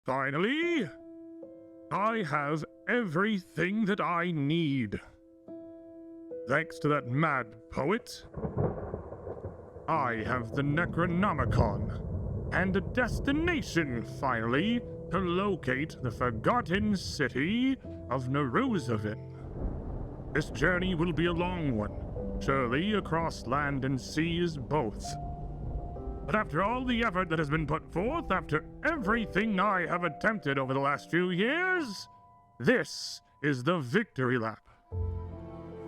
Finally, I have everything that I need. Thanks to that mad poet, I have the Necronomicon and a destination, finally, to locate the forgotten city of Neruzavin. This journey will be a long one, surely across land and seas both. But after all the effort that has been put forth, after everything I have attempted over the last few years, this is the victory lap.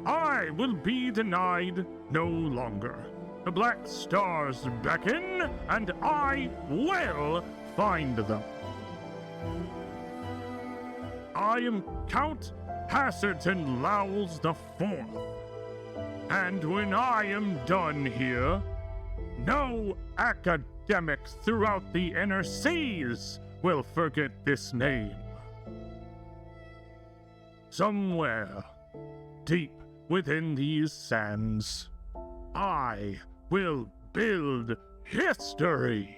I will be denied no longer. The black stars beckon, and I will find them. I am Count Hasserton Lowls the Fourth, and when I am done here, no academic throughout the inner seas will forget this name. Somewhere, deep within these sands, I will build history.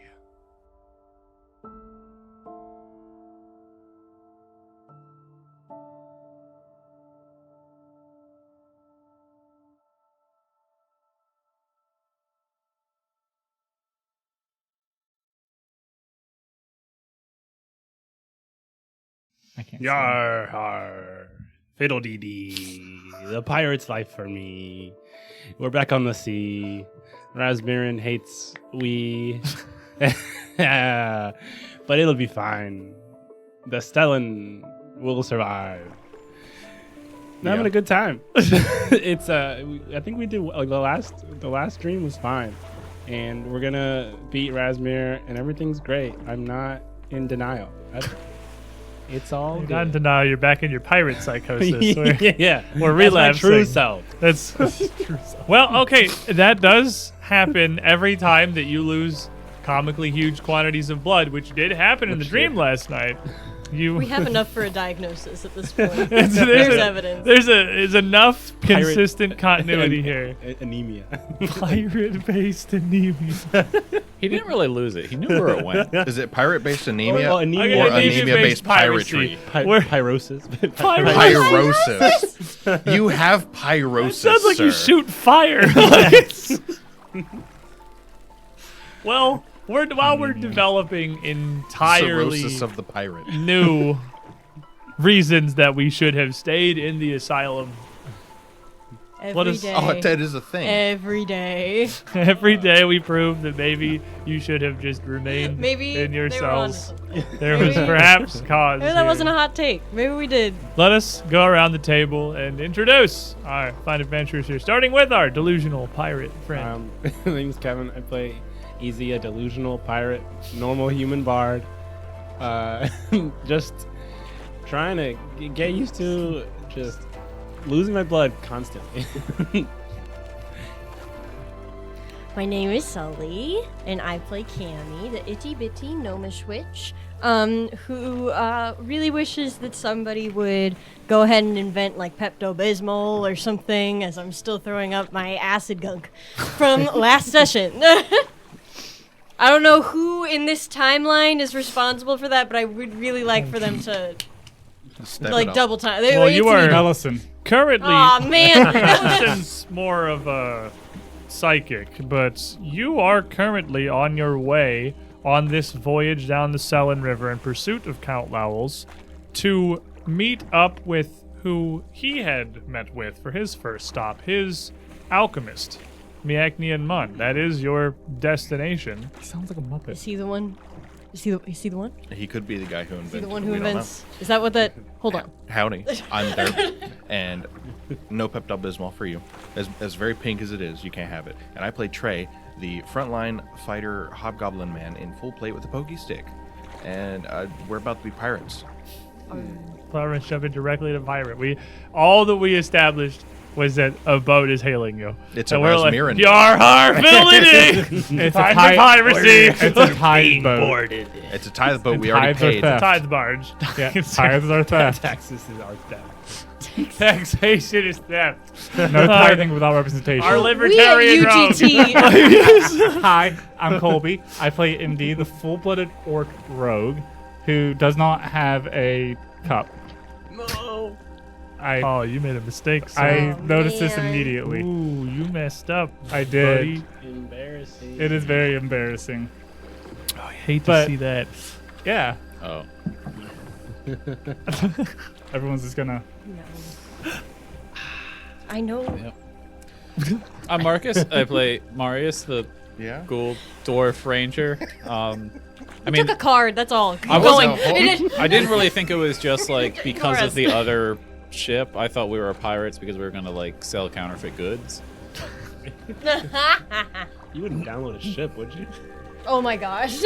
I can't. Yar, har. Fiddle dee dee. The pirate's life for me. We're back on the sea. Razmiran hates we. But it'll be fine. The Stellan will survive. I'm having a good time. It's I think we did like the last stream was fine, and we're gonna beat Razmir, and everything's great. I'm not in denial. It's all You're good. not in denial. You're back in your pirate psychosis. Yeah. We're relapsing. True self. That's true self. Well, okay, that does happen every time that you lose comically huge quantities of blood, which did happen in the dream last night. We have enough for a diagnosis at this point. There's evidence. There's enough consistent continuity here. Anemia. Pirate-based anemia. He didn't really lose it. He knew where it went. Is it pirate-based anemia Oh, anemia. or Anemia-based anemia-based piracy. piracy? Pyrosis. Pyrosis. You have pyrosis, Sounds like sir. you shoot fire. Well, while we're developing entirely Cirrhosis of the pirate. new reasons that we should have stayed in the asylum Every day. Oh, that is a thing. Every day. every day, we prove that maybe you should have just remained Maybe in your they were onto cells. something. There was Maybe- perhaps cause. Maybe that here. wasn't a hot take. Maybe we did. Let us go around the table and introduce our fine adventurers here, starting with our delusional pirate friend. My name's Kevin. I play Easy, a delusional pirate, normal human bard. Just trying to get used to just losing my blood constantly. My name is Sully, and I play Cammy, the itty bitty gnomish witch, who really wishes that somebody would go ahead and invent like Pepto-Bismol or something, as I'm still throwing up my acid gunk from last session. I don't know who in this timeline is responsible for that, but I would really like for them to Step like it up. double time. Well, you are Ellison. currently. Aw, man. Allison's more of a psychic, but you are currently on your way on this voyage down the Selin River in pursuit of Count Lowls to meet up with who he had met with for his first stop, his alchemist, Miaknian Mun. That is your destination. Sounds like a Muppet. Is he the one? Is he the one? He could be the guy who Is he invented the one it. who We don't know. invents? Is that what that? Hold on. Howdy, I'm there, and no Pepto-Bismol for you. As very pink as it is, you can't have it. And I play Trey, the frontline fighter hobgoblin man in full plate with a pokey stick. And we're about to be pirates. Pirates jumping directly to pirate. All that we established was that a boat is hailing you. It's and a we're like, Razmiran. Yar har, fiddly-dee! It's Time for piracy! It's a tide boat. It's a tithe boat we And already tithes are paid. theft. Tithe barge. Yeah, tithes are theft. Taxes is our theft. Taxation is theft. No tithing without representation. Our We at libertarian rogue. UGT. Hi, I'm Colby. I play MD, the full-blooded orc rogue. who does not have a cup. No. Oh, you made a mistake. Son. I Oh, noticed this man. immediately. Ooh, you messed up. I did. buddy. Embarrassing. It is very embarrassing. Oh, I hate to But- see that. Yeah. Oh. Everyone's just gonna. No. I know. Yep. I'm Marcus. I play Marius, the Yeah. ghoul dwarf ranger. I mean, Took a card. That's all. Keep I going. wasn't. I didn't really think it was just like because Ignore of the other ship. I thought we were pirates because we were gonna like sell counterfeit goods. You wouldn't download a ship, would you? Oh my gosh.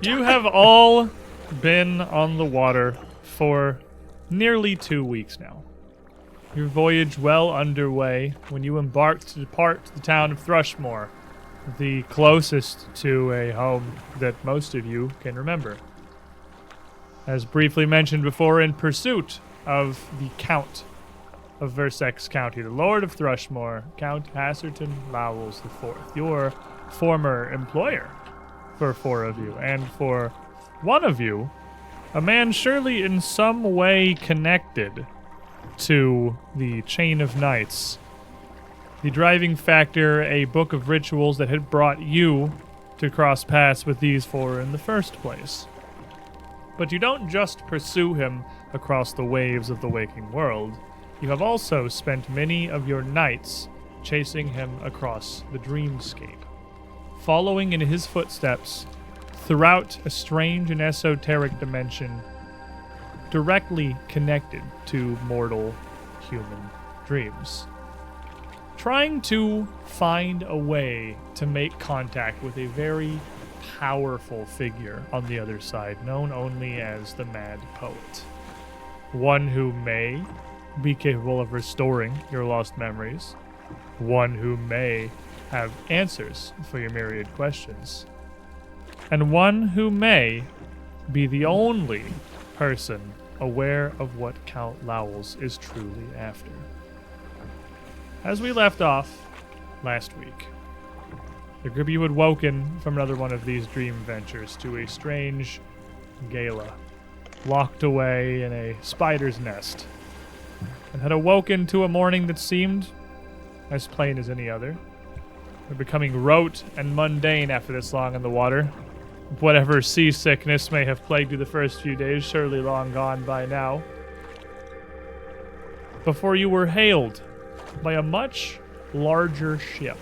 You have all been on the water for nearly 2 weeks now. Your voyage well underway when you embarked to depart the town of Thrushmoor, the closest to a home that most of you can remember. As briefly mentioned before, in pursuit of the Count of Versex County, the Lord of Thrushmoor, Count Hasserton Lowells IV, your former employer for 4 of you, and for 1 of you, a man surely in some way connected to the Chain of Knights. The driving factor, a book of rituals that had brought you to cross paths with these 4 in the first place. But you don't just pursue him across the waves of the waking world. You have also spent many of your nights chasing him across the dreamscape, following in his footsteps throughout a strange and esoteric dimension directly connected to mortal human dreams. Trying to find a way to make contact with a very powerful figure on the other side, known only as the Mad Poet. One who may be capable of restoring your lost memories. One who may have answers for your myriad questions. And one who may be the only person aware of what Count Lowells is truly after. As we left off last week, the group of you had woken from another one of these dream ventures to a strange gala, locked away in a spider's nest, and had awoken to a morning that seemed as plain as any other. We're becoming rote and mundane after this long in the water. Whatever seasickness may have plagued you the first few days, surely long gone by now. Before you were hailed by a much larger ship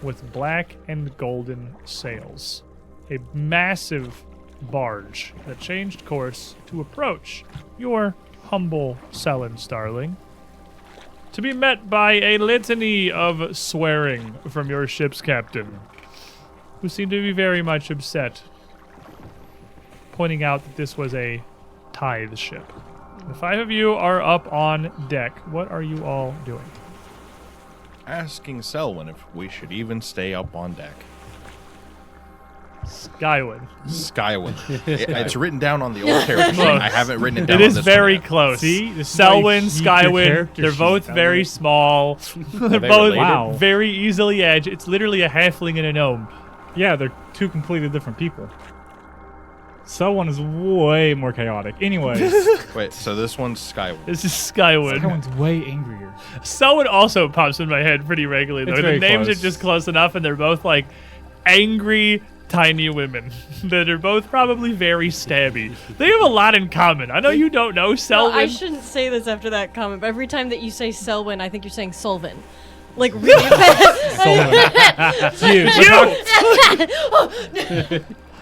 with black and golden sails. A massive barge that changed course to approach your humble Sullen Starling, to be met by a litany of swearing from your ship's captain, who seemed to be very much upset, pointing out that this was a tithe ship. The 5 of you are up on deck. What are you all doing? Asking Selwyn if we should even stay up on deck. Skyward. Skyward. It's written down on the old character sheet. I haven't written it down It on is this very one yet. close. See? This is why Selwyn, you keep your Skyward, character they're sheet, both Selwyn. very small. They're they both related? Wow. very easily edged. It's literally a halfling and a gnome. Yeah, they're 2 completely different people. Someone is way more chaotic. Anyways, Wait, so this one's Skyward. This is Skyward. everyone's way angrier. Selwyn also pops in my head pretty regularly, though. It's The very names close. are just close enough, and they're both like angry, tiny women that are both probably very stabby. They have a lot in common. I know you don't know Well, Selwyn. I shouldn't say this after that comment, but every time that you say Selwyn, I think you're saying Solvin. Like really fast. You!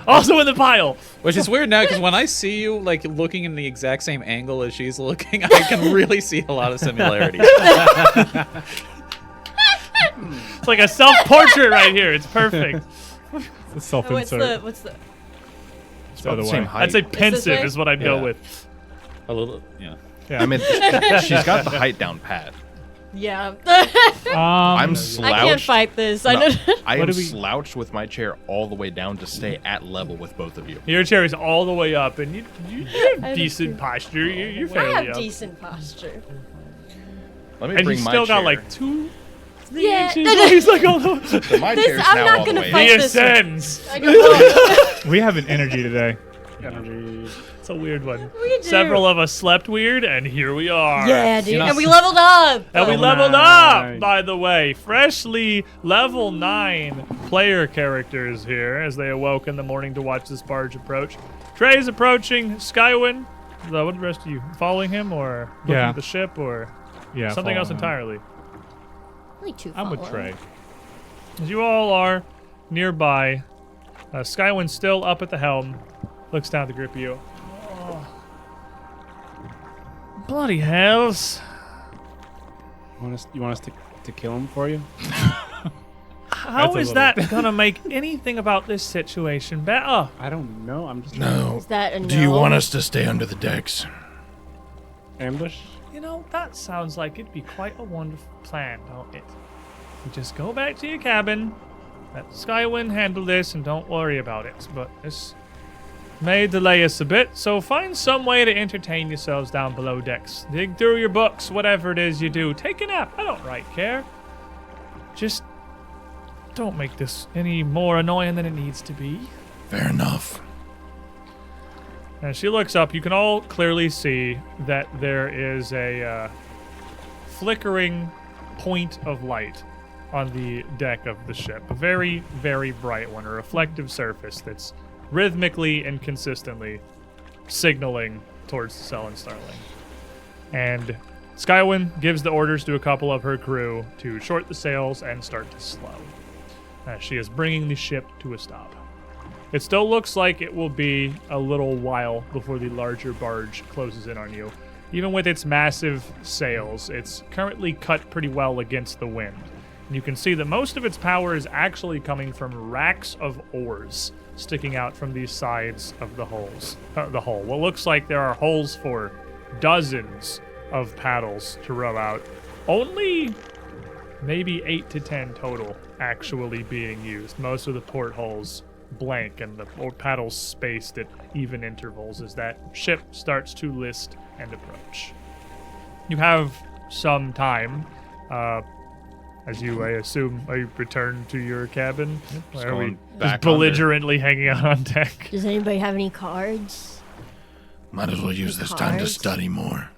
Also in the pile. Which is weird now because when I see you like looking in the exact same angle as she's looking, I can really see a lot of similarities. It's like a self-portrait right here. It's perfect. It's a what's self-insert. what's the It's about the same height. I'd say pensive way? is what I'd go Yeah. with. A little, yeah. Yeah. I mean, she's got the height down pat. yeah. I'm I slouched. can't fight this. No, I know. I What am do we- slouched with my chair all the way down to stay at level with both of you. Your chair is all the way up, and you have I decent understand. posture. You're I fairly have up. decent posture. Let me And you bring my still got chair. like 2 Yeah. He's like, oh, So my This- chair's I'm now not all the gonna way fight up. the this one. ascends. I don't know. We have an energy today. Energy. It's a weird one. We do. Several of us slept weird, and here we are. Yeah, dude. know- And we leveled up. And we Oh, leveled nice. up, by the way. Freshly level 9 player characters here as they awoke in the morning to watch this barge approach. Trey's approaching Skywin. What the rest of you? Following him or looking Yeah. at the ship or Yeah. something else follow him. entirely? Only 2 I'm with follow. Trey. As you all are nearby, Skywin's still up at the helm, looks down at the group of you. Oh. Bloody hells. You want us to kill him for you? How That's a is little- that gonna make anything about this situation better? I don't know. I'm just No. Is that a no? Do you want us to stay under the decks? ambush. You know, that sounds like it'd be quite a wonderful plan, don't it? You just go back to your cabin, let Skywind handle this, and don't worry about it. But this may delay us a bit, so find some way to entertain yourselves down below decks. Dig through your books, whatever it is you do. Take a nap. I don't right care. Just don't make this any more annoying than it needs to be. Fair enough. As she looks up, you can all clearly see that there is a flickering point of light on the deck of the ship. A very, very bright one, a reflective surface that's rhythmically and consistently signaling towards the Sullen Starling. And Skywin gives the orders to a couple of her crew to short the sails and start to slow, as she is bringing the ship to a stop. It still looks like it will be a little while before the larger barge closes in on you. Even with its massive sails, it's currently cut pretty well against the wind. And you can see that most of its power is actually coming from racks of oars sticking out from the sides of the hull. What looks like there are holes for dozens of paddles to row out. Only maybe 8 to 10 total actually being used. Most of the portholes blank and the paddles spaced at even intervals as that ship starts to list and approach. You have some time, as you, I assume, return to your cabin. Just Or are we going just back belligerently hanging out on deck? Does anybody have any cards? Might as well use this time to Cards? study more.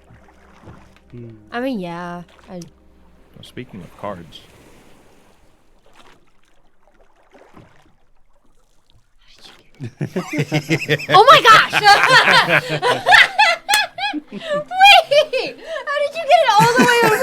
I mean, yeah. Well, speaking of cards, Oh my gosh! Wait! How did you get it all the way over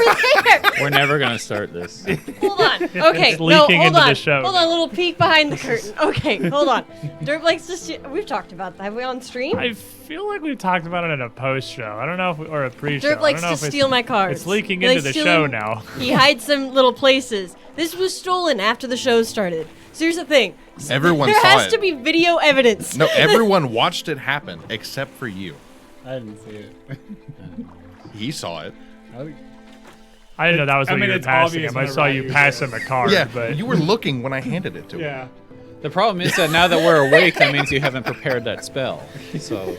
there? We're never gonna start this. Hold on. Okay, It's no, leaking hold into on. the show. Hold on, a little peek behind the curtain. Okay, hold on. Derp likes to see. We've talked about that. Have we on stream? I feel like we've talked about it in a post show. I don't know if or a pre-show. Derp I likes don't know to if steal my cards. It's leaking He into likes the show stealing- now. He hides them little places. This was stolen after the show started. So here's the thing. everyone There saw has it. to be video evidence. No, everyone watched it happen except for you. I didn't see it. He saw it. I didn't know that was I what mean, you were it's passing obvious him. I whenever saw I you use pass it. him a card, Yeah, but you were looking when I handed it to him. Yeah. The problem is that now that we're awake, that means you haven't prepared that spell. So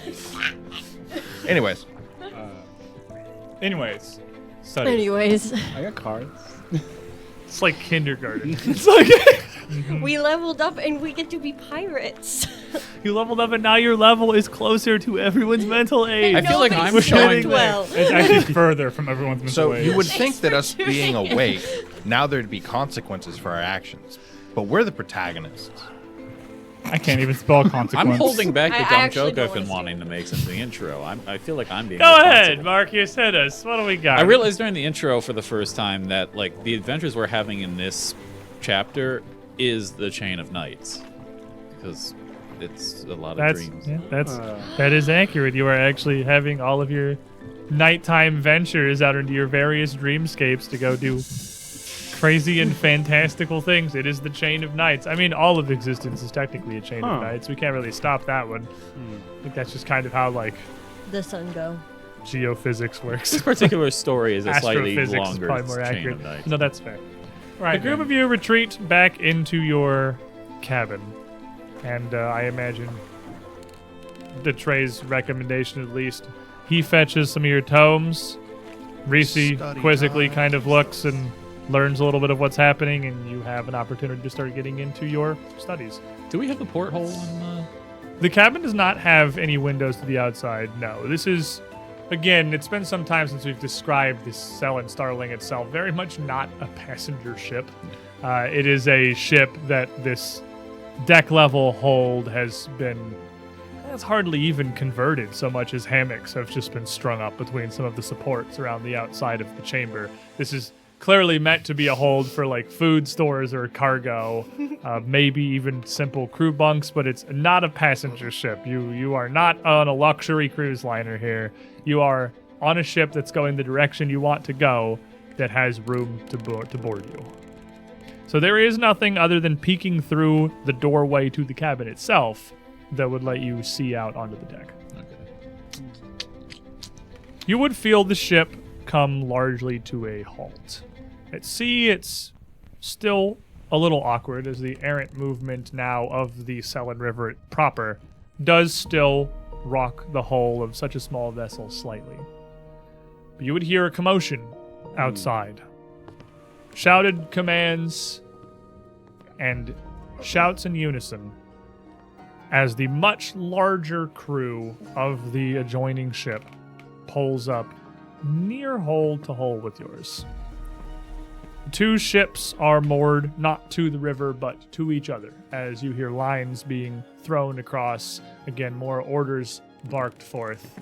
Anyways, Anyways, study. Anyways, I got cards. it's like kindergarten. we leveled up and we get to be pirates. You leveled up, and now your level is closer to everyone's mental age. I feel like Nobody I'm slept showing- well. It's actually further from everyone's mental so age. you would think that us for being doing it. awake, now there'd be consequences for our actions. But we're the protagonists. I can't even spell consequence. I'm holding back the I dumb actually joke don't I've been wanna see wanting to make since the intro. I feel like I'm being Go ahead, responsible. Marcus. Hit us. What do we got? I realized during the intro for the first time that like the adventures we're having in this chapter is the Chain of Nights because it's a lot of dreams. That is accurate. You are actually having all of your nighttime ventures out into your various dreamscapes to go do crazy and fantastical things. It is the Chain of Nights. I mean, all of existence is technically a chain of nights. We can't really stop that one. I think that's just kind of how like The sun go. geophysics works. This particular story is a slightly Astrophysics is longer probably more Chain accurate. of Nights. No, that's fair. Right. The group of you retreat back into your cabin, and I imagine the Trey's recommendation at least. He fetches some of your tomes. Reese Study quizzically time. kind of looks and learns a little bit of what's happening, and you have an opportunity to start getting into your studies. Do we have a porthole in The cabin does not have any windows to the outside, no. This is, again, it's been some time since we've described this Selen Starling itself. Very much not a passenger ship. It is a ship that this deck level hold has been, it's hardly even converted so much as hammocks have just been strung up between some of the supports around the outside of the chamber. This is clearly meant to be a hold for like food stores or cargo, maybe even simple crew bunks, but it's not a passenger ship. You are not on a luxury cruise liner here. You are on a ship that's going the direction you want to go that has room to board you. So there is nothing other than peeking through the doorway to the cabin itself that would let you see out onto the deck. Okay. You would feel the ship come largely to a halt. At sea, it's still a little awkward as the errant movement now of the Selen River proper does still rock the hull of such a small vessel slightly. But you would hear a commotion outside. Shouted commands and shouts in unison as the much larger crew of the adjoining ship pulls up near hull to hull with yours. The two ships are moored not to the river but to each other as you hear lines being thrown across. Again, more orders barked forth.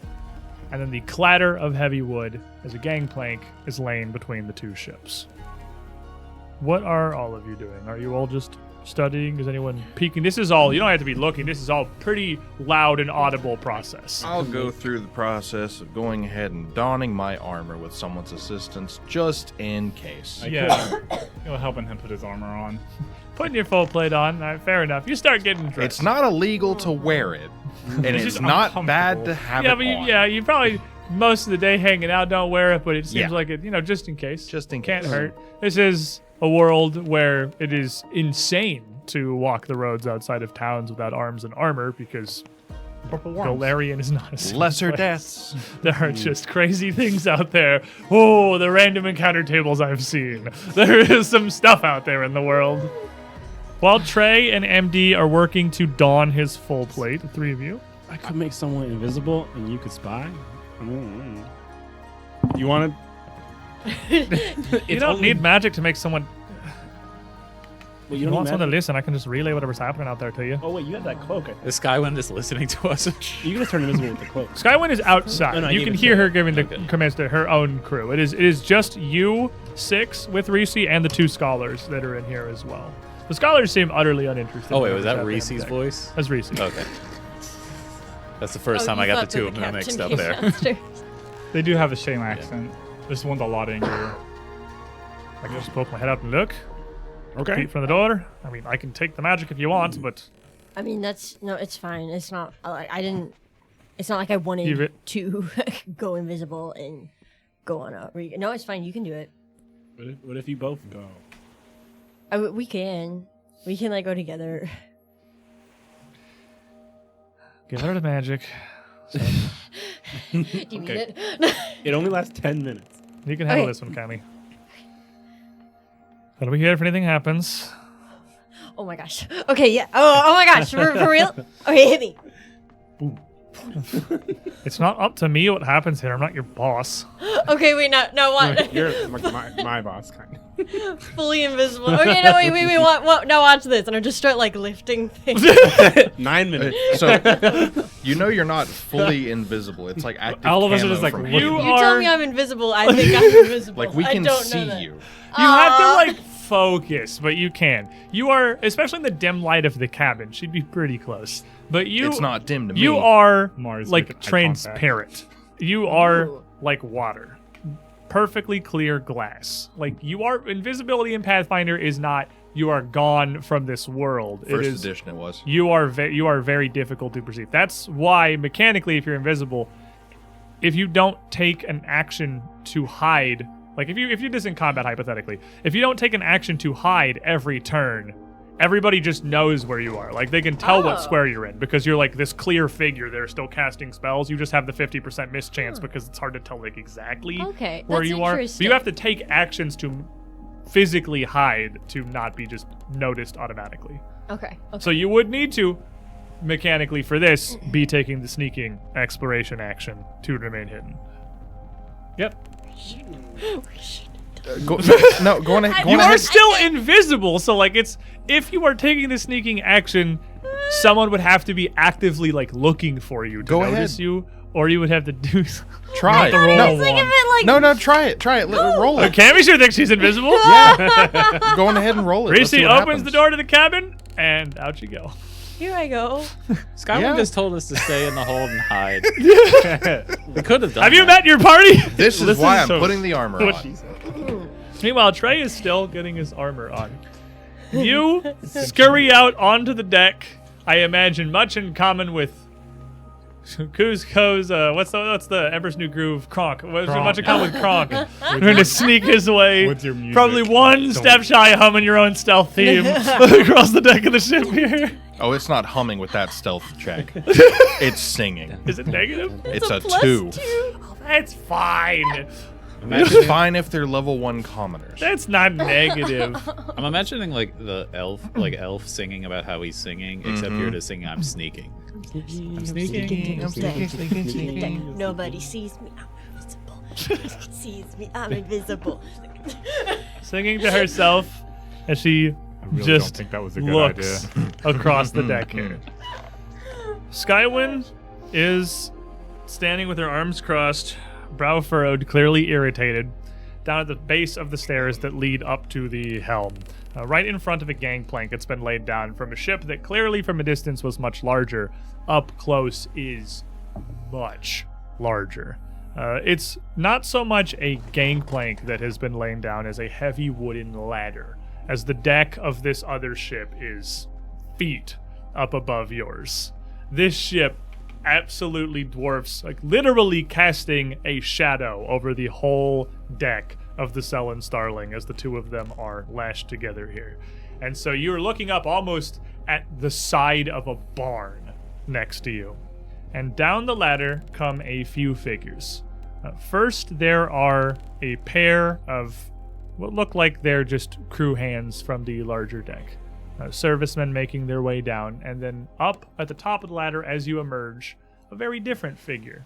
And then the clatter of heavy wood as a gangplank is laying between the two ships. What are all of you doing? Are you all just studying? Is anyone peeking? This is all, you don't have to be looking. This is all pretty loud and audible process. I'll go through the process of going ahead and donning my armor with someone's assistance just in case. Yeah. You're helping him put his armor on. Putting your full plate on, fair enough. You start getting dressed. It's not illegal to wear it, and It's it's just not uncomfortable. bad to have yeah, it but on. you probably most of the day hanging out don't wear it, but it seems Yeah. like it, just in case. Just in Can't case. hurt. This is a world where it is insane to walk the roads outside of towns without arms and armor because Galarian is not a safe Lesser place. deaths. There are just crazy things out there. Oh, the random encounter tables I've seen. There is some stuff out there in the world. While Trey and MD are working to don his full plate, the three of you, I could make someone invisible and you could spy. You want to? you don't need magic to make someone. Well, You don't want need someone to magic. listen? I can just relay whatever's happening out there to you. Oh wait, you have that cloak. This Skywind is listening to us. You can just turn invisible with the cloak. Skywind is outside. No, I you gave can it hear to her her. giving the Okay. commands to her own crew. It is just you, 6 with Reese, and the 2 scholars that are in here as well. The scholars seem utterly uninterested. Oh, wait, in was whatever's that happening Reese's on deck. voice? That's Reese. Okay. That's the first Oh, time you I got thought the two that of them mixed up captain there. came downstairs. They do have a shame accent. This one's a lot angrier. I can just poke my head out and look. Okay. Peek from the door. I mean, I can take the magic if you want, but I mean, it's fine. It's not like it's not like I wanted Give it. to go invisible and go on a. No, it's fine. You can do it. What if you both go? We can like go together. give her the magic. Do you need Okay. it? It only lasts 10 minutes. You can handle Okay. this one, Cammy. I'll be here if anything happens. Oh my gosh. Okay, yeah. Oh my gosh. For real? Okay, hit me. It's not up to me what happens here. I'm not your boss. Okay, wait, no, what? You're my boss, kind of. Fully invisible. Okay, no, wait, what? No, watch this. And I just start like lifting things. 9 minutes. So, you're not fully invisible. It's like active All of us are camo just like, from you him. You are- tell me I'm invisible. I think I'm invisible. Like, we I can don't see know that. you. You have to Aw. like focus, but you can. You are, especially in the dim light of the cabin, she'd be pretty close. But you, It's not dim to me. you are Mars like making eye transparent. You are Ooh. like water, perfectly clear glass. Like you are invisibility in Pathfinder is not. You are gone from this world. First it is. edition it was. You are very difficult to perceive. That's why mechanically, if you're invisible, if you don't take an action to hide, like if you do this in combat hypothetically, if you don't take an action to hide every turn, everybody just knows where you are. Like they can tell what Oh. square you're in because you're like this clear figure that are still casting spells. You just have the 50% miss chance because it's hard to tell like exactly Okay, where that's you are. But interesting. you have to take actions to physically hide to not be just noticed automatically. Okay. So you would need to, mechanically for this, be taking the sneaking exploration action to remain hidden. Yep. Go on ahead. You are still invisible, so like it's if you are taking the sneaking action, someone would have to be actively like looking for you to notice you, or you would have to do. Try it. roll No. one. No, try it. Roll it. Cammy sure thinks she's invisible. Yeah. Go on ahead and roll it. Let's see Reese what opens happens. the door to the cabin, and out you go. Here I go. Skyward Yeah. just told us to stay in the hold and hide. We could have done Have you that. met your party? This is Listen, why I'm so- putting the armor what on. she said. Meanwhile, Trey is still getting his armor on. You scurry out onto the deck. I imagine much in common with Kuzco's, what's the Emperor's New Groove? Kronk. What's Kronk. much in common with Kronk? Trying to sneak his way. With your music. Probably one Don't- step shy of humming your own stealth theme across the deck of the ship here. Oh, it's not humming with that stealth check. It's singing. Is it negative? It's a +2. 2. Oh, that's fine. It's fine if they're level 1 commoners. That's not negative. I'm imagining like the elf singing about how he's singing, except you're just singing I'm sneaking. I'm sneaking. Nobody sees me. I'm invisible. Nobody sees me. I'm invisible. Singing to herself as she I really just don't think that was a good looks idea. across the deck here. Skywyn is standing with her arms crossed, brow furrowed, clearly irritated, down at the base of the stairs that lead up to the helm, right in front of a gangplank that's been laid down from a ship that clearly from a distance was much larger. Up close is much larger. It's not so much a gangplank that has been laid down as a heavy wooden ladder, as the deck of this other ship is feet up above yours. This ship absolutely dwarfs, like literally casting a shadow over the whole deck of the Sullen Starling as the two of them are lashed together here. And so you're looking up almost at the side of a barn next to you. And down the ladder come a few figures. First, there are a pair of what look like they're just crew hands from the larger deck. Servicemen making their way down, and then up at the top of the ladder as you emerge, a very different figure.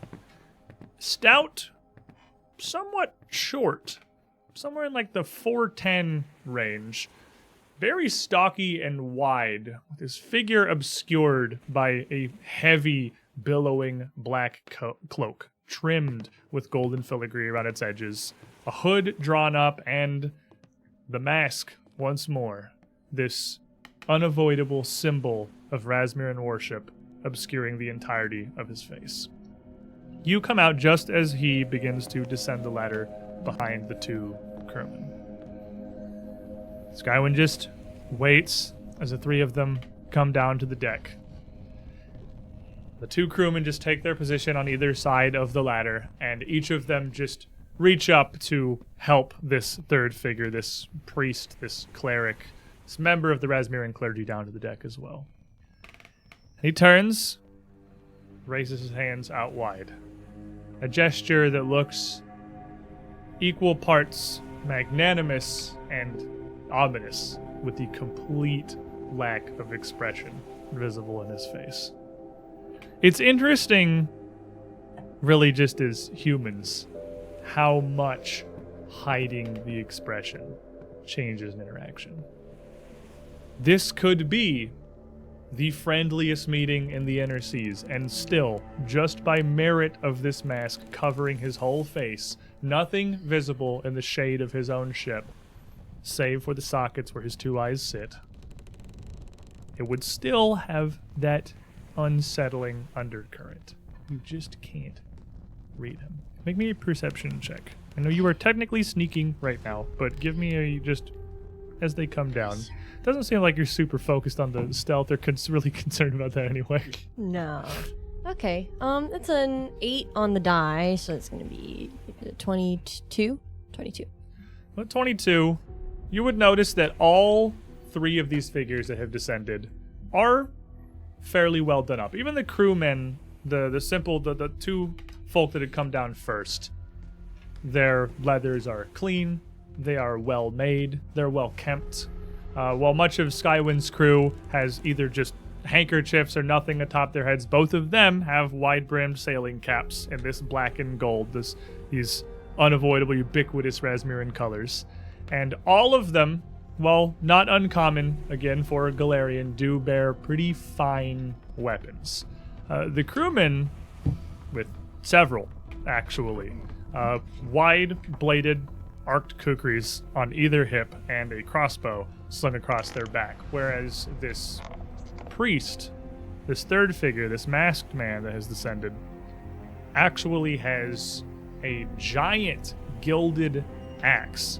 Stout, somewhat short, somewhere in like the 4'10" range. Very stocky and wide, with his figure obscured by a heavy, billowing black cloak, trimmed with golden filigree around its edges, a hood drawn up, and the mask once more. This unavoidable symbol of Razmiran worship obscuring the entirety of his face. You come out just as he begins to descend the ladder behind the two crewmen. Skywyn just waits as the three of them come down to the deck. The two crewmen just take their position on either side of the ladder, and each of them just reach up to help this third figure, this priest, this cleric, this member of the Razmiran clergy down to the deck as well. He turns, raises his hands out wide. A gesture that looks equal parts magnanimous and ominous, with the complete lack of expression visible in his face. It's interesting, really just as humans, how much hiding the expression changes an interaction. This could be the friendliest meeting in the inner seas, and still, just by merit of this mask covering his whole face, nothing visible in the shade of his own ship, save for the sockets where his two eyes sit, it would still have that unsettling undercurrent. You just can't read him. Make me a perception check. I know you are technically sneaking right now, but give me a just as they come down. Doesn't seem like you're super focused on the stealth. They're really concerned about that anyway. No. Okay. That's an 8 on the die, so it's gonna be 22. 22. Well, 22. You would notice that all three of these figures that have descended are fairly well done up. Even the crewmen, the two folk that had come down first, their leathers are clean, They are well made. They're well kept. While much of Skywind's crew has either just handkerchiefs or nothing atop their heads, both of them have wide-brimmed sailing caps in this black and gold, these unavoidable, ubiquitous Razmiran colors. And all of them, while not uncommon, again, for a Galarian, do bear pretty fine weapons. The crewmen, with several, actually, wide-bladed arced kukris on either hip and a crossbow slung across their back, whereas this priest, this third figure, this masked man that has descended, actually has a giant gilded axe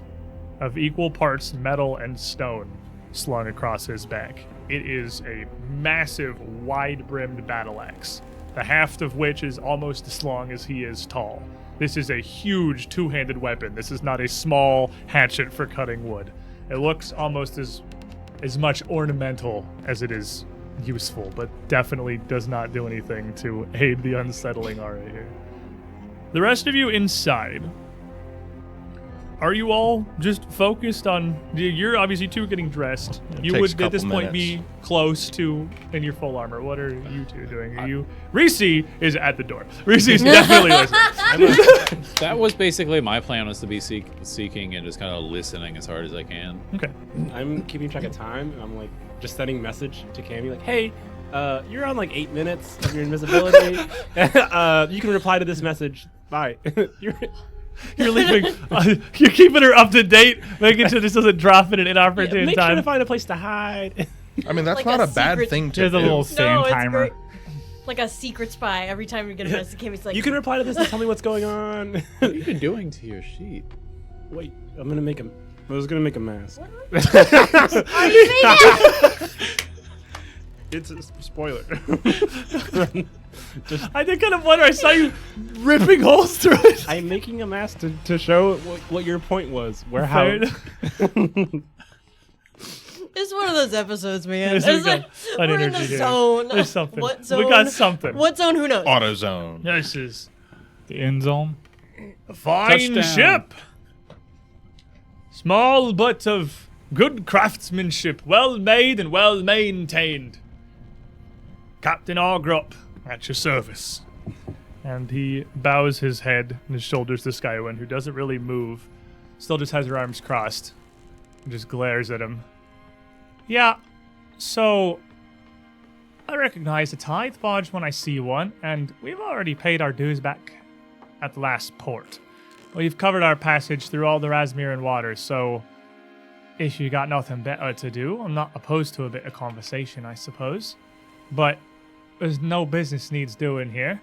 of equal parts metal and stone slung across his back. It is a massive, wide-brimmed battle axe, the haft of which is almost as long as he is tall. This is a huge two-handed weapon. This is not a small hatchet for cutting wood. It looks almost as much ornamental as it is useful, but definitely does not do anything to aid the unsettling aura here. The rest of you inside, are you all just focused on... You're obviously two getting dressed. You takes would a at this couple point be minutes. close to in your full armor. What are you two doing? Are you... Reese is at the door. Reese is definitely listening. That was basically my plan, was to be seeking and just kind of listening as hard as I can. Okay. I'm keeping track of time. And I'm like just sending message to Cammy like, hey, you're on like 8 minutes of your invisibility. You can reply to this message. Bye. You're leaving. You're keeping her up to date, making sure this doesn't drop in an inopportune Make time. sure to find a place to hide. I mean, that's Like not a a bad secret- thing to There's do. a little sand it's timer. great. Like a secret spy. Every time you get a message, Cammy's like, You can reply to this and tell me what's going on. What are you doing to your sheet? Wait, I was gonna make a mask. Are you saying that? It's a spoiler. I did kind of wonder. I saw you ripping holes through it. I'm making a mask to show what your point was. Where Fair how enough. It's one of those episodes, man. There's It's an like, we're in energy the here. zone. There's something. What zone? We got something. What zone? Who knows? AutoZone. This is The end zone. a fine Touchdown. ship. Small but of good craftsmanship, well made and well maintained. Captain Argrup, at your service. And he bows his head and his shoulders to Skywind, who doesn't really move, still just has her arms crossed, and just glares at him. Yeah, so I recognize a tithe barge when I see one, and we've already paid our dues back at the last port. We've covered our passage through all the Razmiran waters, so if you got nothing better to do, I'm not opposed to a bit of conversation, I suppose. But there's no business needs doing here.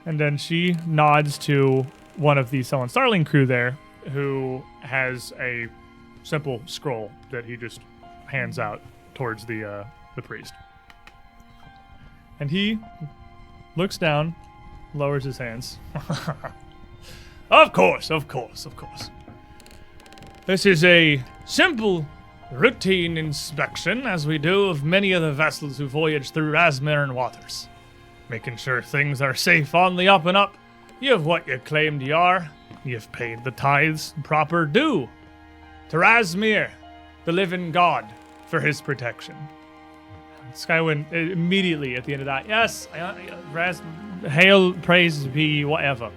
And then she nods to one of the Sullen Starling crew there, who has a simple scroll that he just hands out towards the priest. And he looks down, lowers his hands. Of course. This is a simple, routine inspection, as we do of many of the vessels who voyage through Razmiran waters. Making sure things are safe on the up and up. You've what you claimed you are. You've paid the tithes proper due to Razmir, the living god, for his protection. Skywin immediately at the end of that, yes, hail, praise be, whatever.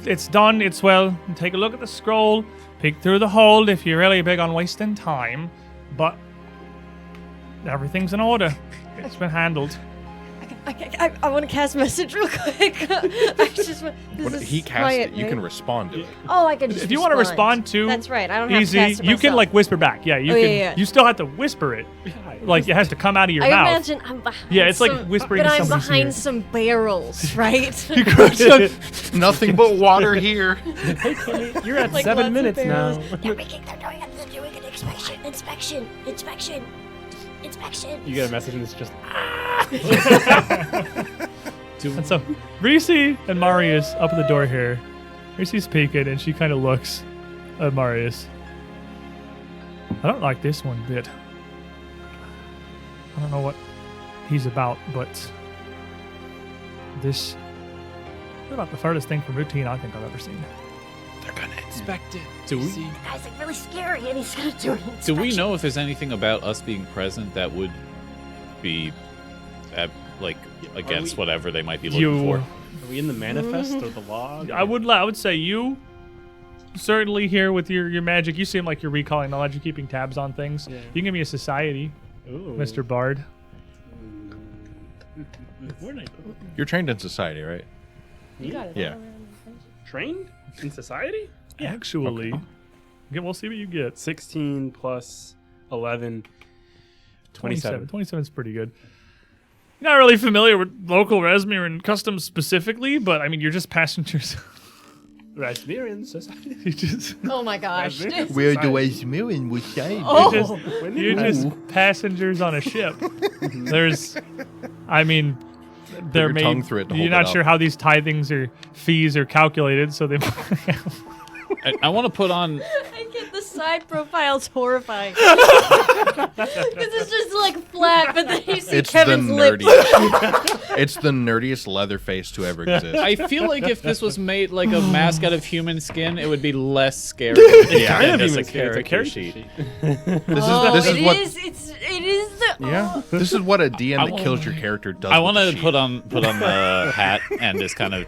It's done, it's well. Take a look at the scroll, peek through the hold if you're really big on wasting time, but everything's in order. It's been handled. I want to cast message real quick. I just want, When this he is casts quiet, it, you right? can respond to it. Oh, I can just If you want to respond to That's right. I don't have easy, to cast it you can myself. like whisper back. Yeah, you Oh, can. yeah, yeah. You still have to whisper it. Like it has to come out of your I mouth. imagine I'm behind. Yeah, it's like some, whispering but to I'm somebody's behind ear. some barrels, right? Nothing but water here. Hey, Kimmy, you're at Like 7 lots of minutes now. barrels. They're doing an inspection. You get a message and it's just And so Reese and Marius up at the door here. Reese's peeking and she kind of looks at Marius. I don't like this one bit. I don't know what he's about, but this is about the furthest thing from routine I think I've ever seen. They're gonna unexpected. Do we- See? Guy's like really scary, and he's gonna do an Do inspection. we know if there's anything about us being present that would be, against we- whatever they might be looking for? Are we in the manifest or the log? I would say you certainly here with your magic. You seem like you're recalling knowledge. You're keeping tabs on things. Yeah. You can give me a society, Ooh. Mr. Bard. You're trained in society, right? You got it. Yeah. Trained in society? Actually, okay, we'll see what you get. 16 plus 11. 27. 27 is pretty good. Not really familiar with local Razmiran customs specifically, but I mean, you're just passengers. Razmiran society. you just, Oh my gosh. Razmiran Where society. do I smell in which side? Oh. you're just passengers on a ship. There's, I mean, there your may tongue through it to you're hold not it sure up. how these tithings or fees are calculated, so they. I want to put on. I get the side profile's horrifying. Because it's just like flat, but then you see It's Kevin's the lips. nerdiest. It's the nerdiest leather face to ever exist. I feel like if this was made like a mask out of human skin, it would be less scary. Yeah. than Kind of just even a scary. It's a character sheet. This is what. It is the. Yeah. This is what a DM that I- kills your character does. I with want the to sheet. put on the hat and just kind of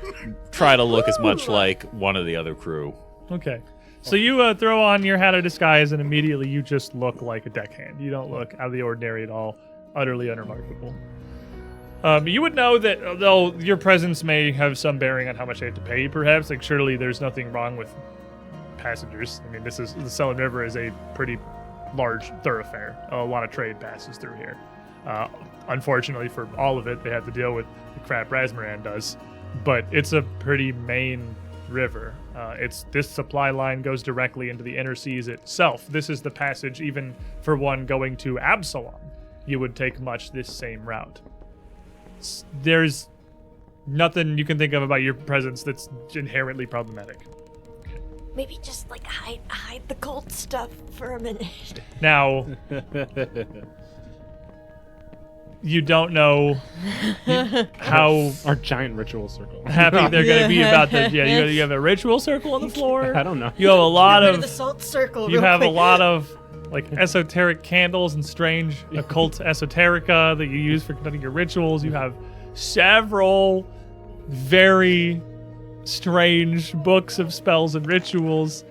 try to look as much like one of the other crew. Okay. So you throw on your hat of disguise, and immediately you just look like a deckhand. You don't look out of the ordinary at all. Utterly unremarkable. You would know that though your presence may have some bearing on how much they have to pay you, perhaps. Like, surely there's nothing wrong with passengers. I mean, the Selin River is a pretty large thoroughfare. A lot of trade passes through here. Unfortunately for all of it, they have to deal with the crap Razmiran does. But it's a pretty main river. This supply line goes directly into the inner seas itself. This is the passage, even for one going to Absalom, you would take much this same route. There's nothing you can think of about your presence that's inherently problematic. Maybe just like hide the cold stuff for a minute. Now, you don't know how Our giant ritual circle. happy they're going to be about the. Yeah, you have a ritual circle on the floor. I don't know. You have a lot Get rid of of. the salt circle. You real have a quick. lot of like esoteric candles and strange occult esoterica that you use for conducting your rituals. You have several very strange books of spells and rituals.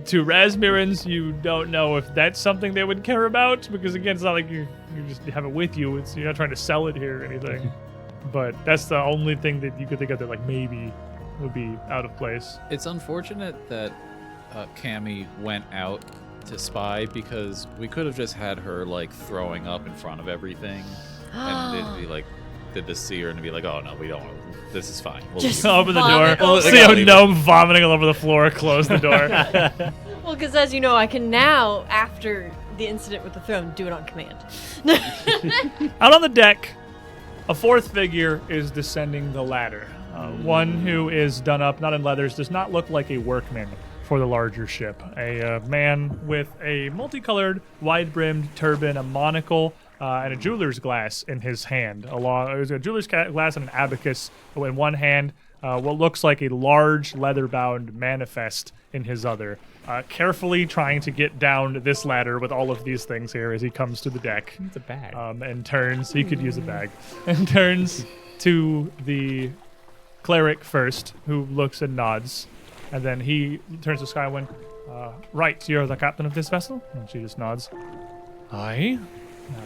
To Razmirans, you don't know if that's something they would care about, because again, it's not like you just have it with you. You're not trying to sell it here or anything. But that's the only thing that you could think of that like maybe would be out of place. It's unfortunate that Cammy went out to spy, because we could have just had her like throwing up in front of everything, and it'd be like, did this see her and be like, oh no, we don't. This is fine. We'll Just- leave. Open the Vomit door. all See a over. gnome vomiting all over the floor. Close the door. Well, because as you know, I can now, after the incident with the throne, do it on command. Out on the deck, a fourth figure is descending the ladder. One who is done up, not in leathers, does not look like a workman for the larger ship. A man with a multicolored, wide-brimmed turban, a monocle, and a jeweler's glass in his hand. There's a jeweler's glass and an abacus in one hand. What looks like a large leather-bound manifest in his other. Carefully trying to get down this ladder with all of these things here as he comes to the deck. It's a bag. And turns. He could use a bag. And turns to the cleric first, who looks and nods. And then he turns to Skywyn. Right, you're the captain of this vessel? And she just nods. Aye. Now,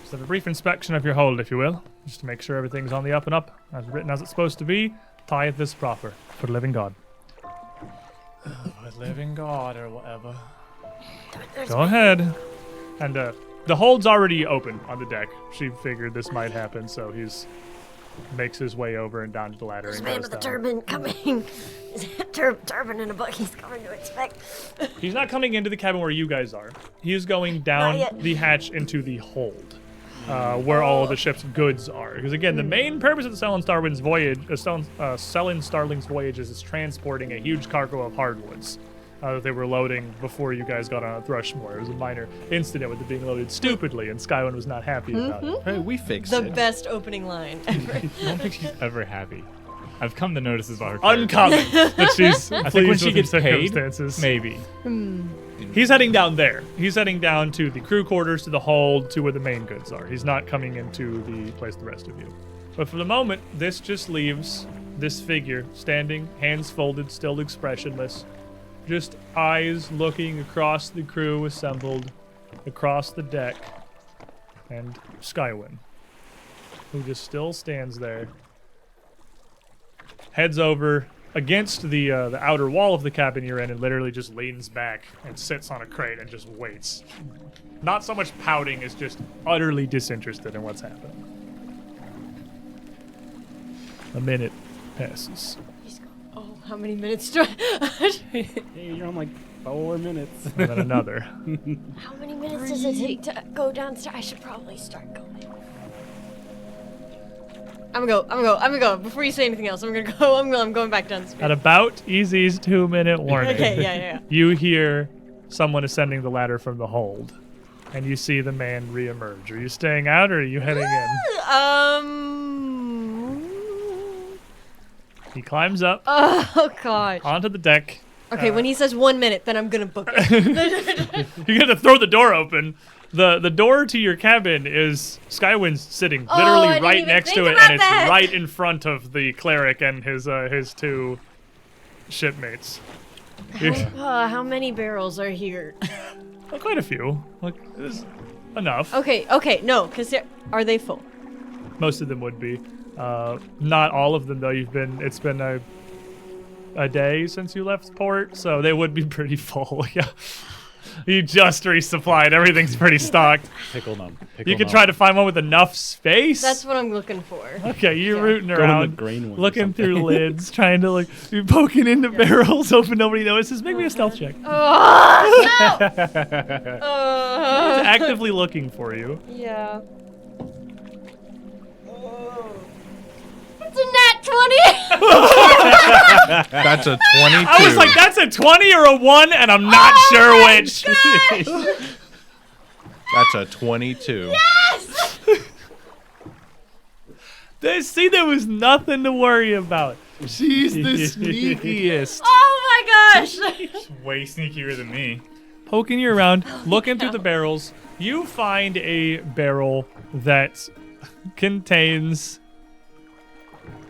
just have a brief inspection of your hold, if you will, just to make sure everything's on the up and up, as written as it's supposed to be. Tithe this proper, for the living God. For the living God, or whatever. Go ahead. And the hold's already open on the deck. She figured this might happen, so he's makes his way over and down to the ladder. This and man goes with the down. turban coming. Turban in a book. He's coming to inspect. He's not coming into the cabin where you guys are. He is going Not down yet. the hatch into the hold, where all of the ship's goods are. Because again, the main purpose of the Selin Starling's voyage, Selin Starling's voyage, is transporting a huge cargo of hardwoods that they were loading before you guys got on Thrushmoor. It was a minor incident with it being loaded stupidly, and Skywyn was not happy about it. Hey, we fixed The it. best opening line ever. I don't think she's ever happy. I've come to notice about her. Uncommon that she's I think when pleased she with gets her paid, circumstances. maybe. He's heading down there. He's heading down to the crew quarters, to the hold, to where the main goods are. He's not coming into the place the rest of you. But for the moment, this just leaves this figure standing, hands folded, still expressionless, just eyes looking across the crew assembled, across the deck, and Skywin, who just still stands there, heads over against the outer wall of the cabin you're in and literally just leans back and sits on a crate and just waits. Not so much pouting as just utterly disinterested in what's happening. A minute passes. Oh, how many minutes do I... Hey, you're on like 4 minutes. And then another. How many minutes does it take to go downstairs? I should probably start going. I'm gonna go. Before you say anything else, I'm gonna go. I'm going back downstairs. At about Easy's 2-minute warning, Okay, yeah. you hear someone ascending the ladder from the hold, and you see the man reemerge. Are you staying out or are you heading in? He climbs up Oh gosh. onto the deck. Okay, when he says 1 minute, then I'm gonna book it. You got to throw the door open. The door to your cabin is Skywind's sitting I literally didn't right even next to think it, about and it's that. right in front of the cleric and his 2 shipmates. How many barrels are here? Well, quite a few. Like, there's enough. Okay, no, because are they full? Most of them would be. Not all of them though. It's been a day since you left port, so they would be pretty full. Yeah. You just resupplied. Everything's pretty stocked. Pickle them. You can try to find one with enough space. That's what I'm looking for. Okay, you're Yeah. rooting Go in the around, green one or looking something. through lids, trying to you're poking into barrels, hoping nobody notices. Make me a stealth check. Oh, no! It's actively looking for you. Yeah. It's a nat 20! That's a 22. I was like, that's a 20 or a 1, and I'm not sure which. That's a 22. See, there was nothing to worry about. She's the sneakiest. Oh my gosh! Way sneakier than me. Poking you around, looking through the barrels, you find a barrel that contains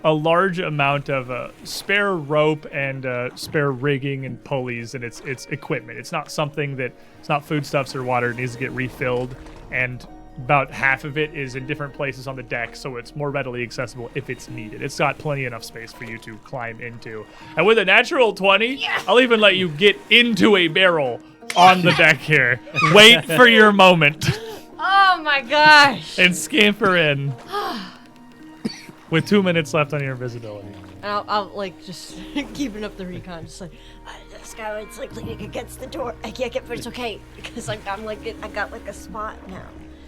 a large amount of spare rope and spare rigging and pulleys and its equipment. It's not something that, it's not foodstuffs or water. It needs to get refilled, and about half of it is in different places on the deck, so it's more readily accessible if it's needed. It's got plenty enough space for you to climb into. And with a natural 20, I'll even let you get into a barrel on the deck here. Wait for your moment Oh my gosh! and scamper in. With 2 minutes left on your invisibility. And I'll just keeping up the recon, just Skyward's leaning against the door. I can't get, but it's okay because I got a spot now.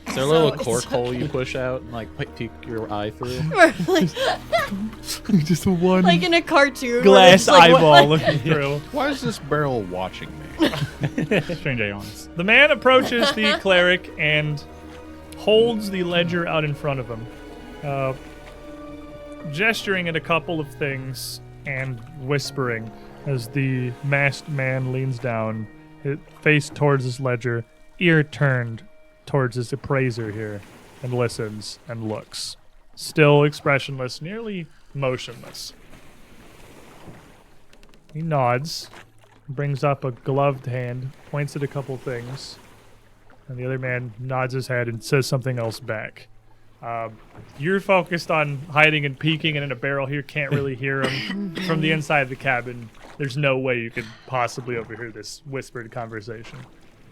Is there a little So, cork it's hole you push out and peek your eye through? Just a one like in a cartoon. where glass it's like, eyeball what- looking through. Why is this barrel watching me? Strange Aeons. The man approaches the cleric and holds the ledger out in front of him, gesturing at a couple of things and whispering as the masked man leans down, face towards his ledger, ear turned towards his appraiser here, and listens and looks. Still expressionless, nearly motionless. He nods, brings up a gloved hand, points at a couple things, and the other man nods his head and says something else back. You're focused on hiding and peeking, and in a barrel here, can't really hear him. From the inside of the cabin, there's no way you could possibly overhear this whispered conversation.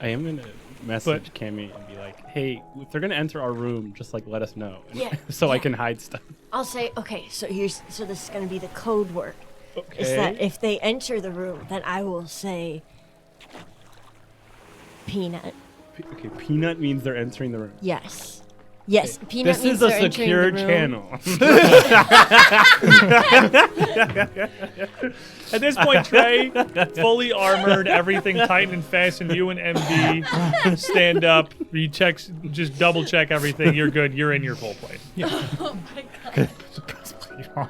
I am gonna message Cammy and be like, "Hey, if they're gonna enter our room, just let us know, Yeah, so I yeah. can hide stuff." I'll say, okay, so this is gonna be the code word. Okay. Is that if they enter the room, then I will say peanut. Okay, peanut means they're entering the room. Yes. Yes, peanut This means is a they're entering secure the room. channel. At this point, Trey, fully armored, everything tight and fastened. You and MB stand up. You just double check everything. You're good. You're in your full plate. Oh my god. feet on.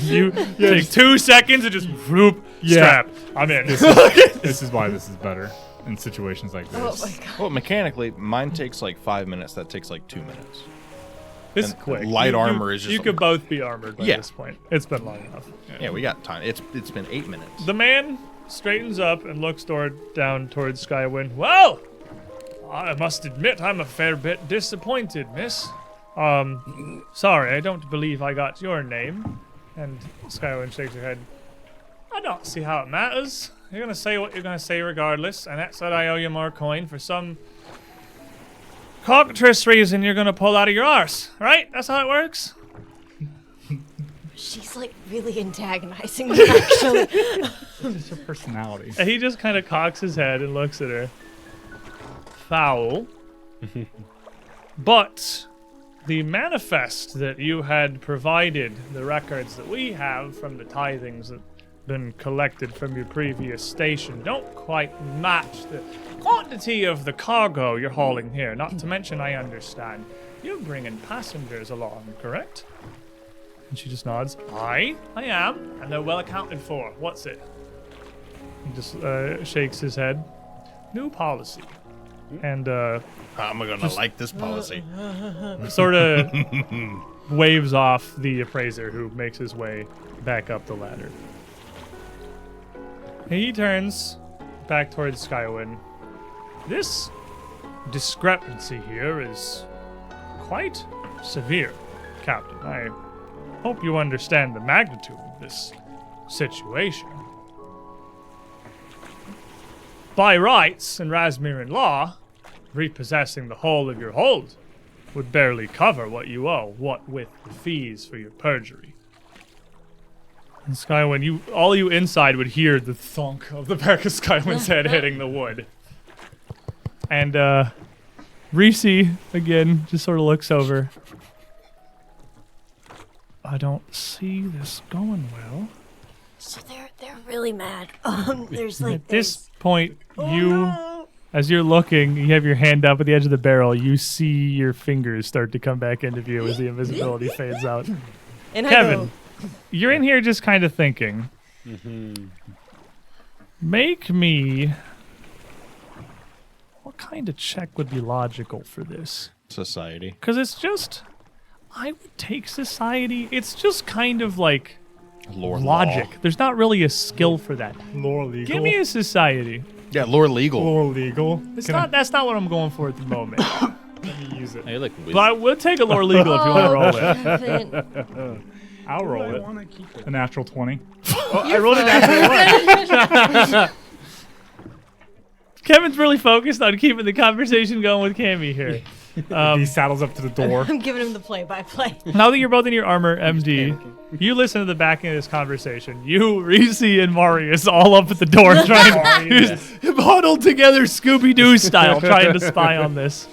You take 2 seconds and just whoop, Yeah. strap. I'm in. This is why this is better in situations like this. Oh my god. Well, mechanically, mine takes like 5 minutes. That takes like 2 minutes. This is And quick. light armor is just You could both be armored by Yeah. this point. It's been long enough. Yeah, we got time. It's been 8 minutes. The man straightens up and looks down towards Skywind. Well, I must admit I'm a fair bit disappointed, miss. Sorry, I don't believe I got your name. And Skywind shakes her head. I don't see how it matters. You're gonna say what you're gonna say regardless, and that's that I owe you more coin for some cockatrice reason you're gonna pull out of your arse, right? That's how it works? She's like really antagonizing me, actually. It's your personality. And he just kind of cocks his head and looks at her. Foul. But the manifest that you had provided, the records that we have from the tithings that been collected from your previous station, don't quite match the quantity of the cargo you're hauling here. Not to mention, I understand, you're bringing passengers along, correct? And she just nods. I am, and they're well accounted for. What's it? He just shakes his head. New policy. And I'm gonna like this policy. sort of waves off the appraiser who makes his way back up the ladder. He turns back towards Skywind. This discrepancy here is quite severe, Captain. I hope you understand the magnitude of this situation. By rights and Razmiran law, repossessing the whole of your hold would barely cover what you owe, what with the fees for your perjury. And Skywind, all you inside would hear the thunk of the back of Skywind's head hitting the wood. And Reese, again, just sort of looks over. I don't see this going well. So they're really mad. There's like At this point, as you're looking, you have your hand up at the edge of the barrel. You see your fingers start to come back into view as the invisibility fades out. and Kevin, you're in here just kind of thinking. Make me. What kind of check would be logical for this? Society. Because it's just. I would take society. It's just kind of like Lore logic. law. There's not really a skill for that. Lore legal. Give me a society. Yeah, lore legal. Lore legal. That's not what I'm going for at the moment. Let me use it. Hey, like But we'll take a lore legal if you want to roll it. Kevin. I'll roll it. A natural 20. I rolled it after one. Kevin's really focused on keeping the conversation going with Cammy here. He saddles up to the door. I'm giving him the play-by-play. Now that you're both in your armor, MD, you listen to the back end of this conversation. You, Reese, and Marius all up at the door trying to huddled together Scooby-Doo style trying to spy on this.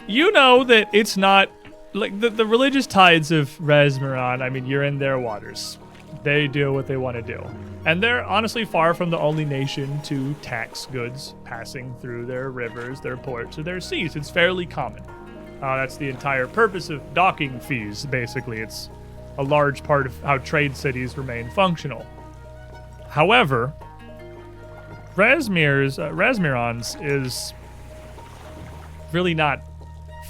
You know that it's not like the religious tides of Razmiran. I mean, you're in their waters. They do what they want to do. And they're honestly far from the only nation to tax goods passing through their rivers, their ports, or their seas. It's fairly common. That's the entire purpose of docking fees, basically. It's a large part of how trade cities remain functional. However, Razmiran's is really not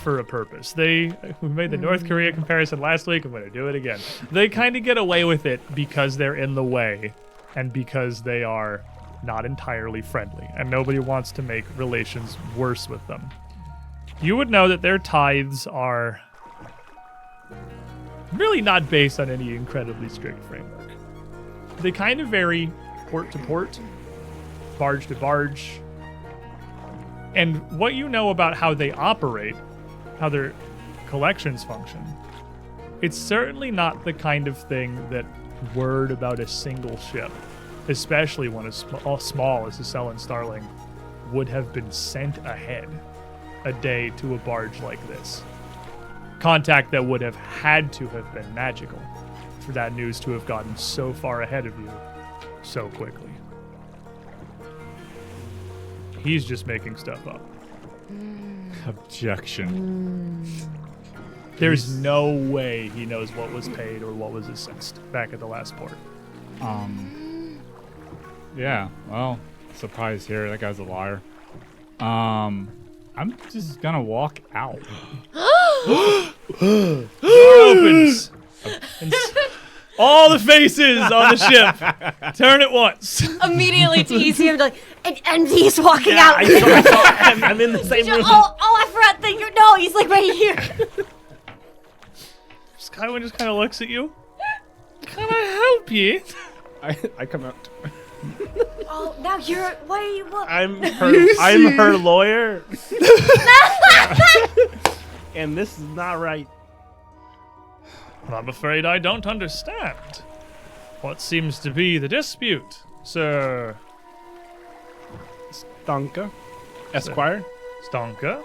for a purpose. We made the North Korea comparison last week. I'm going to do it again. They kind of get away with it because they're in the way and because they are not entirely friendly, and nobody wants to make relations worse with them. You would know that their tithes are really not based on any incredibly strict framework. They kind of vary port to port, barge to barge. And what you know about how they operate, how their collections function, it's certainly not the kind of thing that word about a single ship, especially one as small as the Sullen Starling, would have been sent ahead a day to a barge like this. Contact that would have had to have been magical for that news to have gotten so far ahead of you so quickly. He's just making stuff up. Objection. There's no way he knows what was paid or what was assessed back at the last port. Yeah, well, surprise here. That guy's a liar. I'm just gonna walk out. Door opens. And all the faces on the ship turn at once. Immediately to ECM, like, and he's walking out. I'm in the same room. Oh, I forgot that you. No, he's like right here. Skywin just kind of looks at you. Can I help you? I come out. Oh, now you're. Why are you? What? I'm her lawyer. And this is not right. I'm afraid I don't understand. What seems to be the dispute, Sir Stonka, Esquire. Stonka,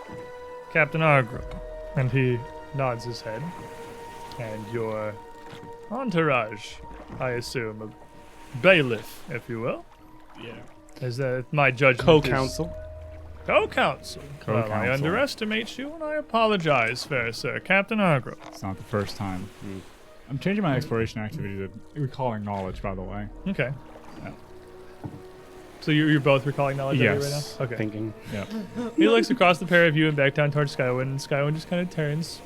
Captain Argro? And he nods his head. And your entourage, I assume, a bailiff, if you will. Yeah. Is that my judgment? Co-counsel. Co-counsel. Well, I Co-counsel. underestimate you, and I apologize, fair sir. Captain Argro. It's not the first time. I'm changing my exploration activity to recalling knowledge, by the way. Okay. So you're both recalling knowledge of it right Yes. now? Okay. Thinking. Yep. He looks across the pair of you and back down towards Skywin, and Skywin just kind of turns.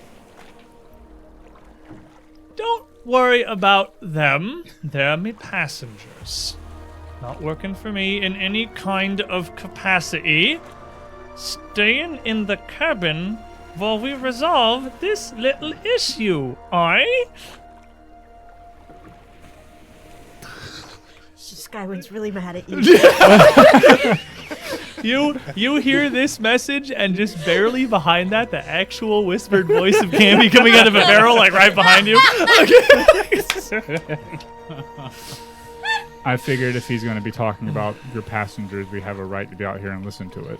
Don't worry about them. They're me passengers. Not working for me in any kind of capacity. Staying in the cabin while we resolve this little issue, aye? Skywin's really mad at you. You hear this message, and just barely behind that, the actual whispered voice of Cammy coming out of a barrel, like right behind you. I figured if he's going to be talking about your passengers, we have a right to be out here and listen to it.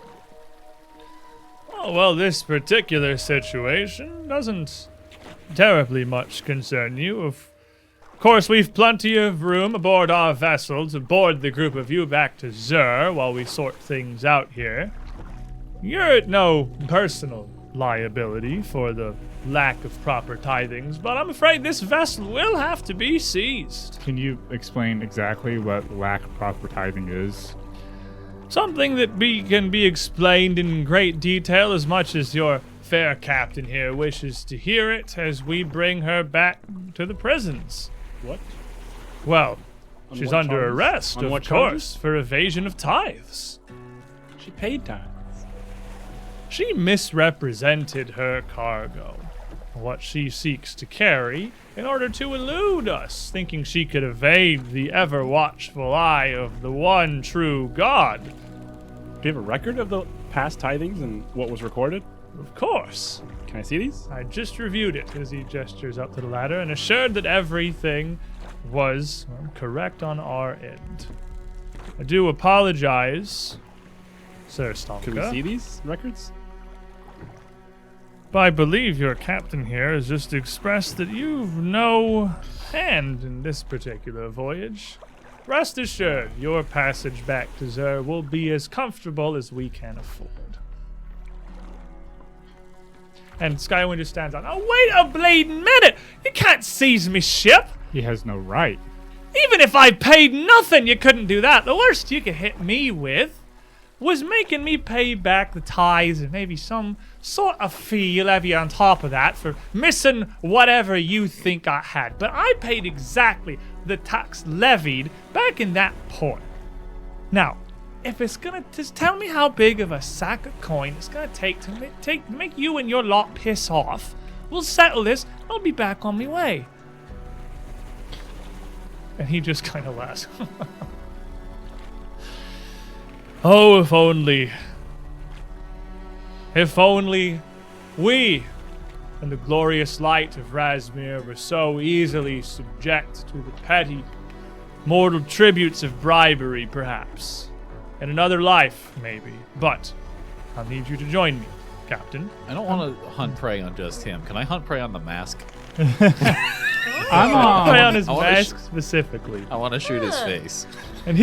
Oh, well, this particular situation doesn't terribly much concern you. Of course, we've plenty of room aboard our vessel to board the group of you back to Zur while we sort things out here. You're at no personal liability for the lack of proper tithings, but I'm afraid this vessel will have to be seized. Can you explain exactly what lack of proper tithing is? Something that can be explained in great detail as much as your fair captain here wishes to hear it as we bring her back to the prisons. What? Well, On she's what under charges? arrest, On of what course, charges? for evasion of tithes. She paid tithes. She misrepresented her cargo, what she seeks to carry, in order to elude us, thinking she could evade the ever-watchful eye of the one true God. Do you have a record of the past tithings and what was recorded? Of course. Can I see these? I just reviewed it as he gestures up to the ladder and assured that everything was correct on our end. I do apologize, Sir Stonka. Can we see these records? But I believe your captain here has just expressed that you've no hand in this particular voyage. Rest assured, your passage back to Zur will be as comfortable as we can afford. And Skywin just stands on. Oh, wait a bleeding minute! You can't seize me ship! He has no right. Even if I paid nothing, you couldn't do that. The worst you could hit me with was making me pay back the tithes and maybe some sort of fee you levy on top of that for missing whatever you think I had. But I paid exactly the tax levied back in that port. Now, if it's gonna just tell me how big of a sack of coin it's gonna take to make you and your lot piss off, we'll settle this. I'll be back on my way. And he just kind of laughs. Oh, if only we and the glorious light of Razmiran were so easily subject to the petty, mortal tributes of bribery, perhaps. In another life, maybe. But I'll need you to join me, Captain. I don't want to hunt prey on just him. Can I hunt prey on the mask? Play on his I wanna mask specifically. I want to shoot his face. And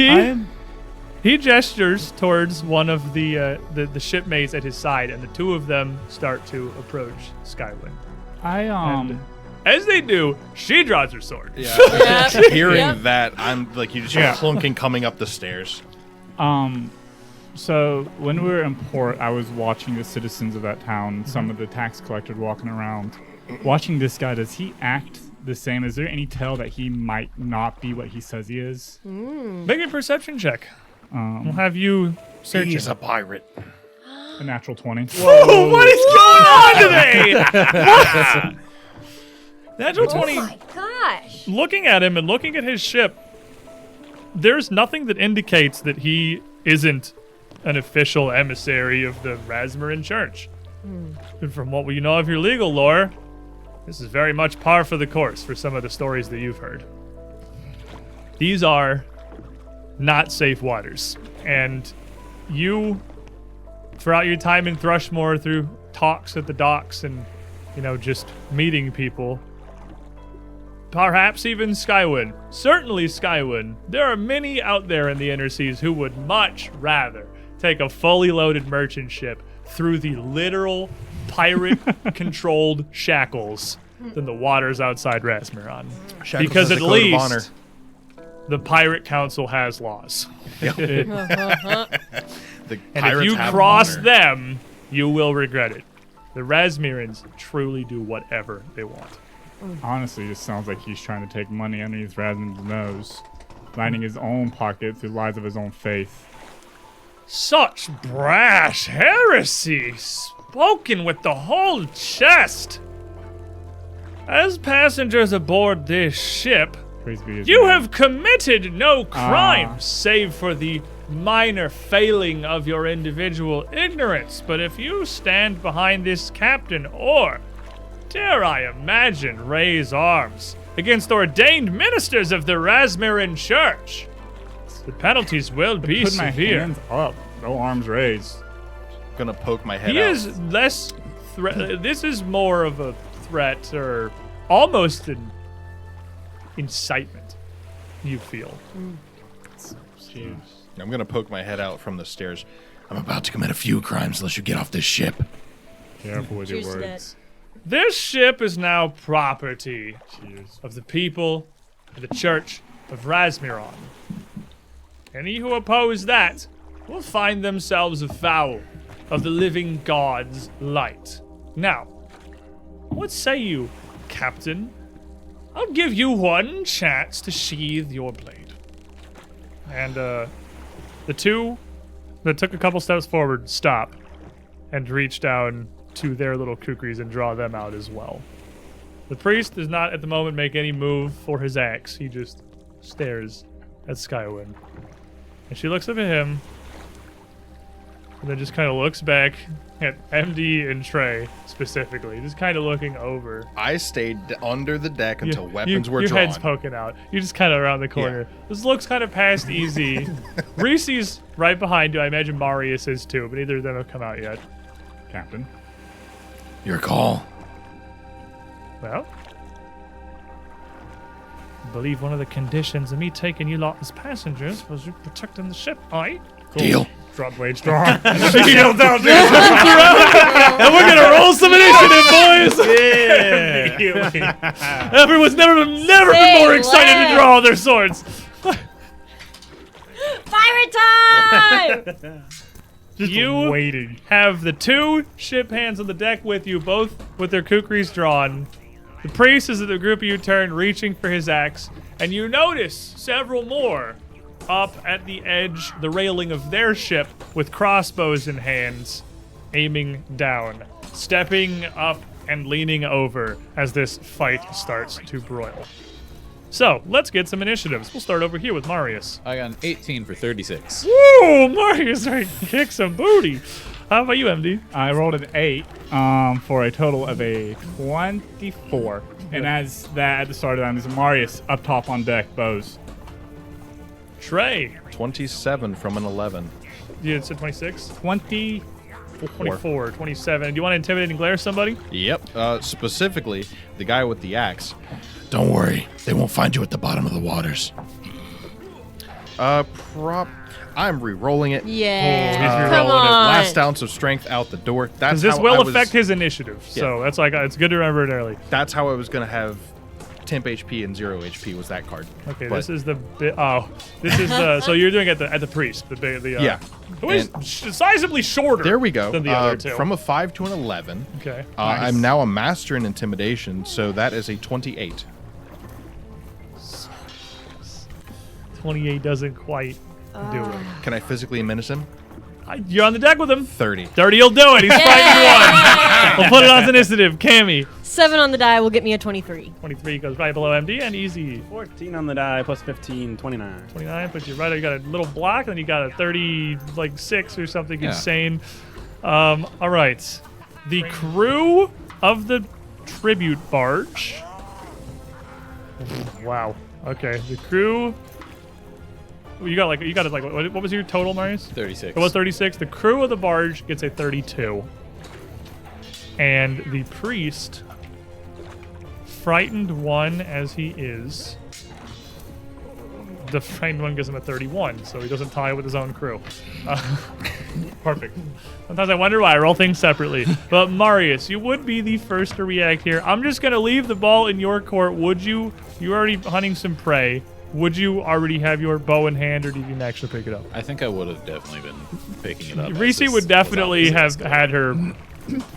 he gestures towards one of the shipmates at his side, and the two of them start to approach Skywin. I As they do, she draws her sword. Yeah. Hearing Yep. that, I'm like, you just hear clunking coming up the stairs. So when we were in port, I was watching the citizens of that town, some of the tax collectors walking around. Watching this guy, does he act the same? Is there any tell that he might not be what he says he is? Make a perception check. We'll have you search. He's a pirate. A natural 20. Whoa, what is going on today? Natural 20. Oh my gosh. Looking at him and looking at his ship, there's nothing that indicates that he isn't an official emissary of the Razmiran Church. And from what we know of your legal lore, this is very much par for the course for some of the stories that you've heard. These are not safe waters. And you, throughout your time in Thrushmoor, through talks at the docks and, just meeting people, perhaps even Skywood, certainly Skywood, there are many out there in the inner seas who would much rather take a fully loaded merchant ship through the literal pirate-controlled shackles than the waters outside Razmiran. Because at least the Pirate Council has laws. The And if you cross them, you will regret it. The Razmirans truly do whatever they want. Honestly, it sounds like he's trying to take money underneath Razman's nose, lining his own pocket through lies of his own faith. Such brash heresy, spoken with the whole chest. As passengers aboard this ship, Praise be his you name. have committed no crimes save for the minor failing of your individual ignorance. But if you stand behind this captain or, dare I imagine, raise arms against ordained ministers of the Razmiran Church, the penalties will be Put my severe. hands up, no arms raised. Gonna poke my head He out. is less this is more of a threat or almost an incitement, you feel. I'm gonna poke my head out from the stairs. I'm about to commit a few crimes unless you get off this ship. Careful with your Cheers to that. words. This ship is now property Cheers. of the people of the Church of Razmiran. Any who oppose that will find themselves afoul of the living God's light. Now, what say you, Captain? I'll give you one chance to sheathe your blade. And the two that took a couple steps forward stop and reach down to their little kukris and draw them out as well. The priest does not at the moment make any move for his axe. He just stares at Skywind. And she looks up at him and then just kind of looks back at MD and Trey specifically, just kind of looking over. I stayed under the deck until weapons were your drawn. head's poking out. You're just kind of around the corner. This looks kind of past easy. Reese's right behind you. I imagine Marius is too, but neither of them have come out yet. Captain. Your call. Well, I believe one of the conditions of me taking you lot as passengers was you protecting the ship, aye? Deal. Drop blade strong. Shield down there. And we're gonna roll some initiative, boys. Yeah. Everyone's never been more Say excited to less. draw their swords. Pirate time! You waiting. have the two ship hands on the deck with you, both with their kukris drawn. The priest is at the group of you turn, reaching for his axe, and you notice several more up at the edge, the railing of their ship, with crossbows in hands, aiming down, stepping up and leaning over as this fight starts to broil. So, let's get some initiatives. We'll start over here with Marius. I got an 18 for 36. Woo! Marius ready to kick some booty. How about you, MD? I rolled an 8 for a total of a 24. And as that at the start of that is Marius up top on deck, bows. Trey. 27 from an 11. You said 26? 24. 27. Do you want to intimidate and glare somebody? Yep. Specifically, the guy with the axe. Don't worry, they won't find you at the bottom of the waters. I'm re-rolling it. Yeah. he's Come re-rolling it. on. Last ounce of strength out the door. That's Because this how will I was- affect his initiative, so that's like it's good to remember it early. That's how I was gonna have temp HP and 0 HP was that card. Okay, But- this is the this is the so you're doing it at the priest, Yeah. who is decisively shorter. There we go. Than the other two. From a 5 to an 11. Okay. I'm now a master in intimidation, so that is a 28. 28 doesn't quite do it. Can I physically menace him? You're on the deck with him. 30. 30 will do it. He's fighting one. We'll put it on his initiative. Cammy. 7 on the die will get me a 23. 23 goes right below MD and easy. 14 on the die, plus 15, 29. 29 puts you right. You got a little block, and then you got a 36 or something Yeah. insane. All right. The crew of the tribute barge. Wow. Okay. The crew. You got what was your total, Marius? 36. It was 36. The crew of the barge gets a 32. And the priest, frightened one as he is, the frightened one gives him a 31, so he doesn't tie with his own crew. Perfect. Sometimes I wonder why I roll things separately. But Marius, you would be the first to react here. I'm just going to leave the ball in your court. Would you? You're already hunting some prey. Would you already have your bow in hand, or did you actually pick it up? I think I would have definitely been picking it up. as Reese this would was definitely obviously have had her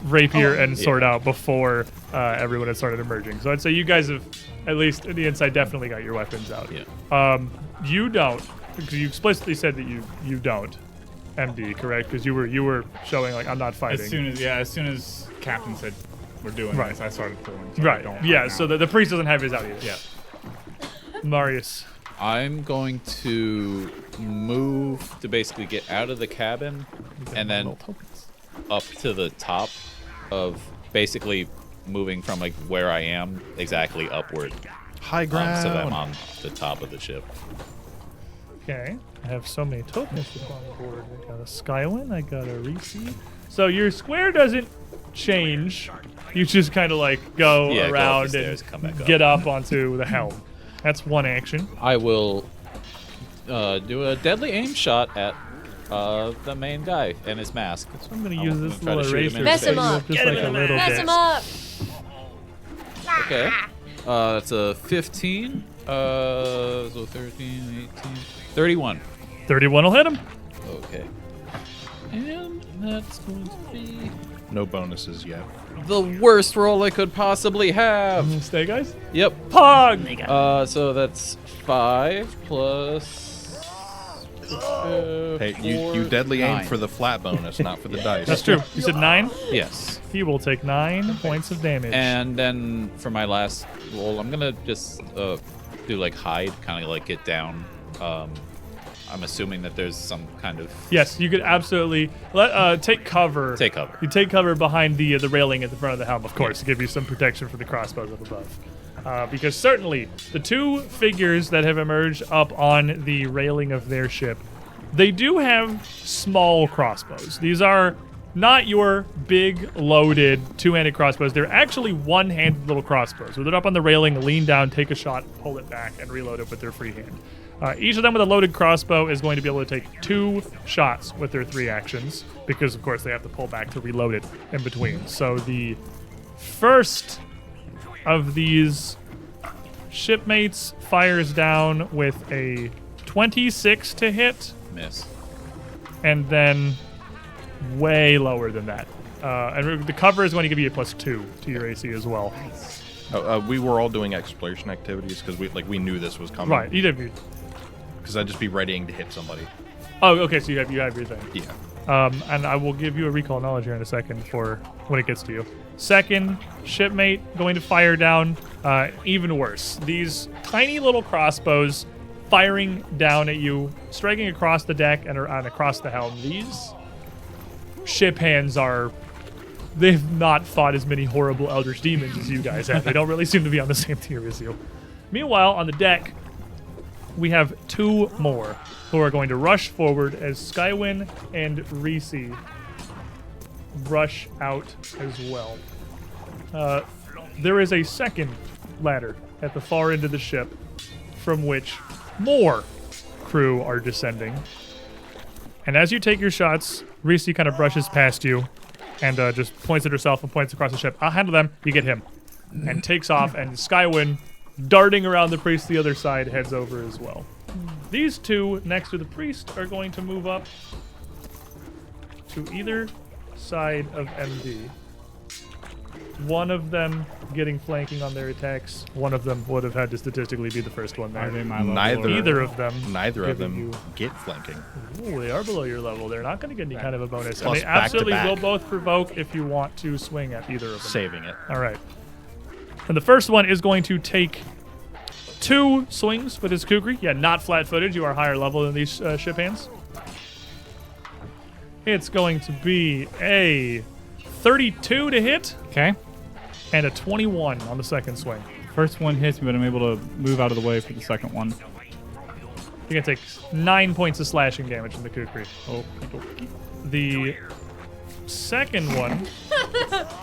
rapier and yeah. sword out before everyone had started emerging. So I'd say you guys have, at least in the inside, definitely got your weapons out. Yeah. You don't, because you explicitly said that you don't, MD, correct? Because you were showing like I'm not fighting. As soon as Captain said we're doing Right. this, I started pulling. So I Right. don't Yeah. right So now. the priest doesn't have his out yet. Yeah. Marius. I'm going to move to basically get out of the cabin and then up to the top of basically moving from like where I am exactly upward. High ground. So that I'm on the top of the ship. Okay. I have so many tokens on the board. I got a Skywin, I got a Reese. So your square doesn't change. You just kind of like go Yeah, go up the around stairs, and come back up. get up onto the helm. That's one action. I will do a deadly aim shot at the main guy and his mask. So I'm gonna I use want this to try to little shoot him eraser. in Mess the him face. up. Just like a little Mess bit. him up. Okay. That's a 15. So 13, 18, 31. 31 will hit him. Okay. And that's going to be No bonuses yet. the worst roll I could possibly have. Stay, guys. Yep. Pog. So that's 5 plus. Hey, you deadly aim for the flat bonus, not for the dice. That's true. You said 9. Yes. He will take 9 points of damage. And then for my last roll, I'm gonna just do like hide, kind of like get down. I'm assuming that there's some kind of yes, you could absolutely take cover. take cover. You take cover behind the railing at the front of the helm, of course, to give you some protection from the crossbows up above. Because certainly the two figures that have emerged up on the railing of their ship, they do have small crossbows. These are not your big loaded two-handed crossbows. They're actually one-handed little crossbows. So they're up on the railing, lean down, take a shot, pull it back, and reload it with their free hand. Each of them with a loaded crossbow is going to be able to take 2 shots with their 3 actions, because of course they have to pull back to reload it in between. So the first of these shipmates fires down with a 26 to hit, Miss. and then way lower than that. And the cover is going to give you a +2 to your AC as well. We were all doing exploration activities because we knew this was coming. Right, EW. Because I'd just be readying to hit somebody. Oh, okay, so you have your thing. Yeah. And I will give you a recall knowledge here in a second for when it gets to you. Second shipmate going to fire down, even worse. These tiny little crossbows firing down at you, striking across the deck and across the helm. These ship hands they've not fought as many horrible eldritch demons as you guys have. They don't really seem to be on the same tier as you. Meanwhile, on the deck, we have 2 more who are going to rush forward as Skywin and Reese rush out as well. There is a second ladder at the far end of the ship from which more crew are descending. And as you take your shots, Reese kind of brushes past you and just points at herself and points across the ship. I'll handle them. You get him. And takes off, and Skywin, darting around the priest the other side, heads over as well. These two next to the priest are going to move up to either side of MD. One of them getting flanking on their attacks. One of them would have had to statistically be the first one there. Are they my level? Either of them. Neither of giving them get flanking. Ooh, they are below your level. They're not going to get any kind of a bonus. And Plus they back to absolutely back. will both provoke if you want to swing at either of them. Saving it. All right. And the first one is going to take 2 swings with his kukri. Yeah, not flat-footed. You are higher level than these ship hands. It's going to be a 32 to hit Okay. and a 21 on the second swing. First one hits me, but I'm able to move out of the way for the second one. You're going to take 9 points of slashing damage from the kukri. The second one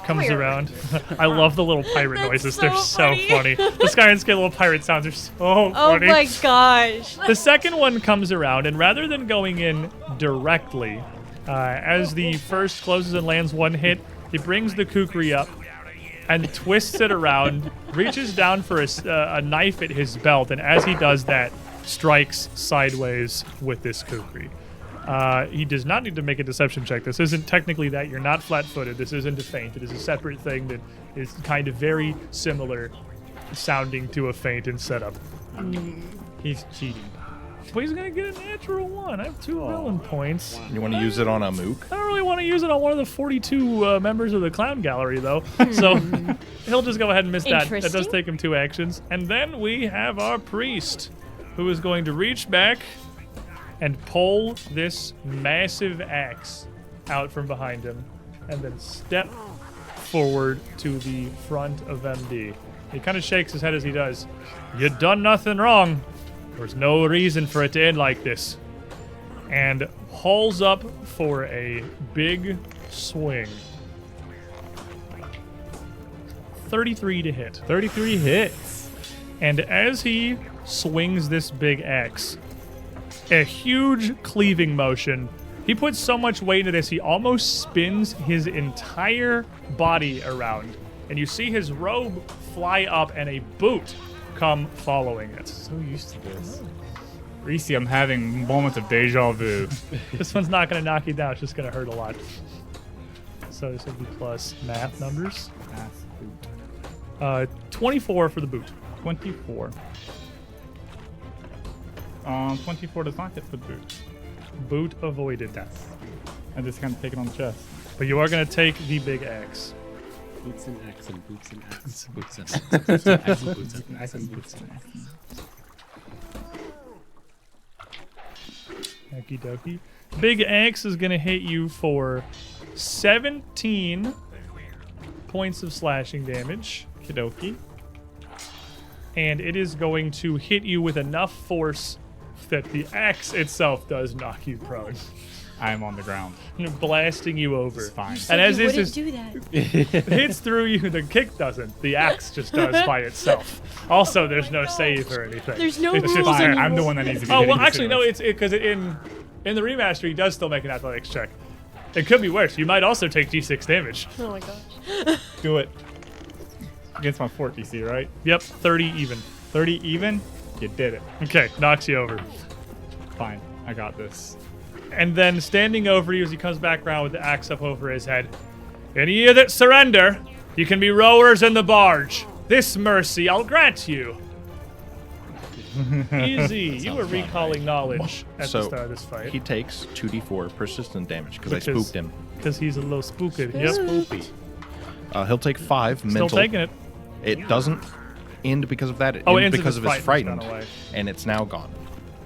comes around. I love the little pirate noises. They're so funny. The Sky and Scale little pirate sounds are so Oh funny. my gosh. The second one comes around, and rather than going in directly, as the first closes and lands one hit, he brings the kukri up and twists it around, reaches down for a knife at his belt, and as he does that, strikes sideways with this kukri. He does not need to make a deception check. This isn't technically that. You're not flat-footed. This isn't a feint. It is a separate thing that is kind of very similar sounding to a feint in setup. He's cheating. But he's going to get a natural 1. I have 2 villain points. You want to use it on a mook? I don't really want to use it on one of the 42 members of the clown gallery, though. So he'll just go ahead and miss that. That does Interesting. take him 2 actions. And then we have our priest, who is going to reach back and pull this massive axe out from behind him, and then step forward to the front of MD. He kind of shakes his head as he does. You done nothing wrong. There's no reason for it to end like this. And hauls up for a big swing. 33 to hit. 33 hits. And as he swings this big axe, a huge cleaving motion, he puts so much weight into this, he almost spins his entire body around. And you see his robe fly up and a boot come following it. So used to this. Reese, I'm having moments of deja vu. This one's not going to knock you down, it's just going to hurt a lot. So this will be plus math numbers. 24 for the boot. 24. 24 does not hit for the boot. Boot avoided. I just kind of take it on the chest. But you are going to take the big axe. Boots and axe and boots and axe. Boots and Boots and axe and boots and axe and boots and axe. Okie dokie. Big axe is going to hit you for 17 points of slashing damage. Kidoki. And it is going to hit you with enough force that the axe itself does knock you prone, I am on the ground. blasting you over. It's fine. And as you this wouldn't do that. hits through you, the kick doesn't. The axe just does by itself. Also, there's no save or anything. There's no It's rules just Fine, anymore. I'm the one that needs to be Oh hitting well, the actually no. cigarettes. It's because in the remaster he does still make an athletics check. It could be worse. You might also take d6 damage. Oh my gosh. Do it. Against my fort DC, right? Yep, 30 even. 30 even? You did it. Okay, knocks you over. Fine. I got this. And then standing over you as he comes back around with the axe up over his head. Any of you that surrender, you can be rowers in the barge. This mercy I'll grant you. Easy. You were recalling knowledge at the So start of this fight. he takes 2d4 persistent damage because I Which is- spooked him. Because he's a little spooked. Yep. Spoopy. He'll take 5 Still mental. taking it. It doesn't end because of that. It Oh, it ends ends because if of it's his frightened, frightened, it's gone away. and it's now gone.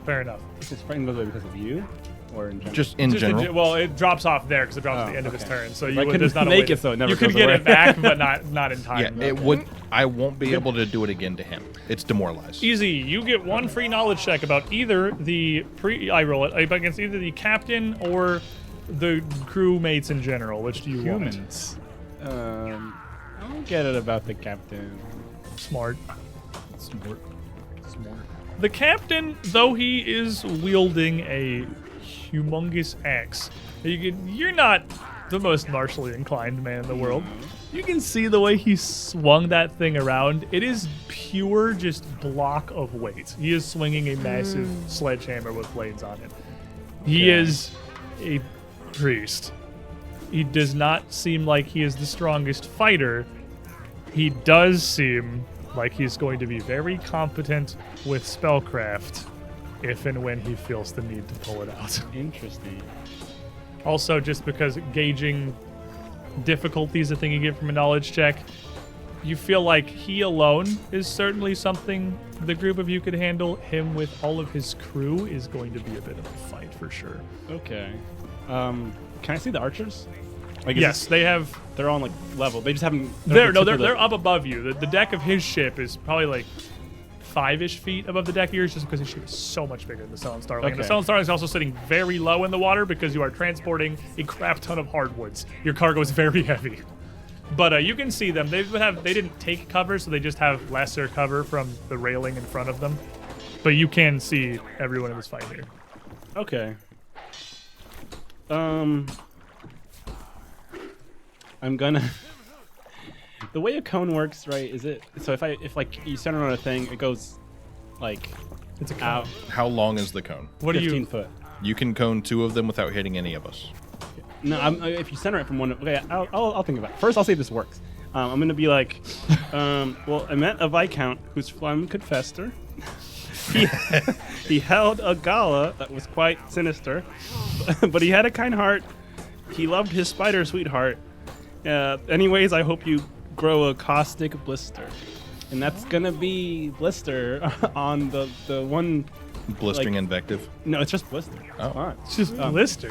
Fair enough. Is this frightened because of you? Or in general? Just in Just a general. well, it drops off there because it drops at Oh, the end of his okay. turn. So I you would, couldn't there's not a make way it so it never you could goes get away. it back, but not in time. Yeah, it would. I won't be able to do it again to him. It's demoralized. Easy. You get one free knowledge check about either the I roll it against either the captain or the crewmates in general. Which do you want? Humans. I don't get it about the captain. Smart. Smart. The captain, though he is wielding a humongous axe. You're not the most martially inclined man in the world. You can see the way he swung that thing around. It is pure just block of weight. He is swinging a massive sledgehammer with blades on it. He is a priest. He does not seem like he is the strongest fighter. He does seem like he's going to be very competent with spellcraft if and when he feels the need to pull it out. Interesting. Also, just because gauging difficulty is a thing you get from a knowledge check, you feel like he alone is certainly something the group of you could handle. Him with all of his crew is going to be a bit of a fight for sure. Okay. Can I see the archers? Like, Yes, they have. they're on like level. They just haven't. They're up above you. The deck of his ship is probably like 5-ish feet above the deck of yours, just because his ship is so much bigger than the Sullen Starling. And the Okay. Sullen Starling is also sitting very low in the water because you are transporting a crap ton of hardwoods. Your cargo is very heavy. But you can see them. They didn't take cover, so they just have lesser cover from the railing in front of them. But you can see everyone in this fight here. Okay. I'm gonna. The way a cone works, right? Is it so? If like you center on a thing, it goes like It's a cone. out How long is the cone? What do 15 you? foot. You can cone 2 of them without hitting any of us. No, if you center it from one. Okay, I'll think about it. First, I'll see if this works. I'm gonna be like, well, I met a viscount whose phlegm could fester. He held a gala that was quite sinister, but he had a kind heart. He loved his spider sweetheart. Anyways, I hope you grow a caustic blister, and that's gonna be blister on the one. Blistering Like- invective. No, it's just blister. Oh. Come on. It's just blister.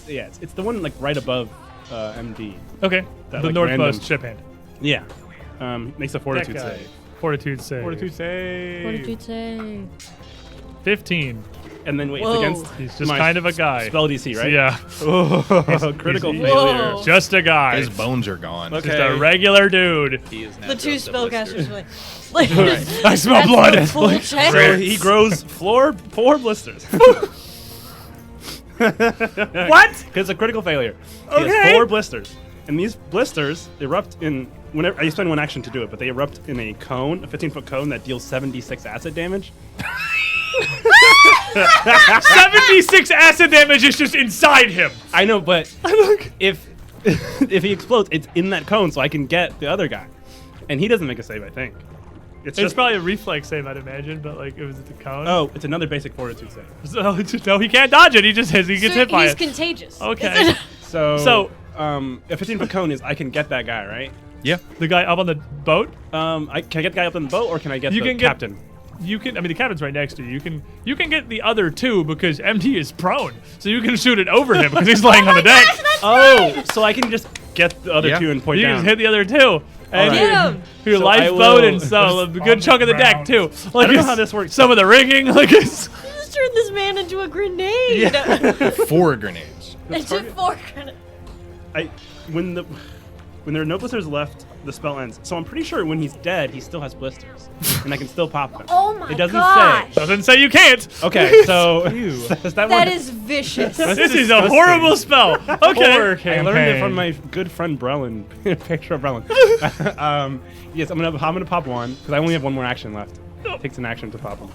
Yeah, it's the one like right above MD. Okay. That, The like, northmost random- ship hand. Yeah. Makes a That fortitude guy. save. Fortitude save. Fortitude save. What did you say? 15. And then wait, Whoa. it's against He's just my kind of a guy. spell DC, right? Yeah. Oh, critical he's- failure. Whoa. Just a guy. His bones are gone. Okay. Just a regular dude. He is now The two just a blister. spellcasters were like I smell that's blood. the full check. So he grows 4 blisters. What? Because it's a critical failure. He Okay. has 4 blisters. And these blisters erupt in whenever you spend 1 action to do it, but they erupt in a cone, a 15-foot cone that deals 76 acid damage. 76 acid damage is just inside him. I know, but if if he explodes, it's in that cone, so I can get the other guy, and he doesn't make a save. I think It's just probably a reflex save, I'd imagine, but like it was at the cone. oh, it's another basic fortitude save. So, no, he can't dodge it. He just hits. He gets So hit by he's it. contagious. Okay. So a 15-foot cone is I can get that guy, right? Yeah. The guy up on the boat. Can I get the guy up on the boat, or can I get You the can get- captain? You can. I mean, the captain's right next to you. You can get the other 2 because MD is prone, so you can shoot it over him because he's laying on the deck. Oh, so I can just get the other Yeah. 2 and point You down. can just hit the other 2. And right. Get him. your So I lifeboat will- and so a good chunk of the deck too. Like I don't know it's- how this works. Some of the rigging, like it's. You just turned this man into a grenade. 4 grenades. It's a fork. When there are no blisters left, the spell ends. So I'm pretty sure when he's dead, he still has blisters, and I can still pop them. Oh my It doesn't gosh. Doesn't say you can't. say. Okay, so does that That work? is vicious. This is a disgusting. horrible spell. Okay. Horror I learned it from campaign. my good friend Brelin. Picture of Brelin. Yes, I'm gonna pop one because I only have 1 more action left. It takes an action to pop them.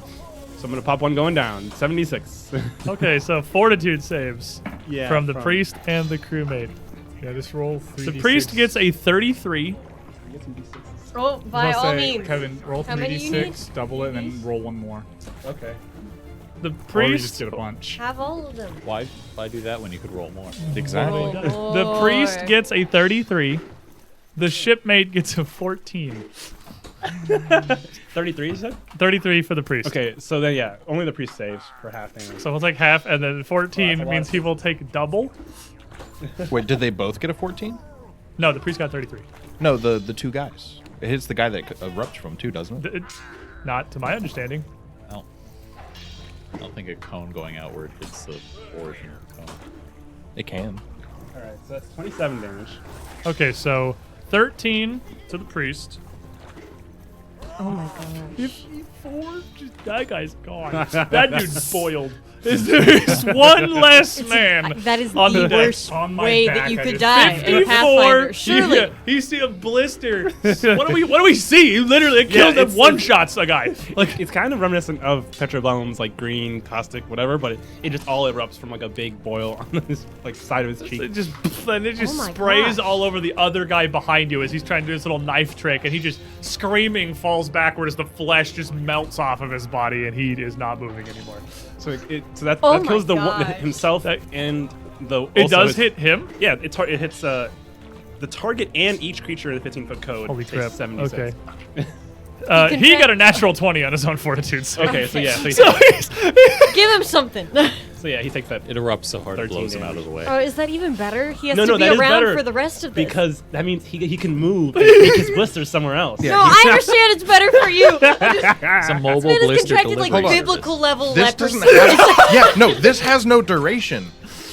So I'm gonna pop one going down. 76. Okay, so fortitude saves Yeah, from the priest and the crewmate. Yeah, just roll 3d6. The priest gets a 33. Oh, by all means. Kevin, roll How many you need? 3d6, double it, and then roll 1 more. Okay. The Or we just priest. get a bunch. Have all of them. Why do that when you could roll more? Exactly. Roll The priest more. gets a 33. The shipmate gets a 14. 33, you said? 33 for the priest. Okay, so then yeah, only the priest saves for half damage. So we'll take half, and then 14 That's a lot. means he will take double. Wait, did they both get a 14? No, the priest got 33. No, the 2 guys. It hits the guy that erupts from 2, doesn't it? Not to my understanding. I don't think a cone going outward hits the origin of the cone. It can. All right, so that's 27 damage. Okay, so 13 to the priest. Oh my god. 54? That guy's gone. That dude's spoiled. There's one less man. That is on the deck. worst On my way back, that you I could just- die in Pathfinder. Surely. Yeah, you see a blister. What do we see? You literally kills Yeah, him, one shots a guy. Like it's kind of reminiscent of Petrobellum's like green caustic whatever, but it just all erupts from like a big boil on his like side of his cheek. It just Oh my sprays gosh. all over the other guy behind you as he's trying to do this little knife trick, and he just screaming falls backward as the flesh just melts off of his body, and he is not moving anymore. So that Oh kills my the one, gosh. himself and the. It also does his- hit him. Yeah, it hits the target and each creature in the 15-foot code. Holy takes crap. 76. Okay. can He have- got a natural 20 on his own fortitude save. Okay, so yeah, So he's, Give him something. so yeah, he takes that It erupts so hard it 13 blows him out damage. of the way. Oh, is that even better? He has No, to no, be that is around better for the rest of this. because that means he can move and take his blisters somewhere else. No, I understand it's better for you. It's a mobile Man has blister contracted like delivery biblical level This leprosy. doesn't have. Yeah, no, this has no duration.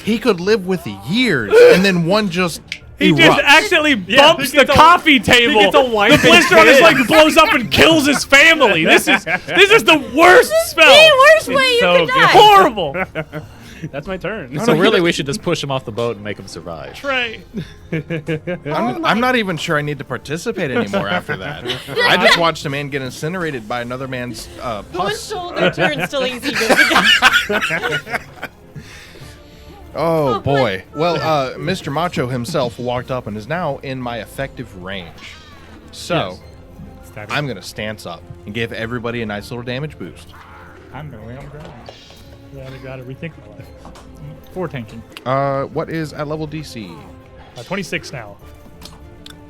He could live with years, and then one just he erupts. just accidentally Yeah, bumps he the gets a- coffee table. gets a wife the blister and on his kids. leg blows up and kills his family. This is the worst spell. The worst way you so could good. die. Horrible. That's my turn. So really, we should just push him off the boat and make him survive. Trey. I'm not even sure I need to participate anymore after that. I just watched a man get incinerated by another man's One pus. shoulder turns to lazy goes again. Oh boy. Well, Mr. Macho himself walked up and is now in my effective range. So I'm gonna stance up and give everybody a nice little damage boost. I'm going to lay on the ground. Yeah, I gotta rethink my life. 4 tanking. What is at level DC? 26 now.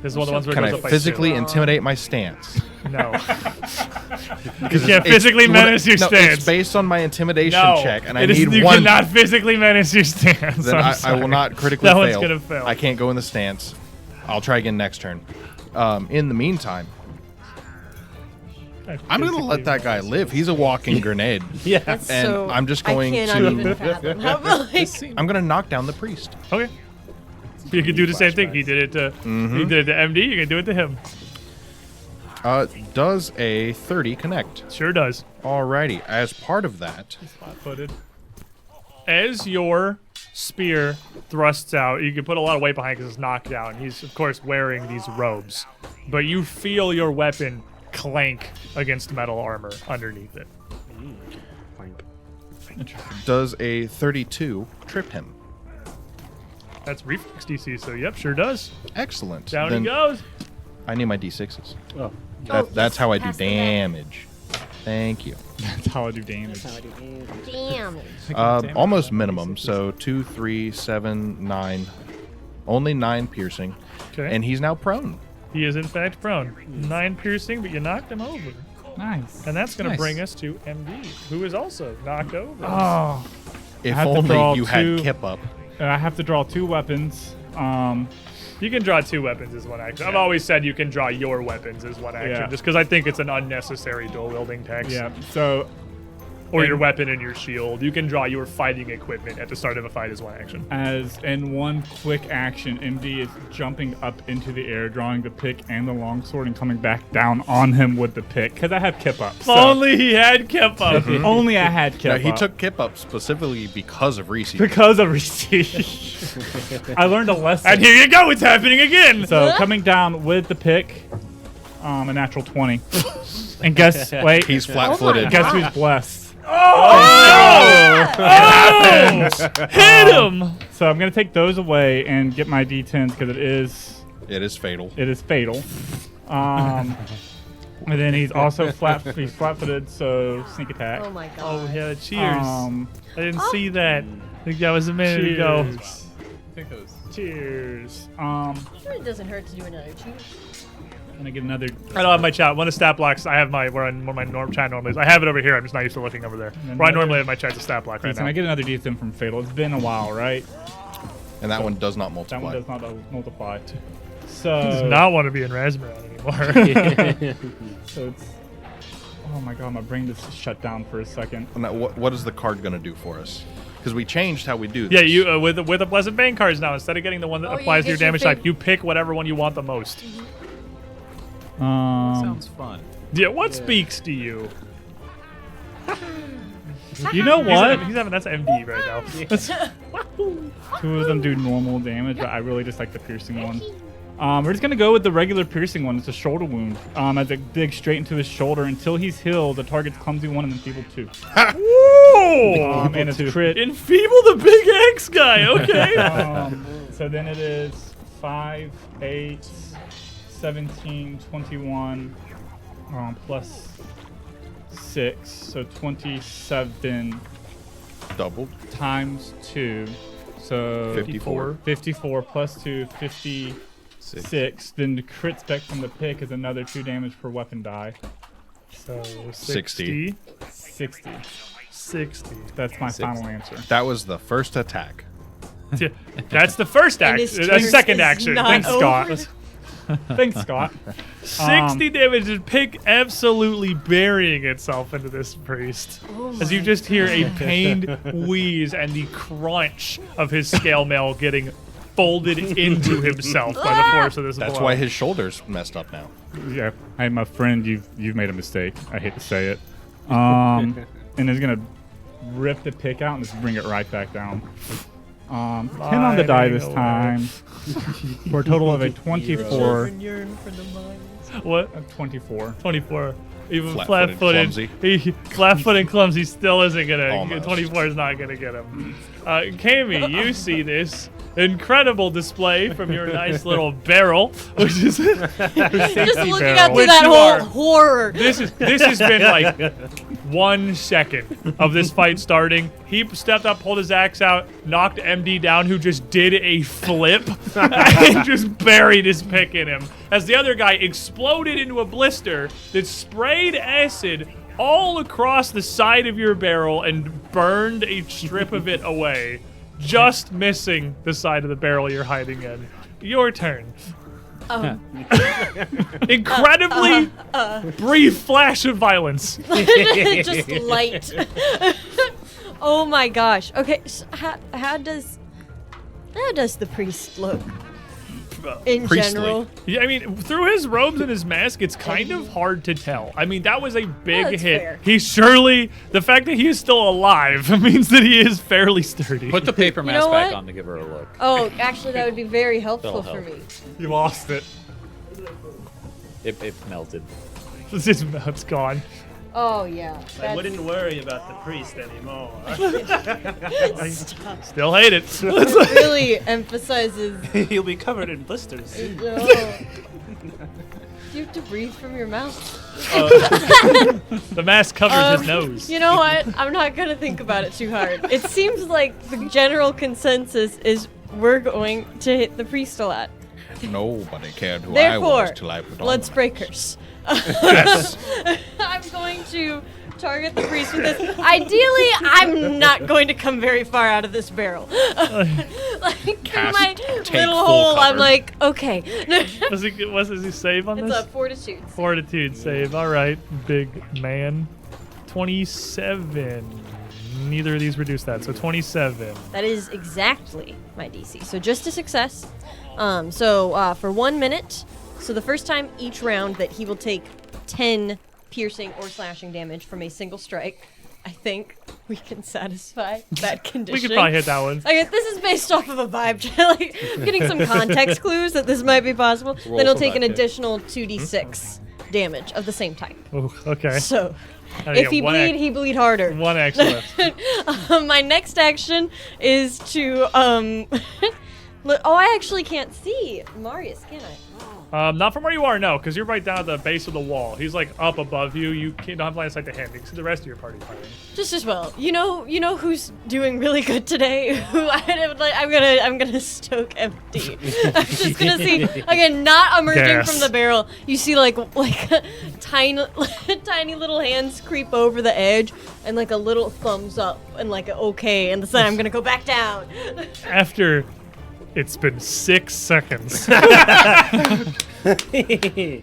This is one of the ones where Can it I goes up by physically 2. intimidate my stance? No. You Because can't physically menace your no, stance. It's based on my intimidation No. check, and I It is- need you one. cannot physically menace your stance. Then I'm I sorry. will not critically That fail. one's gonna fail. I can't go in the stance. I'll try again next turn. In the meantime, I'm gonna let that guy live. He's a walking grenade. Yeah. That's And so, I'm just going I cannot to- even fathom how, like, I'm gonna knock down the priest. Okay. You can do the same thing. He did it to he did it to MD. You can do it to him. Does a 30 connect? Sure does. Alrighty. As part of that, Flat-footed. As your spear thrusts out, you can put a lot of weight behind because it's knocked down. He's of course wearing these robes, but you feel your weapon clank against metal armor underneath it. does a 32 trip him? That's reflex DC, so yep, sure does. Excellent. Down Then he goes. I need my d6s. Oh. That's how I do pass them back. damage. Thank you. That's how I do damage. damn. Almost minimum. So 2, 3, 7, 9. Only 9 piercing. Okay. And he's now prone. He is in fact prone. 9 piercing, but you knocked him over. Nice. And that's going to Nice. bring us to MD, who is also knocked over. Oh. If have to draw only you had two- Kip up. I have to draw 2 weapons. You can draw 2 weapons as one action. I've always said you can draw your weapons as one action, Yeah. just because I think it's an unnecessary dual wielding text. Yeah. So Or your And- weapon and your shield. You can draw your fighting equipment at the start of a fight as one action. as in one quick action, MD is jumping up into the air, drawing the pick and the longsword, and coming back down on him with the pick. Because I have Kip up. If So only he had kept up. only I had Kip No, he up. took Kip up specifically because of Reese. because of receipt. I learned a lesson. And here you go, it's happening again. So coming down with the pick, a natural 20. And guess, wait, He's flat-footed. guess who's blessed? Hit him! So I'm gonna take those away and get my D10s because It is fatal. it is fatal. And then he's also he's flat-footed, so sneak attack. Oh my god. Oh, yeah, cheers. Um, I didn't see that. I think that was a minute ago. cheers. Cheers. Sure, it doesn't hurt to do another cheers. I'm gonna get another. I don't have my chat. One of stat blocks. I have my where my chat normally is. I have it over here. I'm just not used to looking over there. Where I normally have my chat's a stat block right Can now. I get another D10 from fatal? It's been a while, right? And that one does not That multiply. one does not multiply. He So does not want to be in Razmiran anymore. So it's. Oh my god, my brain just shut down for a second. Now, what is the card going to do for us? Because we changed how we do this. Yeah, you with the Pleasant Bane cards now. Instead of getting the one that Oh, you applies to get your your damage fav- type, you pick whatever one you want the most. Sounds fun. Yeah, what speaks to you? You know what? He's having that's MD right now. Two of them do normal damage, but I really just like the piercing one. We're just gonna go with the regular piercing one. It's a shoulder wound. As it digs straight into his shoulder until he's healed. The target's clumsy 1 and enfeebled 2. Whoa! And it's crit. Enfeeble the big X guy. Okay. So then it is 5, 8, 17, 21, plus 6, so 27 Doubled. times 2, so 54. 54 plus 2, 56. Then the crit spec from the pick is another 2 damage per weapon die. So 60. 60. 60. That's my final answer. That was the first attack. Yeah, that's the first And action. his The turn second is action. not Thanks, Scott. over. Thanks, Scott. 60 damage and Pick absolutely burying itself into this priest. As you just hear a pained wheeze and the crunch of his scale mail getting folded into himself by the force of this That's blow. why his shoulder's messed up now. Yeah, hey, my friend, you've made a mistake. I hate to say it. And he's gonna rip the pick out and just bring it right back down. 10 on the die this time for a total of a 24. What? 24. 24. Even Flat-footed, flat-footed, flat-footed and clumsy still isn't gonna. Almost. 24 is not gonna get him. Kami, you see this incredible display from your nice little barrel, which is Just looking barrel. up to Which that you whole are. horror. This has been like 1 second of this fight starting. He stepped up, pulled his axe out, knocked MD down, who just did a flip and just buried his pick in him. As the other guy exploded into a blister that sprayed acid all across the side of your barrel and burned a strip of it away, just missing the side of the barrel you're hiding in. Your turn. Incredibly brief flash of violence. Just light. Oh my gosh. Okay, so how does the priest look in Priestly. general? Yeah, I mean, through his robes and his mask, it's kind of hard to tell. I mean, that was a big That's hit. fair. He surely, the fact that he is still alive means that he is fairly sturdy. Put the paper You mask know back what? on to give her a look. Oh, actually, that would be very helpful That'll for help. me. You lost it. It melted. It's gone. Oh yeah. I wouldn't worry about the priest anymore. Still hate it. really emphasizes. He'll be covered in blisters. Oh. Do you have to breathe from your mouth? The mask covers his nose. You know what? I'm not gonna think about it too hard. It seems like the general consensus is we're going to hit the priest a lot. Nobody cared who I Therefore, was till I put on let's my- breakers. Yes. I'm going to target the priest with this. Ideally, I'm not going to come very far out of this barrel. Like in Cast, my take little full hole, I'm cover. like, okay. What does he save on It's this? a fortitude. Fortitude save. All right, big man. 27. Neither of these reduce that, so 27. That is exactly my DC. So just a success. For 1 minute. So the first time each round that he will take 10 piercing or slashing damage from a single strike. I think we can satisfy that We condition. could probably hit that one. Okay, this is based off of a vibe check. Like, I'm getting some context clues that this might be possible. Roll Then he'll for take that an hit. additional 2d6 damage of the same type. Oh, okay. So, I if get he one bleed, act- he bleed harder. One action left. My next action is to I actually can't see Marius, can I? Not from where you are, no, because you're right down at the base of the wall. He's like up above you. You don't have line of sight to him. You can see the rest of your party fighting. Just as well. You know who's doing really good today? Who I'm gonna stoke empty. I'm just gonna see again, not emerging Gas. from the barrel. You see like tiny tiny little hands creep over the edge and like a little thumbs up and like a okay, and then I'm gonna go back down. After it's been 6 seconds.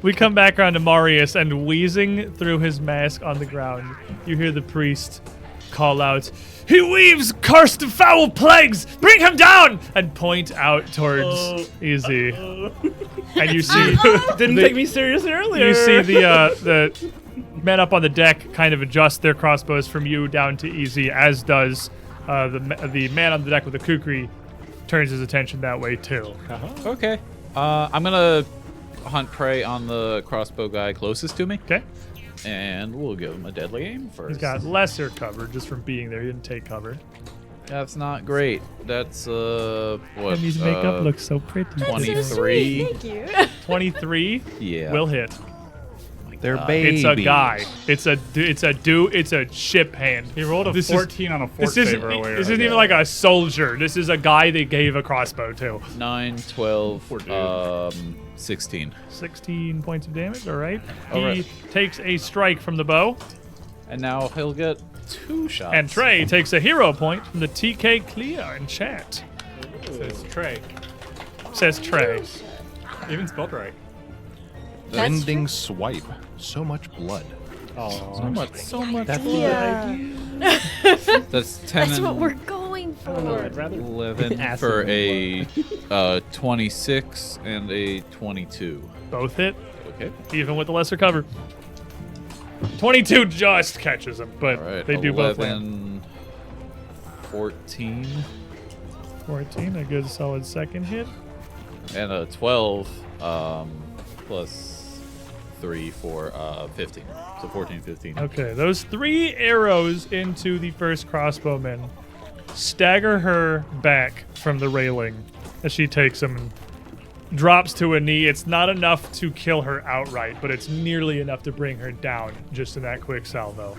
We come back around to Marius, and wheezing through his mask on the ground, you hear the priest call out, "He weaves cursed foul plagues! Bring him down!" and point out towards Easy. And you see, Didn't take me seriously earlier. you see the men up on the deck kind of adjust their crossbows from you down to Easy, as does the man on the deck with the kukri turns his attention that way too. Okay. I'm gonna hunt prey on the crossbow guy closest to me, Okay, and we'll give him a deadly aim first. he's got lesser cover just from being there. He didn't take cover. That's not great. That's what? And his makeup looks so pretty. 23. Thank you. 23 Yeah. will hit. They're God. babies. It's a guy. It's a ship hand. He rolled a This is- 14 on a fort This isn't, save earlier. this isn't even like a soldier. This is a guy they gave a crossbow to. 9, 12, 16. 16 points of damage, all right. All He right. takes a strike from the bow, And now he'll get 2 shots. and Trey takes a hero point from the TK Clear in chat. Says Trey. Says Trey. Even spelled right. Bending swipe. So much blood. So much. Yeah. That's 10 That's what and we're going for. I'd rather 11 Acid for than a 26 and a 22. Both hit, Okay. even with the lesser cover. 22 just catches him, but All right. they do both land. 14 14, a good solid second hit. and a 12 plus 3 for 15. So 14, 15. Okay, those 3 arrows into the first crossbowman stagger her back from the railing as she takes them and drops to a knee. It's not enough to kill her outright, but it's nearly enough to bring her down just in that quick salvo.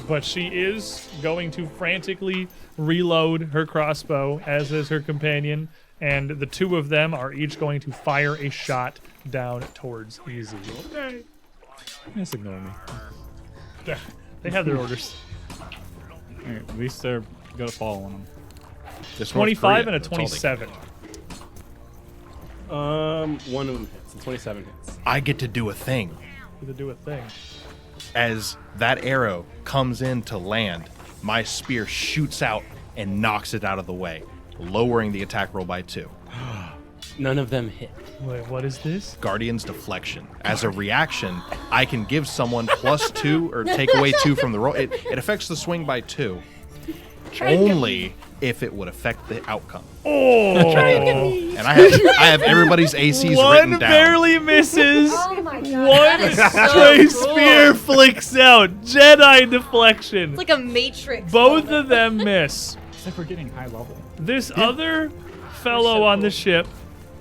But she is going to frantically reload her crossbow, as is her companion, and the 2 of them are each going to fire a shot down towards Easy. Okay. Just ignore me. They have their orders. Hey, at least they're good at following them. Just North 25 Korea, and a that's all they 27. One of them hits. And 27 hits. I get to do a thing. To do a thing. As that arrow comes in to land, my spear shoots out and knocks it out of the way, lowering the attack roll by 2. None of them hit. Wait, what is this? Guardian's Deflection. As a reaction, I can give someone +2 or take away 2 from the roll. It affects the swing by 2, only if it would affect the outcome. Oh! And I have everybody's ACs written One down. barely misses. Oh my god. One stray spear flicks out. Jedi deflection. It's like a matrix. Both of them miss. It's like we're getting high level. This other fellow on the ship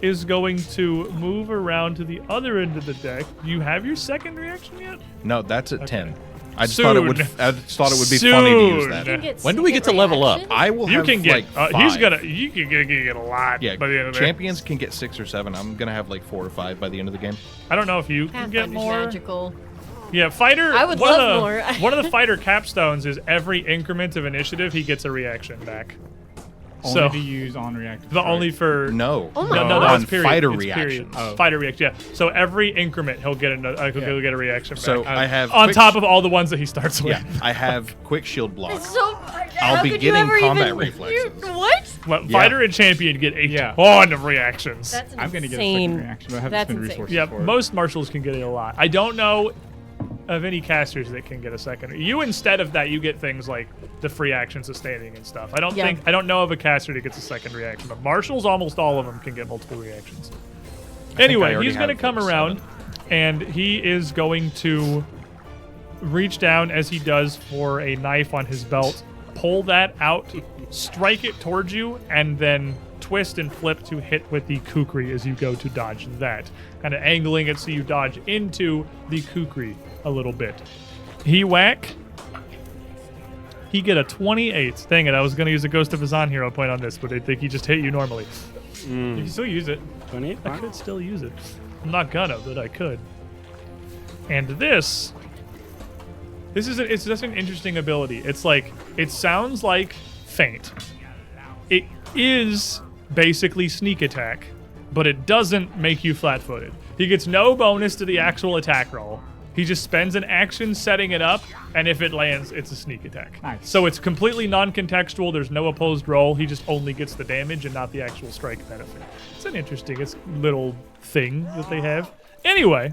is going to move around to the other end of the deck. Do you have your second reaction yet? No, that's at 10. I just Soon. thought it would. I just thought it would be funny to use Soon. that. When do we get to level up? I will You have can get. like 5. He's gonna. You can get a lot Yeah, by the end of the champions can get 6 or 7. I'm gonna have like 4 or 5 by the end of the game. I don't know if you can get Pathfinder's more. magical. Yeah, fighter. I would one of love the- more. One of the fighter capstones is every increment of initiative he gets a reaction back. Only So to use on reactive. the strike. only for No, Oh my no, God. on that's period. fighter It's period. reactions. Oh. Fighter reaction. Yeah. So every increment he'll get he'll get a reaction So back. I have on quick top of all the ones that he starts with. Yeah, I have quick shield block. It's so. I'll how be could you getting ever combat even, reflexes. What? Well, Yeah. Fighter and champion get a Yeah. ton of reactions. That's insane. I'm gonna get a second reaction, but I have to That's spend insane. resources Yeah, for it. most marshals can get it a lot. I don't know of any casters that can get a second. You instead of that, you get things like the free action sustaining and stuff. I don't know of a caster that gets a second reaction, but marshals, almost all of them can get multiple reactions. I Anyway, already he's going to have, come like, around, 7. and he is going to reach down as he does for a knife on his belt, pull that out, strike it towards you, and then twist and flip to hit with the kukri as you go to dodge that. Kind of angling it so you dodge into the kukri a little bit. He whack. He get a 28. Dang it, I was going to use a Ghost of Azan hero point on this, but I think he just hit you normally. You can still use it. 28. I could still use it. I'm not gonna, but I could. And this is it's just an interesting ability. It's like it sounds like feint. It is basically sneak attack, but it doesn't make you flat-footed. He gets no bonus to the actual attack roll. He just spends an action setting it up, and if it lands, it's a sneak attack. Nice. So it's completely non-contextual. There's no opposed roll. He just only gets the damage and not the actual strike benefit. It's an interesting little thing that they have. Anyway,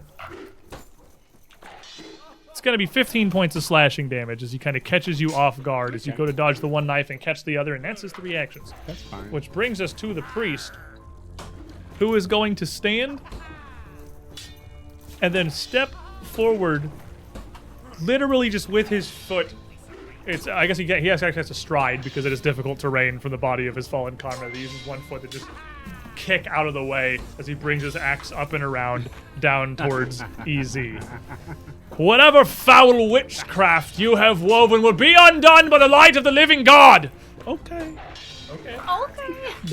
it's going to be 15 points of slashing damage as he kind of catches you off guard as you go to dodge the one knife and catch the other, and that's his 3 actions. That's fine. Which brings us to the priest, who is going to stand and then step forward, literally just with his foot. I guess he actually has to stride because it is difficult terrain from the body of his fallen comrade. He uses one foot to just kick out of the way as he brings his axe up and around down towards EZ. Whatever foul witchcraft you have woven will be undone by the light of the living God. Okay.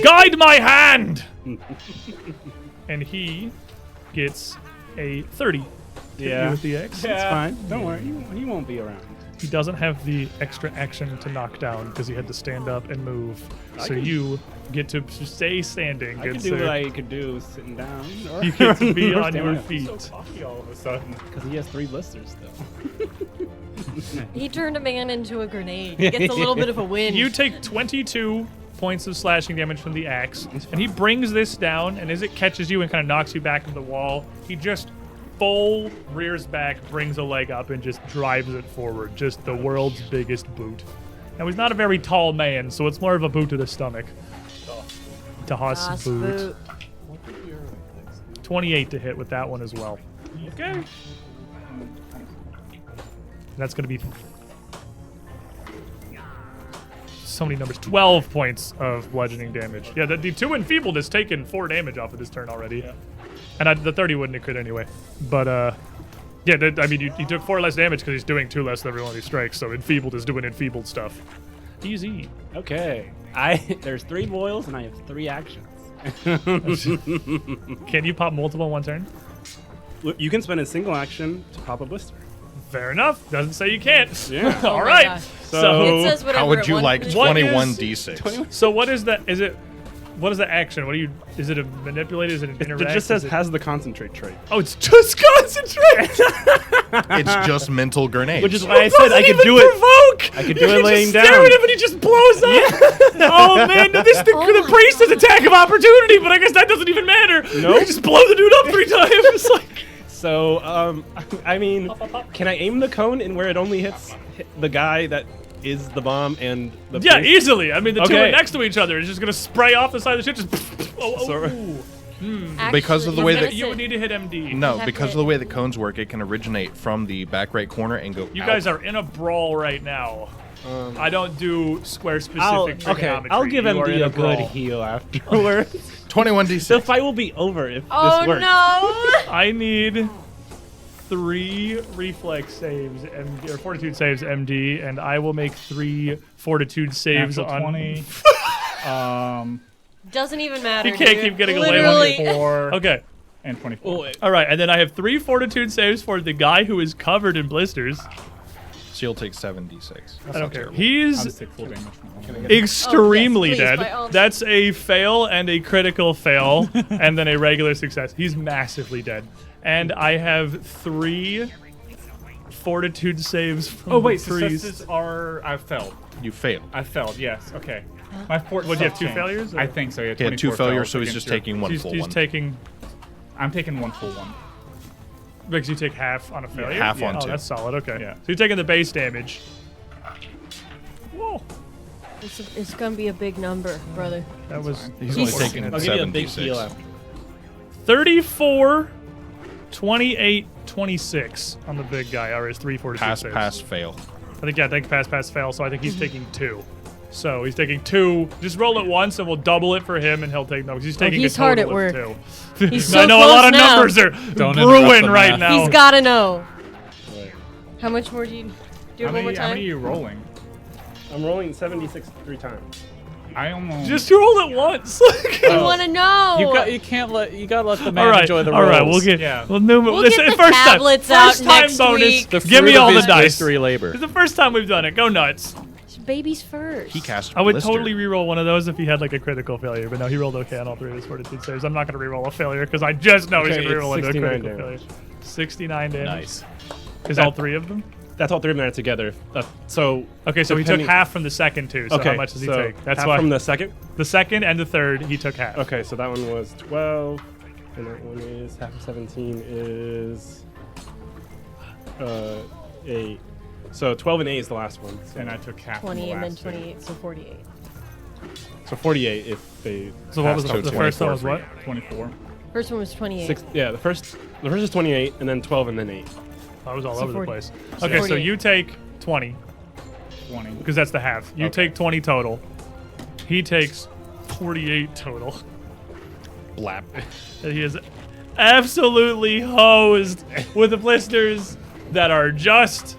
Guide my hand. And he gets a 30. Yeah. With the X. It's fine. Don't worry. He won't be around. He doesn't have the extra action to knock down because he had to stand up and move. So you get to stay standing. I good can do sir. what I could do sitting down. Or You get to be or on your standing up. feet. All of a sudden. Because he has 3 blisters still. He turned a man into a grenade. He gets a little bit of a win. You take 22 points of slashing damage from the axe, and he brings this down, and as it catches you and kind of knocks you back into the wall, he just full rears back, brings a leg up, and just drives it forward. Just the world's biggest boot. Now, he's not a very tall man, so it's more of a boot to the stomach. Tahas Das boot. boot. 28 to hit with that one as well. Okay. And that's going to be so many numbers. 12 points of bludgeoning damage. Yeah, the 2 enfeebled has taken 4 damage off of this turn already. Yeah. And the 30 wouldn't have crit anyway. But, yeah, I mean, he took 4 less damage because he's doing 2 less than every one of these strikes, so enfeebled is doing enfeebled stuff. Easy. Okay. There's 3 boils and I have 3 actions. Can you pop multiple in one turn? You can spend a single action to pop a blister. Fair enough. Doesn't say you can't. Yeah. Oh All my right. gosh. So, It says whatever How would it you wants like to. What 21d6? so what is that? What is the action? Is it a manipulate? Is it an interact? It just says Is it- has the concentrate trait. Oh, it's just concentrate. It's just mental grenades. Which is why I said I could do it. Provoke. I could You do it can laying just stare down. at him and he just blows up. Oh man, no, the my priest is attack of opportunity, but I guess that doesn't even matter. Nope. You just blow the dude up 3 times. Like, So, I mean, can I aim the cone in where it only hits the guy that is the bomb and the yeah, priest? easily. I mean, the two Okay. are next to each other. It's just gonna spray off the side of the ship. Just. So- Because of the way that- You would need to hit MD. No, have because to- of the way the cones work, it can originate from the back right corner and go You out. guys are in a brawl right now. I don't do square specific Okay, trigonometry. I'll give You are in MD a good brawl. heal afterwards. 21d6. The fight will be over if Oh this works. no! I need 3 reflex saves, or fortitude saves, MD, and I will make 3 fortitude saves Natural on 20. Doesn't even matter. You can't dude. keep getting Literally. away with 4 Okay. and 24. All right, and then I have 3 fortitude saves for the guy who is covered in blisters. So you'll take 7d6. I don't care. I'll He's just take full damage from that one. Oh, extremely yes, please, dead. by all- That's a fail and a critical fail, and then a regular success. He's massively dead. And I have 3 fortitude saves from Oh wait, the priest. successes are I failed. You failed. I failed. Yes. Okay. My fort. What, do you have 2 changed. failures? or- I think so. Yeah. He had 2 24 failures, fails so he's against just your- taking 1 He's, full he's one. taking I'm taking 1 full one. because you take half on a failure. half on Oh, 2. that's solid. Okay. Yeah. So you're taking the base damage. Whoa, It's gonna be a big number, brother. that was He's He's- only taking I'll give you a big heal 7d6. after. 34, 28, 26 on the big guy. Or is 3 fortitude Pass, saves. pass, fail. I think pass, fail. So I think he's taking 2. So he's taking 2. Just roll it once, and we'll double it for him, and he'll take no. 'Cause he's taking he's a hard total at of work. 2. He's so I know a close lot of now. numbers are Don't brewing interrupt the right math. now. He's gotta know. How much more do you do? It How one more many, how time. many are you rolling? I'm rolling 76 3 times. I almost. Just roll it once. I want to know. You gotta let the man all right, enjoy the all rolls. right. We'll get. Yeah. We'll get the first tablets time. out First time next bonus. week. The Give me fruit of all the his dice. mystery labor. It's the first time we've done it. Go nuts. Babies first. He cast I would Blister. totally re-roll one of those if he had like a critical failure, but no, he rolled okay on all 3 of his fortitude saves. I'm not going to re-roll a failure because I just know he's Okay, going to re-roll it's into a 69 critical damage. failure. 69 damage. Nice. Is all 3 of them? That's all 3 of them are together. So Okay, so he took depending- half from the second too. So okay, how much does he so take? That's half why from the second. the second and the third he took half. Okay, so that one was 12, and that one is half of 17 is 8. So 12 and 8 is the last one. So, And I took half. from 20 the and then last two. 28, so 48. so 48 if they. So what was pass the to first one 24 was for what? you. 24. First one was 28. The first is 28, and then 12, and then 8. I was all So over 40. the place. So Okay, so 48. you take 20 20. because that's the half. You Okay. take 20 total. He takes 48 total. Blap. And he is absolutely hosed with the blisters that are just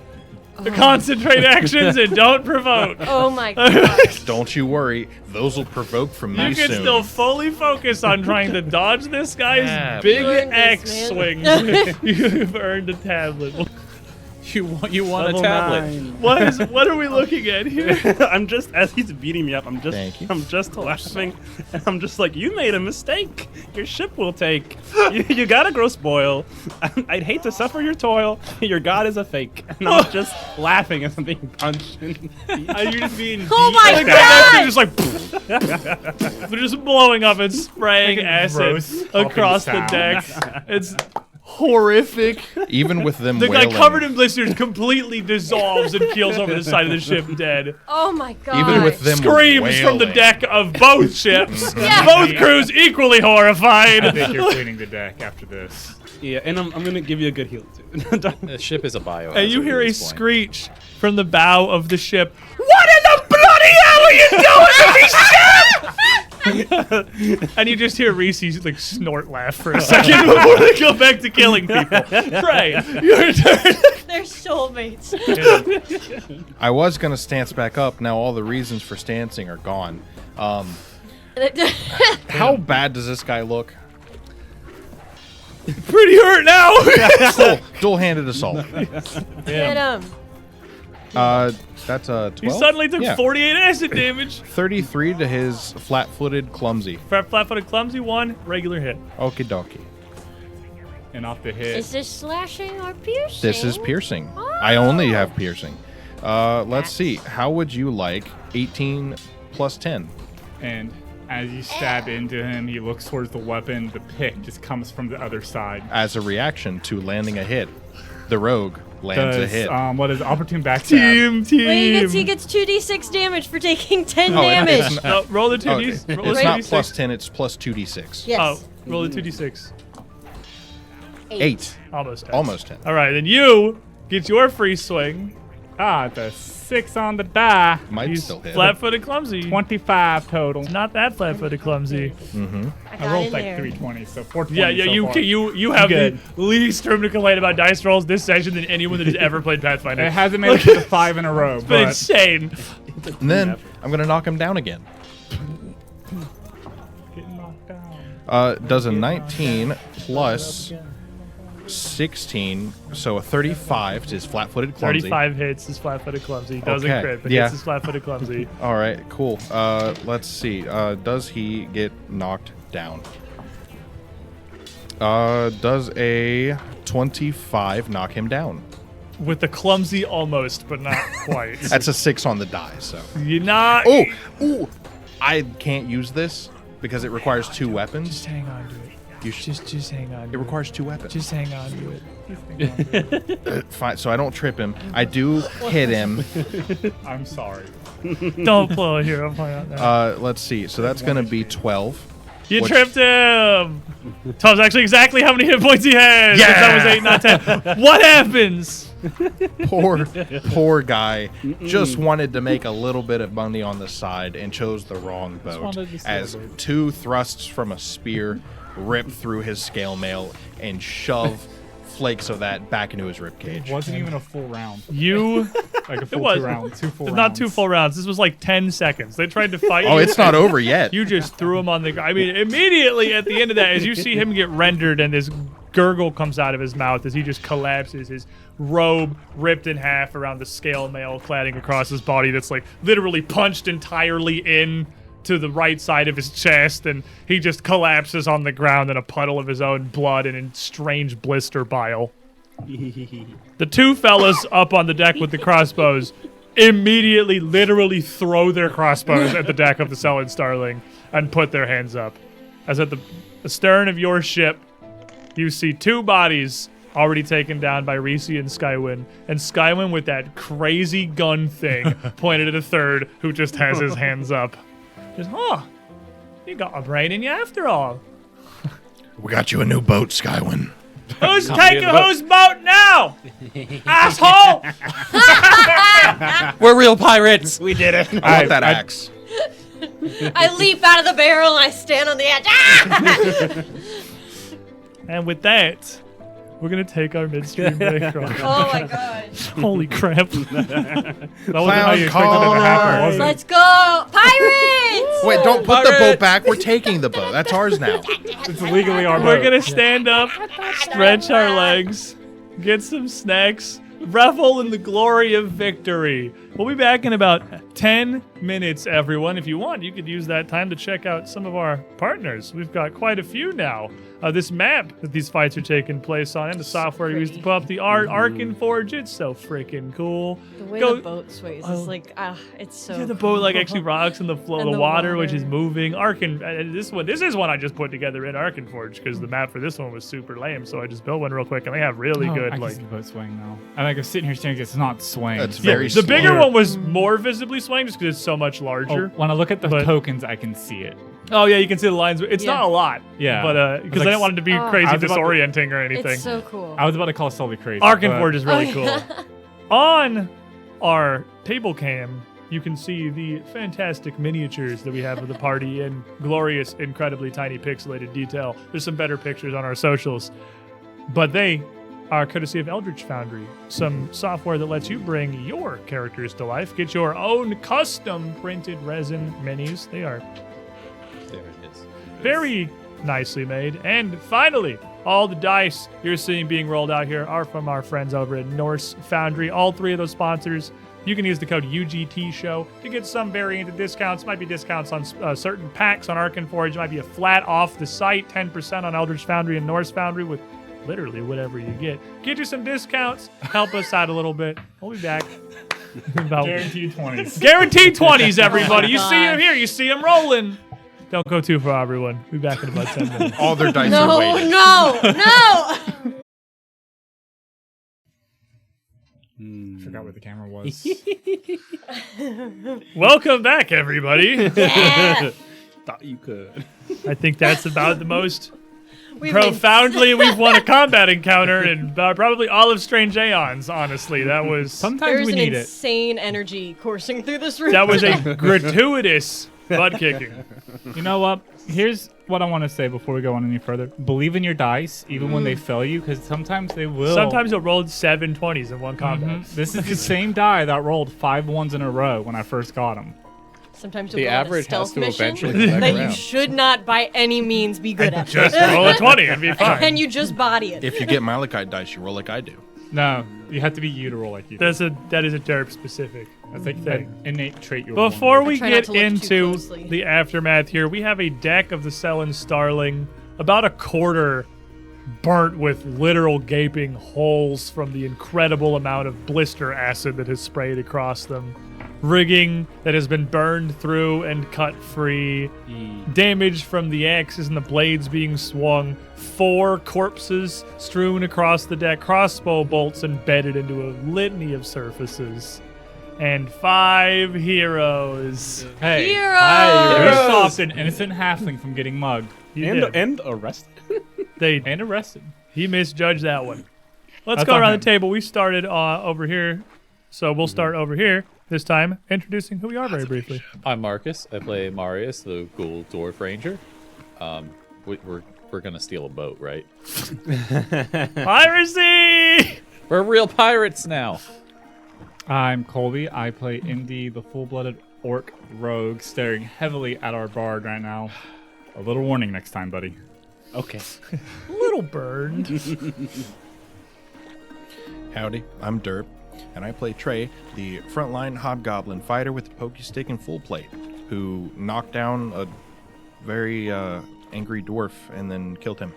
concentrate actions and don't provoke. Oh my god. Don't you worry, those will provoke from me You can soon. still fully focus on trying to dodge this guy's Yeah, big You earned X this, swing. man. You've earned a tablet. You want a Level tablet. 9. What are we looking at here? I'm just as he's beating me up. Thank you. I'm just laughing, and I'm just like, you made a mistake. Your ship will take. You gotta grow spoil. I'd hate to suffer your toil. Your god is a fake. And I'm just laughing as I'm being punched. You're just being Oh beat my like God! that. Just like they're just blowing up and spraying Freaking acid gross popping across the sound. deck. It's horrific. Even with them The guy wailing, covered in blisters completely dissolves and keels over the side of the ship dead. Oh my god. even with them Screams from the wailing. deck of both ships. Yeah. Both crews equally I horrified. think you're cleaning the deck after this. Yeah, and I'm gonna give you a good heal too. The ship is a bio. And you hear at a this point. screech from the bow of the ship. What in the bloody hell are you doing to me, ship? And you just hear Reese like snort laugh for a second before they go back to killing people. Trey, your turn. They're soulmates. I was gonna stance back up. Now all the reasons for stancing are gone. How bad does this guy look? Pretty hurt now. Dual-handed assault. Get him. That's a 12. He suddenly took Yeah. 48 acid damage. 33 to his flat-footed clumsy. Flat-footed clumsy 1, regular hit. Okie dokie. And off the hit. Is this slashing or piercing? This is piercing. I only have piercing. Let's see. How would you like 18 plus 10? And as you stab into him, he looks towards the weapon. The pick just comes from the other side. As a reaction to landing a hit, the rogue lands a Does, hit. what is it? Opportune backstab? Team. Wait, he gets 2d6 damage for taking 10 Oh, damage. it's No, roll the 2d. Oh, roll it's the not 2d6. plus 10, it's plus 2d6. Yes. Oh, roll the 2d6. 8. Almost 10. Almost 10. All right, then you get your free swing. The 6 on the die. Might He's still hit. flat-footed clumsy. 25 total. Not that flat-footed clumsy. I I got rolled in like there. 320, so 420. Yeah, so you far. you have Good. the least room to complain about dice rolls this session than anyone that has ever played Pathfinder. It hasn't made it to the 5 in a row, It's been but insane. And then I'm going to knock him down again. getting knocked down. Does a 19 plus 16, so a 35 to his flat-footed clumsy. 35 hits is flat-footed clumsy. Doesn't Okay, crit, but yeah. hits is flat-footed clumsy. All right, cool. Let's see. Does he get knocked down? Does a 25 knock him down? With the clumsy almost, but not quite. That's a 6 on the die, so. You're not. Oh, ooh. I can't use this because it requires 2 weapons. Just hang on to it. You should. Just hang on. It To requires 2 weapons. Just hang on to it. Fine, so I don't trip him. I do hit him. I'm sorry. Don't blow a hero point on that. Let's see. So that's going to be 12. You which- tripped him. Tells actually exactly how many hit points he has. Yeah! That was 8, not 10. What happens? Poor guy just wanted to make a little bit of money on the side and chose the wrong boat wanted to as celebrate. 2 thrusts from a spear rip through his scale mail and shove flakes of that back into his ribcage. It wasn't even a full round. You. Like a full was. 2 rounds. 2 full rounds. Not 2 full rounds. This was like 10 seconds. They tried to fight Oh, you. it's not over yet. You just threw him on the. I mean, immediately at the end of that, as you see him get rendered and this gurgle comes out of his mouth as he just collapses, his robe ripped in half around the scale mail cladding across his body that's like literally punched entirely in to the right side of his chest, and he just collapses on the ground in a puddle of his own blood and in strange blister bile. The two fellas up on the deck with the crossbows immediately, literally throw their crossbows at the deck of the Sullen Starling and put their hands up. As at the stern of your ship, you see two bodies already taken down by Reese and Skywin with that crazy gun thing pointed at a third who just has his hands up. Just, you got a brain in you after all. We got you a new boat, Skywin. Who's taking whose boat now? Asshole! We're real pirates. We did it. I want that axe. I leap out of the barrel and I stand on the edge. Ah! And with that, we're going to take our midstream break. Oh my god. Holy crap. That wasn't how you expected Clown it to happen, was it? Let's go! Pirates! Wait, don't put the boat back. We're taking the boat. That's ours now. It's legally our We're boat. going to stand up, stretch our legs, get some snacks, revel in the glory of victory. We'll be back in about 10 minutes, everyone. If you want, you could use that time to check out some of our partners. We've got quite a few now. This map that these fights are taking place on, and the software we used to put up the art, Arkenforge, it's so freaking cool. The way Go- the boat sways is like, it's so Yeah, the boat like actually rocks in the flow of And the the water, which is water. moving. This is one I just put together in Arkenforge because the map for this one was super lame, so I just built one real quick, and they have really Oh, good I can like. see the boat swaying now. And like I'm sitting here staring, it's not swaying. That's Yeah, very the bigger slow. one was more visibly swaying just because it's so much Oh, larger. when I look at the But- tokens, I can see it. Oh yeah, you can see the lines. It's Yeah. not a lot. Yeah. But because Like, I didn't want it to be Oh. crazy I was about to- disorienting or anything. It's so cool. I was about to call Sully crazy. Arkenforge is really Oh, cool. yeah. On our table cam, you can see the fantastic miniatures that we have of the party in glorious, incredibly tiny pixelated detail. There's some better pictures on our socials, but they are courtesy of Eldritch Foundry, some software that lets you bring your characters to life. Get your own custom printed resin minis. They are There it is. very nicely made. And finally, all the dice you're seeing being rolled out here are from our friends over at Norse Foundry. All three of those sponsors. You can use the code UGT Show to get some variant of discounts. Might be discounts on certain packs on Arkenforge. Might be a flat off the site, 10% on Eldritch Foundry and Norse Foundry with literally whatever you get. Get you some discounts. Help us out a little bit. We'll be back. About Guaranteed 20s. Guaranteed 20s, everybody. You Oh my see them gosh. here. You see them rolling. Don't go too far, everyone. We'll be back in about 10 minutes. All their dice No, are weighted. no. Forgot where the camera was. Welcome back, everybody. Thought you could. I think that's about the most We've been- profoundly we've won a combat encounter in probably all of Strange Aeons, honestly. That was Sometimes There's we an need it. insane energy coursing through this room. that was a gratuitous butt kicking. You know what? Here's what I want to say before we go on any further. Believe in your dice, even when they fail you, because sometimes they will. Sometimes it rolled 7 20s in one combat. Mhm. This is the same die that rolled 5 1s in a row when I first got him. Sometimes The you'll go on a average has stealth to mission eventually come back that you around. should not by any means be good at. Just roll a 20 and be fine. and you just body it. If you get Malachite dice, you roll like I do. No, you have to be you to roll like you. do. That is a derp specific. That's like thing. an innate trait you're born Before with. we try not get to look too into closely. the aftermath here, we have a deck of the Sullen Starling, about a quarter burnt with literal gaping holes from the incredible amount of blister acid that has sprayed across them. Rigging that has been burned through and cut free. Damage from the axes and the blades being swung. 4 corpses strewn across the deck. Crossbow bolts embedded into a litany of surfaces. And 5 heroes. Hey, Heroes! we stopped an innocent halfling from getting mugged You did. And arrested. They and arrested. He misjudged that one. Let's That's go on around him. the table. We started over here, so we'll start over here this time, introducing who we are very briefly. I'm Marcus. I play Marius, the Ghoul Dwarf Ranger. We're gonna steal a boat, right? Piracy! We're real pirates now. I'm Colby. I play Indy, the full-blooded orc rogue, staring heavily at our bard right now. A little warning next time, buddy. Okay. Little burned. Howdy, I'm Derp, and I play Trey, the frontline hobgoblin fighter with the pokey stick and full plate, who knocked down a very angry dwarf and then killed him.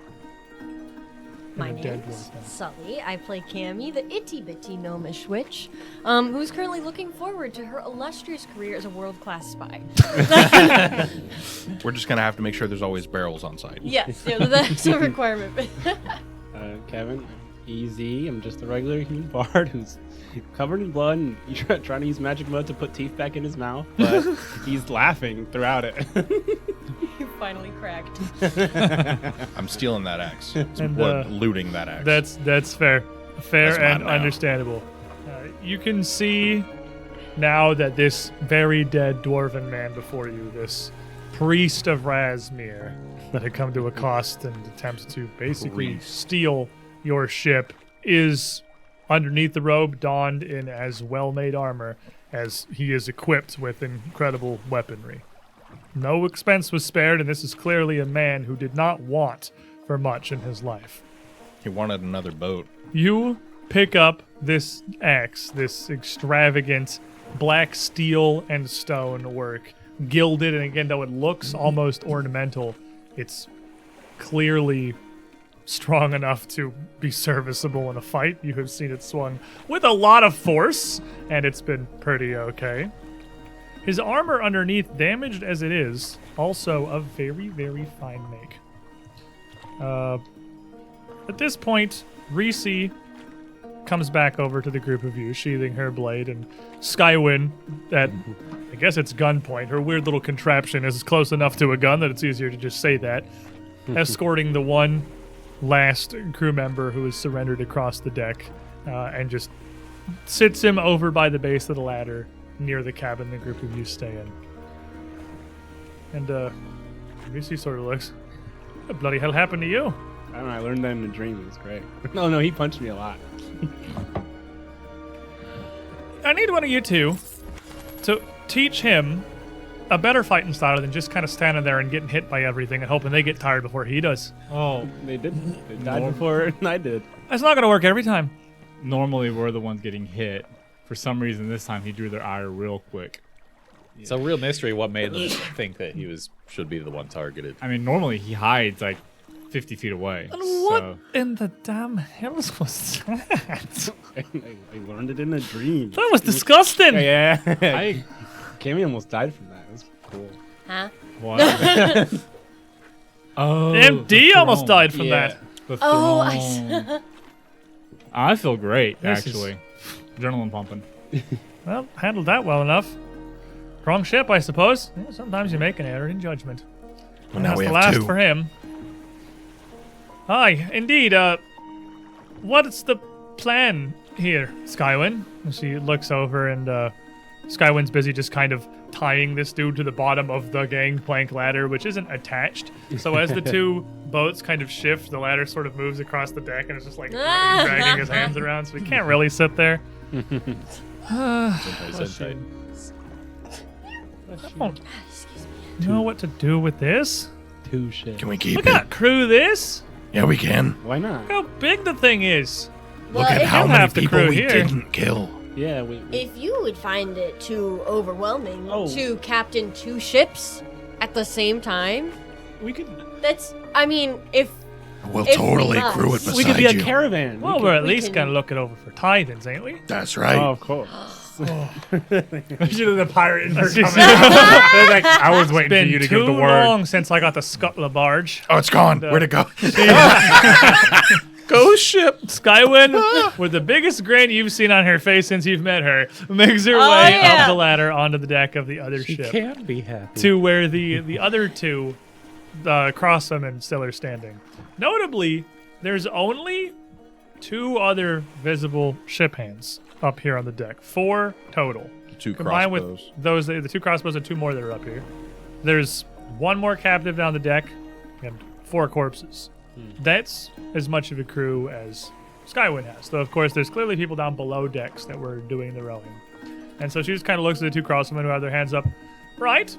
My And a dead name's dwarf. Sully. I play Cammy, the itty-bitty gnomish witch, who's currently looking forward to her illustrious career as a world-class spy. We're just gonna have to make sure there's always barrels on site. Yes, yeah, that's a requirement. Kevin, easy. I'm just a regular human bard who's covered in blood and trying to use magic mode to put teeth back in his mouth, but he's laughing throughout it. You finally cracked. I'm stealing that axe. And, Looting that axe. That's fair. That's mine And now. understandable. You can see now that this very dead dwarven man before you, this priest of Razmir, that had come to accost and attempt to basically Priest. steal your ship, is underneath the robe, donned in as well-made armor as he is equipped with incredible weaponry. No expense was spared, and this is clearly a man who did not want for much in his life. He wanted another boat. You pick up this axe, this extravagant black steel and stone work, gilded, and again, though it looks almost ornamental, it's clearly strong enough to be serviceable in a fight. You have seen it swung with a lot of force, and it's been pretty okay. His armor underneath, damaged as it is, also of very, very fine make. At this point, Reese comes back over to the group of you, sheathing her blade, and Skywin, at, I guess it's gunpoint, her weird little contraption is close enough to a gun that it's easier to just say that, escorting the one last crew member who is surrendered across the deck, and just sits him over by the base of the ladder near the cabin the group of you stay in. And Reese sort of looks, what the bloody hell happened to you? I don't know. I learned that in a dream. It was great. No, he punched me a lot. I need one of you two to teach him a better fighting style than just kind of standing there and getting hit by everything and hoping they get tired before he does. Oh, They did. They died before I did. That's not going to work every time. normally we're the ones getting hit. For some reason, this time he drew their ire real quick. It's a real mystery what made them think that he should be the one targeted. I mean, normally he hides like 50 feet away. And what So, in the damn hells was that? I learned it in a dream. That was disgusting. Yeah. I Cammy almost died from that. It was cool. Huh? what? Oh, MD the almost throne. died from Yeah. that. The Oh, I throne. I feel great, This is- actually. Adrenaline pumping. Well, handled that well enough. Wrong ship, I suppose. Yeah, sometimes you make an error in judgment. Well, now That's we the have last two. for him. Aye, indeed. What's the plan here, Skywin? And she looks over, and Skywin's busy just kind of tying this dude to the bottom of the gangplank ladder, which isn't attached. So as the two boats kind of shift, the ladder sort of moves across the deck, and it's just like dragging his hands around, so he can't really sit there. Sentai. I don't know what to do with this. Two shit. Can we keep We it? can't crew this. Yeah, we can. Why not? Look how big the thing is. Look Well, at if how you many have the people crew we here. didn't kill. Yeah, we If you would find it too overwhelming Oh. to captain two ships at the same time, could I mean, if We'll If totally we must. crew it beside we could be a you. caravan. Well, we we're at we least can- gonna look it over for tithings, ain't we? That's right. Oh, of course. Imagine the pirate in her coming out. Like, I was waiting for Been you to too give the word. long since I got the scuttle barge. Oh, it's gone. Where'd it go? Ghost ship. Skywin, with the biggest grin you've seen on her face since you've met her, makes her way yeah. up the ladder onto the deck of the other ship Can't be happy. to where the other two, Crossum and still are standing. Notably, there's only 2 other visible ship hands up here on the deck. 4 total. 2 Combined crossbows. with those, the 2 crossbows and 2 more that are up here. There's 1 more captive down the deck and 4 corpses. That's as much of a crew as Skywin has. Though, of course, there's clearly people down below decks that were doing the rowing. And so she just kind of looks at the 2 crossmen who have their hands up. Right,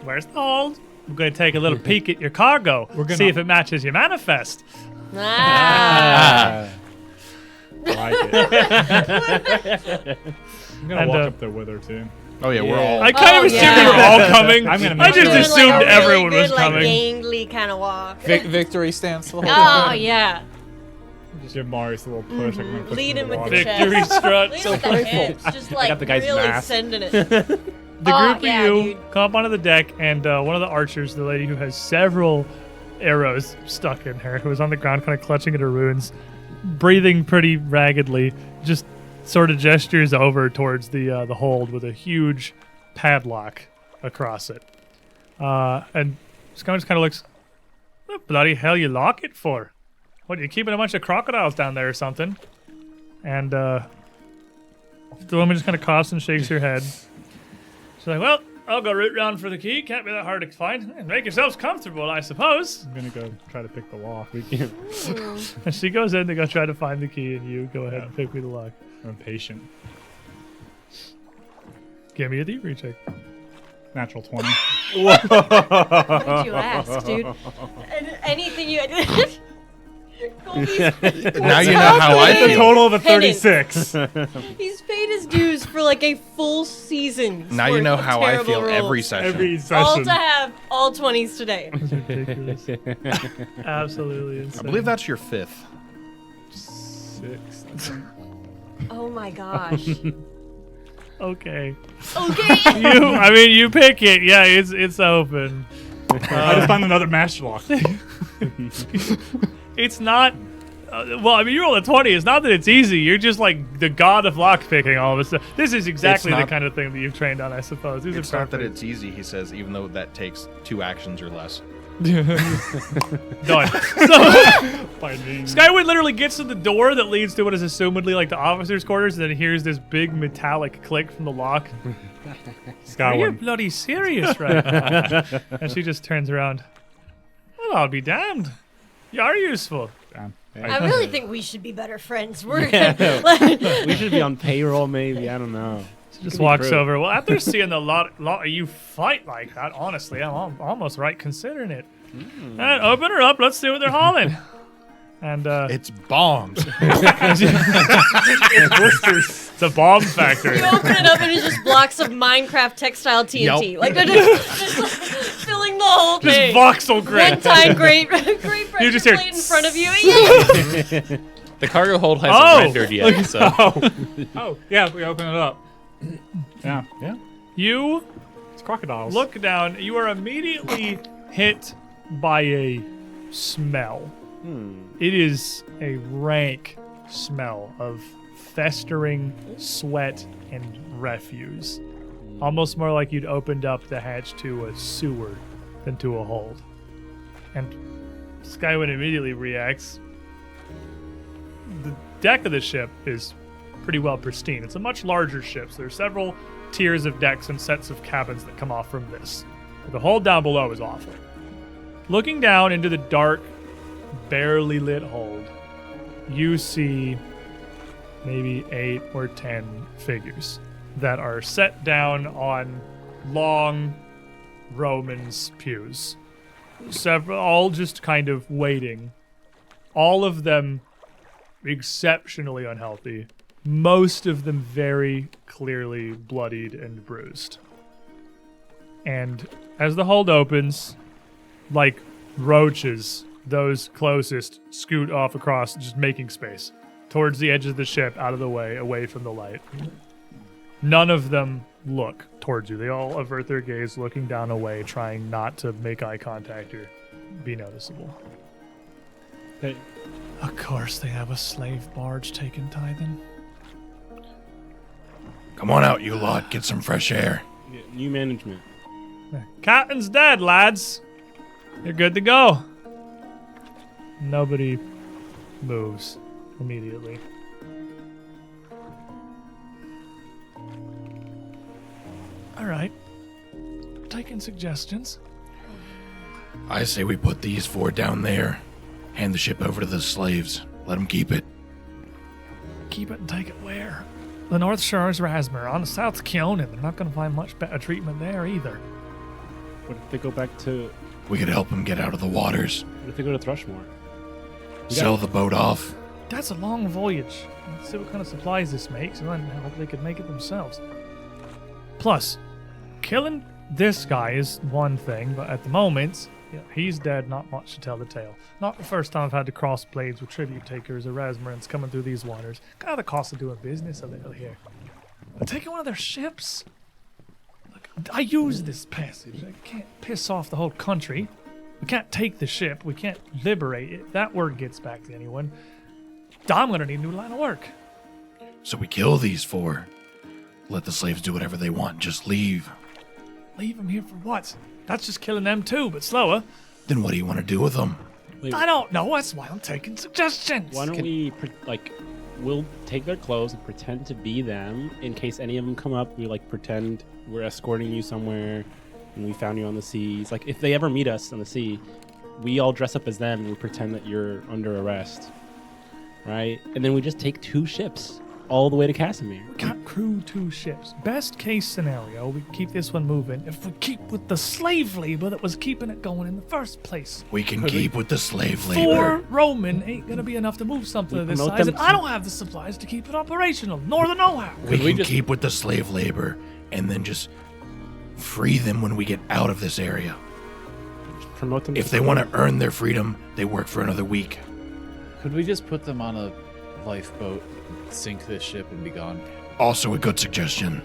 where's the hold? We're going to take a little peek at your cargo. See if it matches your manifest. ah, I like it. I'm gonna And, walk up there with her too. Oh yeah, we're all. I kind of Oh, assumed yeah. they were all coming. I'm gonna I make just sure. Doing, assumed like, a everyone really was good, coming. Like gangly kind of walk. Victory stance the whole Oh time. yeah. Just give Marius a little push. I'm gonna push Lead him him in with the the water. Victory chest. strut. Lead So with the playful. hips. Just like got the guy's really mask. sending it. The Oh, group yeah, of you dude. come up onto the deck, and one of the archers, the lady who has several arrows stuck in her, who is on the ground kind of clutching at her wounds, breathing pretty raggedly, just sort of gestures over towards the hold with a huge padlock across it. And Scum just kind of looks, what the bloody hell you lock it for? What, you keeping a bunch of crocodiles down there or something? And the woman just kind of coughs and shakes her head. She's like, well, I'll go root round for the key. Can't be that hard to find. Make yourselves comfortable, I suppose. I'm gonna go try to pick the lock. And she goes in to go try to find the key, and you go ahead and pick me the lock. I'm impatient. Give me a thievery check. Natural 20. Why'd you ask, dude? Anything you. Colby's Now you know how I Hey. feel. Total of a Penance. 36. He's paid his dues for like a full season. Now you know how I feel every rolls. session. Every All session. to have all 20s today. Ridiculous. Absolutely insane. I believe that's your fifth. 6. Oh my gosh. Okay. Okay. You pick it. Yeah, it's open. I just found another master lock. It's not. You roll a 20. It's not that it's easy. You're just like the god of lock picking all of a sudden. This is exactly the not- kind of thing that you've trained on, I suppose. These It's are not that perfect. it's easy, he says, even though that takes 2 actions or less. Done. So Skyward literally gets to the door that leads to what is assumedly like the officer's quarters, and then hears this big metallic click from the lock. Are you Skyward. bloody serious right now? And she just turns around. Well, I'll be damned. You are useful. Damn. I really think we should be better friends. We're gonna. We should be on payroll, maybe. I don't know. She just Could be walks true. over. Well, after seeing the lot of you fight like that, honestly, I'm almost right considering it. And open her up. Let's see what they're hauling. And It's bombs. it's a bomb factory. You open it up and it's just blocks of Minecraft textile TNT. Yep. Like they're just filling the whole Just thing. voxel grid. One time, great pressure You just hear plate in front of you. The cargo hold hasn't Oh, rendered yet, so Oh, yeah, we open it up. Yeah. You It's crocodiles. look down. You are immediately hit by a smell. It is a rank smell of festering sweat and refuse. Almost more like you'd opened up the hatch to a sewer than to a hold. And Skyward immediately reacts. The deck of the ship is pretty well pristine. It's a much larger ship, so there's several tiers of decks and sets of cabins that come off from this. But the hold down below is awful. Looking down into the dark, barely lit hold, you see maybe 8 or 10 figures that are set down on long Romans pews. Several, all just kind of waiting. All of them exceptionally unhealthy. Most of them very clearly bloodied and bruised. And as the hold opens, like roaches, those closest scoot off across, just making space towards the edge of the ship, out of the way, away from the light. None of them look towards you. They all avert their gaze, looking down away, trying not to make eye contact or be noticeable. Hey. Of course, they have a slave barge taking Tithing. Come on out, you lot. Get some fresh air. Yeah, new management. Captain's dead, lads. You're good to go. Nobody moves immediately. All right. Taking suggestions. I say we put these 4 down there. Hand the ship over to the slaves. Let them keep it. Keep it and take it where? The North Shore is Razmiran, the South's Keonan. They're not going to find much better treatment there either. What if they go back to? We could help them get out of the waters. What if they go to Thrushmoor? Sell the boat off. That's a long voyage. Let's see what kind of supplies this makes, and then I hope they could make it themselves. Plus, killing this guy is one thing, but at the moment, he's dead, not much to tell the tale. Not the first time I've had to cross blades with tribute takers or Razmirans coming through these waters. Kind of the cost of doing business a little here. But taking one of their ships? Look, I use this passage. I can't piss off the whole country. We can't take the ship. We can't liberate it. If that word gets back to anyone, I'm going to need a new line of work. So we kill these 4. Let the slaves do whatever they want. Just leave. Leave them here for what? That's just killing them too, but slower. Then what do you want to do with them? Wait, I don't know. That's why I'm taking suggestions. why don't we, we'll take their clothes and pretend to be them in case any of them come up. We, pretend we're escorting you somewhere and we found you on the seas. Like, if they ever meet us on the sea, we all dress up as them and we pretend that you're under arrest. Right? And then we just take 2 ships all the way to Cassomir. We can't crew 2 ships. Best case scenario, we keep this one moving if we keep with the slave labor that was keeping it going in the first place. We can keep with the slave 4 labor. Roman ain't gonna be enough to move something We of this promote size, them and I don't have the supplies to keep it operational, nor the know-how. We we can just- keep with the slave labor and then just free them when we get out of this area. Promote them. If they want to earn their freedom, they work for another week. Could we just put them on a lifeboat, sink this ship, and be gone? Also a good suggestion.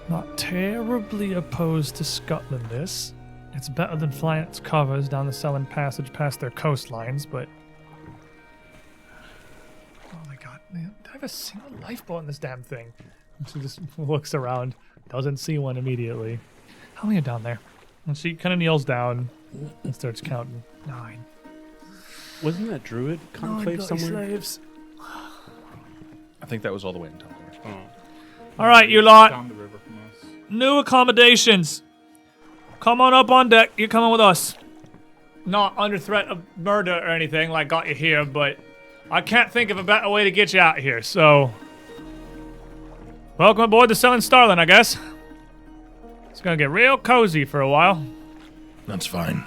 Not terribly opposed to Scotland this. It's better than flying its covers down the Selland Passage past their coastlines, but... Oh my god, man. Do I have a single lifeboat in this damn thing? She just looks around, doesn't see one immediately. How many are down there? And she kind of kneels down and starts counting. 9. Wasn't that druid 9 conclave bloody somewhere? slaves. I think that was all the way in Tumblr. Oh. Alright, you lot. Down the river from us. New accommodations. Come on up on deck. You're coming with us. Not under threat of murder or anything like got you here, but I can't think of a better way to get you out here, so... Welcome aboard the Selling Starling, I guess. It's gonna get real cozy for a while. That's fine.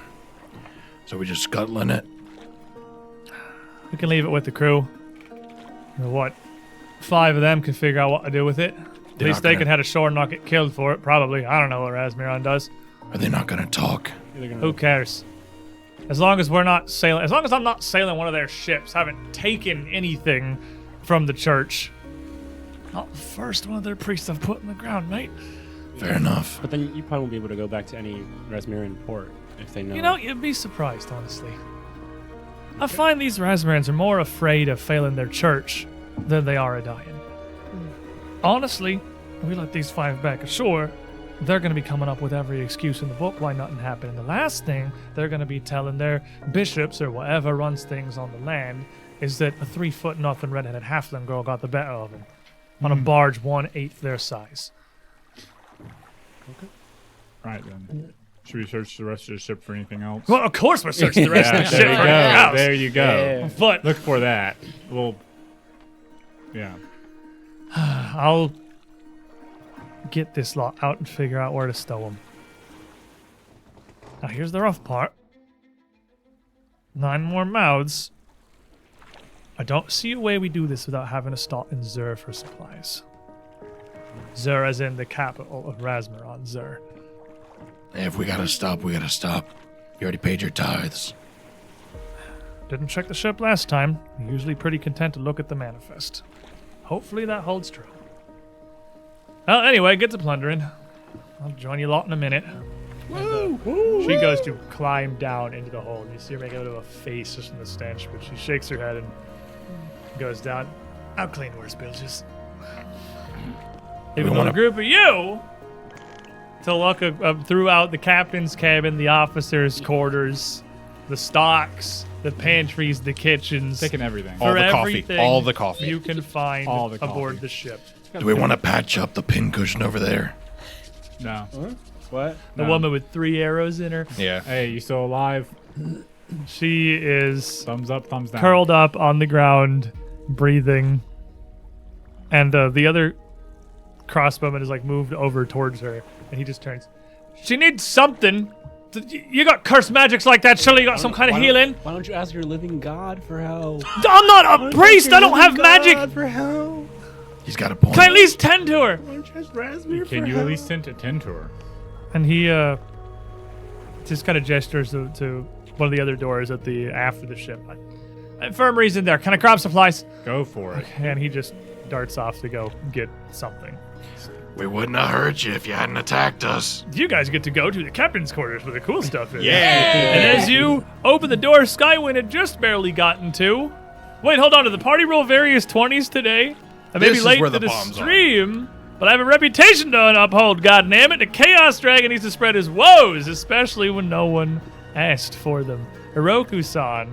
So we just scuttling it. We can leave it with the crew. Or what? 5 of them can figure out what to do with it. At They're least not they gonna- can head ashore and not get killed for it, probably. I don't know what Razmiran does. Are they not going to talk? They're gonna- Who cares? As long as we're not sailing, as long as I'm not sailing one of their ships, haven't taken anything from the church. Not the first one of their priests I've put in the ground, mate. Fair enough. But then you probably won't be able to go back to any Razmiran port if they know. You know, you'd be surprised, honestly. I find these Razmirans are more afraid of failing their church than they are of dying. Honestly, if we let these 5 back ashore, they're going to be coming up with every excuse in the book why nothing happened. And the last thing they're going to be telling their bishops or whatever runs things on the land is that a 3-foot nothing redheaded halfling girl got the better of them on a barge 1/8 their size. Right then. Should we search the rest of the ship for anything else? Well, of course we're searching the rest Yeah, of the ship there for you anything go. else. There you go. Yeah. But Look for that. Well, yeah. I'll get this lot out and figure out where to stow them. Now here's the rough part. 9 more mouths. I don't see a way we do this without having to stop in Zur for supplies. Zur as in the capital of Razmiran, Zur. If we got to stop, we got to stop. You already paid your tithes. Didn't check the ship last time. I'm usually pretty content to look at the manifest. Hopefully that holds true. Well, anyway, get to plundering. I'll join you lot in a minute. She goes to climb down into the hole, and you see her make a bit of a face just from the stench, but she shakes her head and goes down. I'll clean worse bilges. Even though a group of you to look throughout the captain's cabin, the officers' quarters, the stocks, the pantries, the kitchens, Taking everything. All for the coffee. everything All the coffee. you can find All the aboard coffee. the ship. Do we want to patch up the pincushion over there? No. What? The No. woman with 3 arrows in her. Yeah. Hey, you still alive? She is Thumbs up, thumbs down. curled up on the ground, breathing. And the other crossbowman is like moved over towards her, and he just turns. She needs something. You got cursed magics like that. Surely you got some kind of healing. Why don't you ask your living God for help? I'm not a priest. I don't have magic. God for help. He's got a point. Can I at least tend to her? Can you at least tend to her? And he just kind of gestures to one of the other doors at the aft of the ship. Infirmary's in there. Can I grab supplies? Go for it. And he just darts off to go get something. We wouldn't have hurt you if you hadn't attacked us. You guys get to go to the captain's quarters where the cool stuff is. Yeah. And as you open the door, Skywin had just barely gotten to. Wait, hold on. Did the party roll various 20s today? I may This be is late where to the the bombs are. stream, but I have a reputation to uphold, goddammit. The Chaos Dragon needs to spread his woes, especially when no one asked for them. Hiroku-san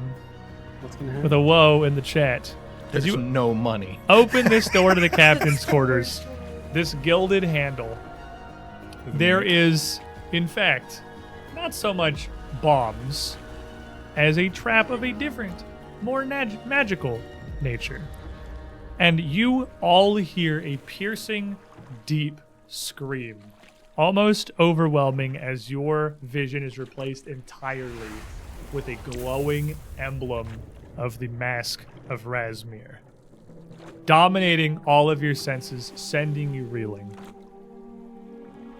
What's gonna happen? with a woe in the chat. There's no money. Open this door to the captain's quarters. This gilded handle. There is, in fact, not so much bombs as a trap of a different, more magical nature. And you all hear a piercing, deep scream, almost overwhelming as your vision is replaced entirely with a glowing emblem of the mask of Razmir, dominating all of your senses, sending you reeling.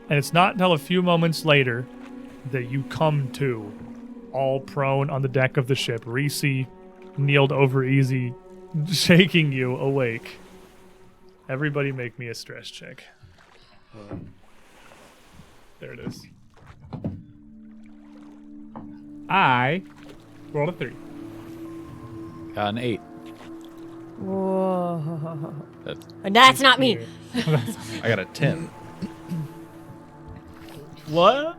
And it's not until a few moments later that you come to, all prone on the deck of the ship. Reese kneeled over easy, shaking you awake. Everybody make me a stress check. There it is. I rolled a 3. Got an 8. Whoa. That's That's not me. I got a 10. What?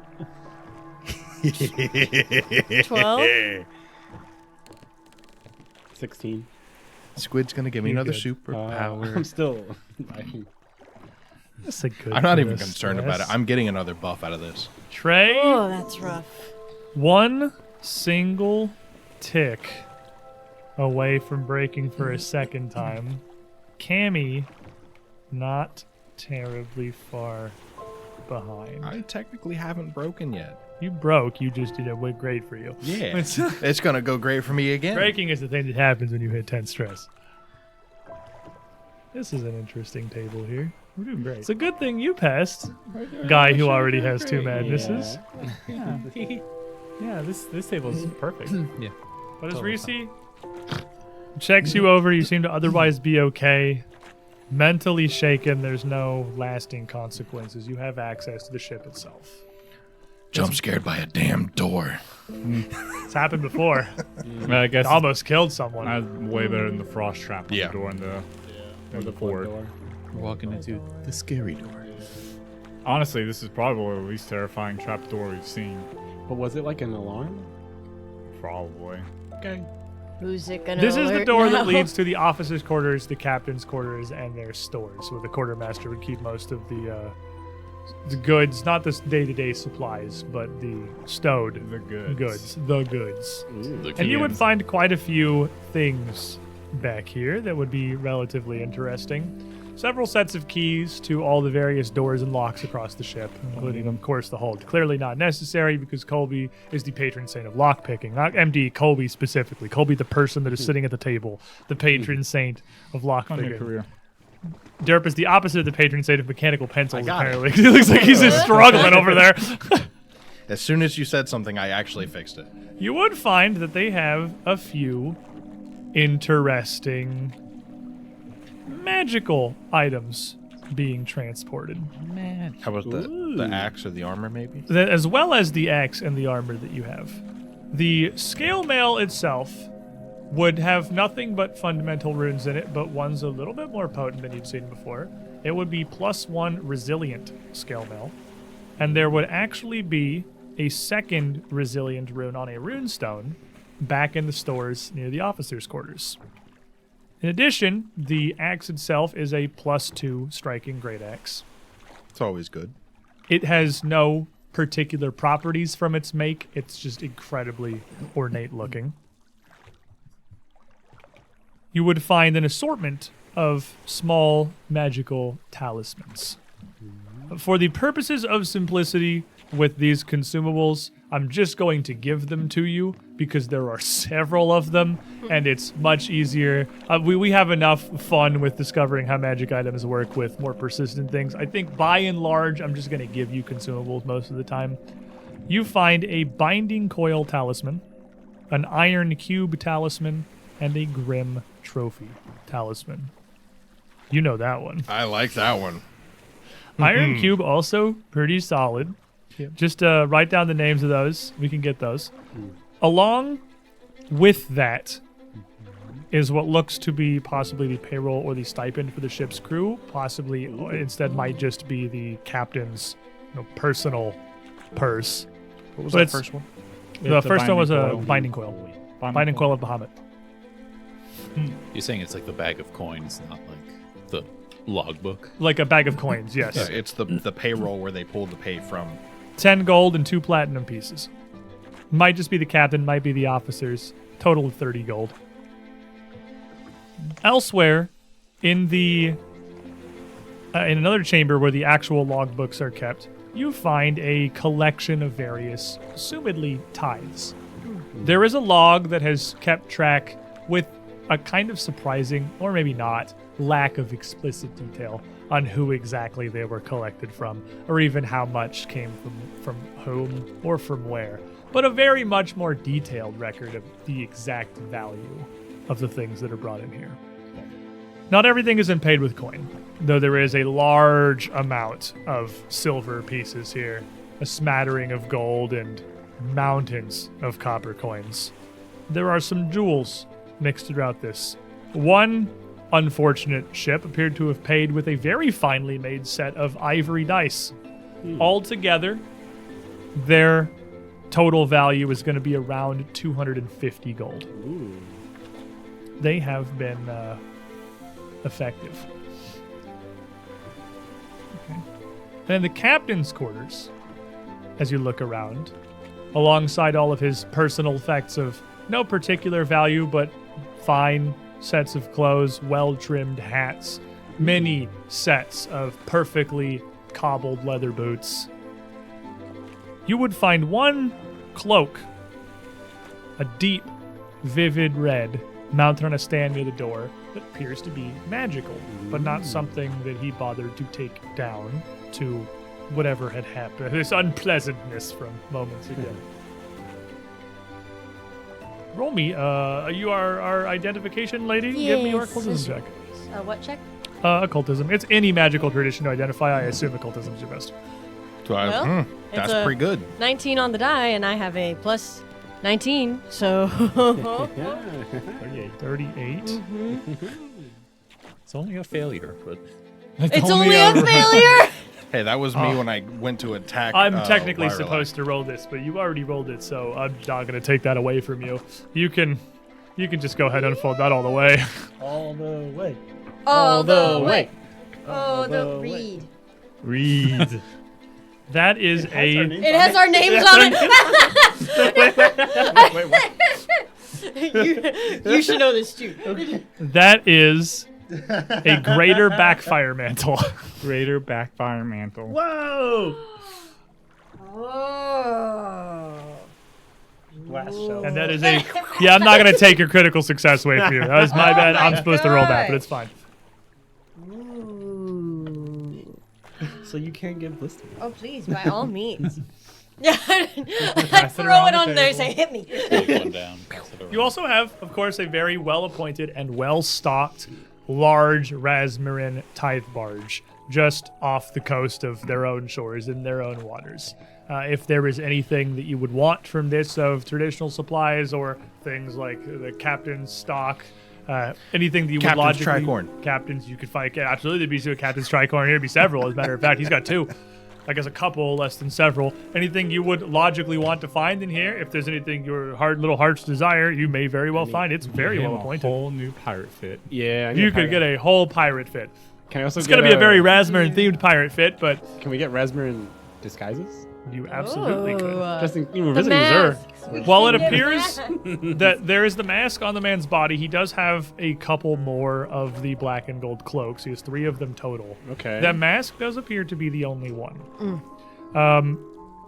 12? 16. Squid's gonna give me You're another good. superpower. I'm still. That's a good I'm not even bonus concerned about it. stress. I'm getting another buff out of this. Trey, Oh, that's rough. one single tick away from breaking for a second time. Cammy, not terribly far behind. I technically haven't broken yet. You broke, you just did it went great for you. Yeah. It's gonna go great for me again. Breaking is the thing that happens when you hit 10 stress. This is an interesting table here. We're doing great. It's a good thing you passed. Guy who already has 2 madnesses. Yeah, this table is perfect. yeah. What is Reese? Checks you over. You seem to otherwise be okay. Mentally shaken. There's no lasting consequences. You have access to the ship itself. Jump scared by a damn door. It's happened before. I guess Almost killed someone. I was way better than the frost trap on Yeah. the door and the fort. We're walking into the scary door. Honestly, this is probably the least terrifying trap door we've seen. But was it like an alarm? Probably. Okay. Who's it gonna This is the alert door now? that leads to the officers' quarters, the captain's quarters, and their stores, where the quartermaster would keep most of the goods, not the day-to-day supplies, but the stowed The goods. goods. The goods. The And you would Yes. find quite a few things back here that would be relatively interesting. Several sets of keys to all the various doors and locks across the ship, including, of course, the hold. Clearly not necessary because Colby is the patron saint of lockpicking. Not MD, Colby specifically. Colby, the person that is sitting at the table, the patron saint of On your lockpicking. career. Derp is the opposite of the patron saint of mechanical pencils, I got it. apparently. He looks like he's just struggling over there. As soon as you said something, I actually fixed it. You would find that they have a few interesting magical items being transported, How about the axe or the armor, maybe? as well as the axe and the armor that you have. The scale mail itself would have nothing but fundamental runes in it, but one's a little bit more potent than you've seen before. It would be +1 resilient scale mail, and there would actually be a second resilient rune on a rune stone back in the stores near the officers' quarters. In addition, the axe itself is a +2 striking great axe. It's always good. It has no particular properties from its make. It's just incredibly ornate looking. You would find an assortment of small magical talismans. For the purposes of simplicity, with these consumables. I'm just going to give them to you because there are several of them, and it's much easier. We have enough fun with discovering how magic items work with more persistent things. I think by and large, I'm just going to give you consumables most of the time. You find a binding coil talisman, an iron cube talisman, and a grim trophy talisman. You know that one. I like that one. Iron cube also pretty solid. Just write down the names of those. We can get those. Along with that is what looks to be possibly the payroll or the stipend for the ship's crew. Possibly instead might just be the captain's personal purse. What was But that it's- first one? The It's a first one was a binding binding coil. Binding coil of Bahamut. You're saying it's like the bag of coins, not like the logbook? Like a bag of coins, yes. Yeah, it's the payroll where they pulled the pay from. 10 gold and 2 platinum pieces. Might just be the captain, might be the officers. Total of 30 gold. Elsewhere, in the in another chamber where the actual logbooks are kept, you find a collection of various, assumedly, tithes. There is a log that has kept track with a kind of surprising, or maybe not, lack of explicit detail on who exactly they were collected from, or even how much came from whom or from where, but a very much more detailed record of the exact value of the things that are brought in here. Not everything is paid with coin, though there is a large amount of silver pieces here, a smattering of gold, and mountains of copper coins. There are some jewels mixed throughout this. One unfortunate ship appeared to have paid with a very finely made set of ivory dice. Altogether, their total value is going to be around 250 gold. They have been effective. Okay. And in the captain's quarters, as you look around, alongside all of his personal effects of no particular value, but fine sets of clothes, well-trimmed hats, many sets of perfectly cobbled leather boots. You would find one cloak, a deep, vivid red, mounted on a stand near the door that appears to be magical, but not something that he bothered to take down to whatever had happened, this unpleasantness from moments ago. Roll me. You are our identification lady? Give me your Yes. occultism check. What check? Occultism. It's any magical tradition to identify. I assume occultism is your best. So Well, that's it's a- pretty good. 19 on the die, and I have a plus 19, so... 38. It's only a failure, but It's only a failure! Hey, that was me when I went to attack. I'm technically Wireless. supposed to roll this, but you already rolled it, so I'm not going to take that away from you. You can just go ahead and unfold that all the way. All the way. All the way. All Oh, the the way. read. Read. That is It has our names on it. You should know this too. That is a greater backfire mantle. Greater backfire mantle. Whoa! Oh. Last show. And that is a... Yeah, I'm not going to take your critical success away from you. That was my bad. I'm supposed to roll that, but it's fine. Ooh. So you can't get blistered. Oh, please, by all means. Yeah, Pass it throw around it the on there, table. say, hit me. take one down. Pass it around. You also have, of course, a very well-appointed and well-stocked, large Razmiran tithe barge just off the coast of their own shores in their own waters. If there is anything that you would want from this of traditional supplies or things like the captain's stock, anything that you Captain's would logically... tricorn. Captains, you could find... Yeah, absolutely, there'd be a captain's tricorn here. There'd be several, as a matter of fact. He's got 2. I guess a couple, less than several. Anything you would logically want to find in here, if there's anything your little hearts desire, you may very well find. It's very Him well a appointed. whole new pirate fit. Yeah. You could get a whole pirate fit. Can I also It's get going to be a very Razmiran themed pirate fit, but Can we get Razmiran disguises? you absolutely could. Just in, we're The visiting Zur. masks. We While it can get appears masks. that there is the mask on the man's body, he does have a couple more of the black and gold cloaks. He has 3 of them total. Okay. That mask does appear to be the only one.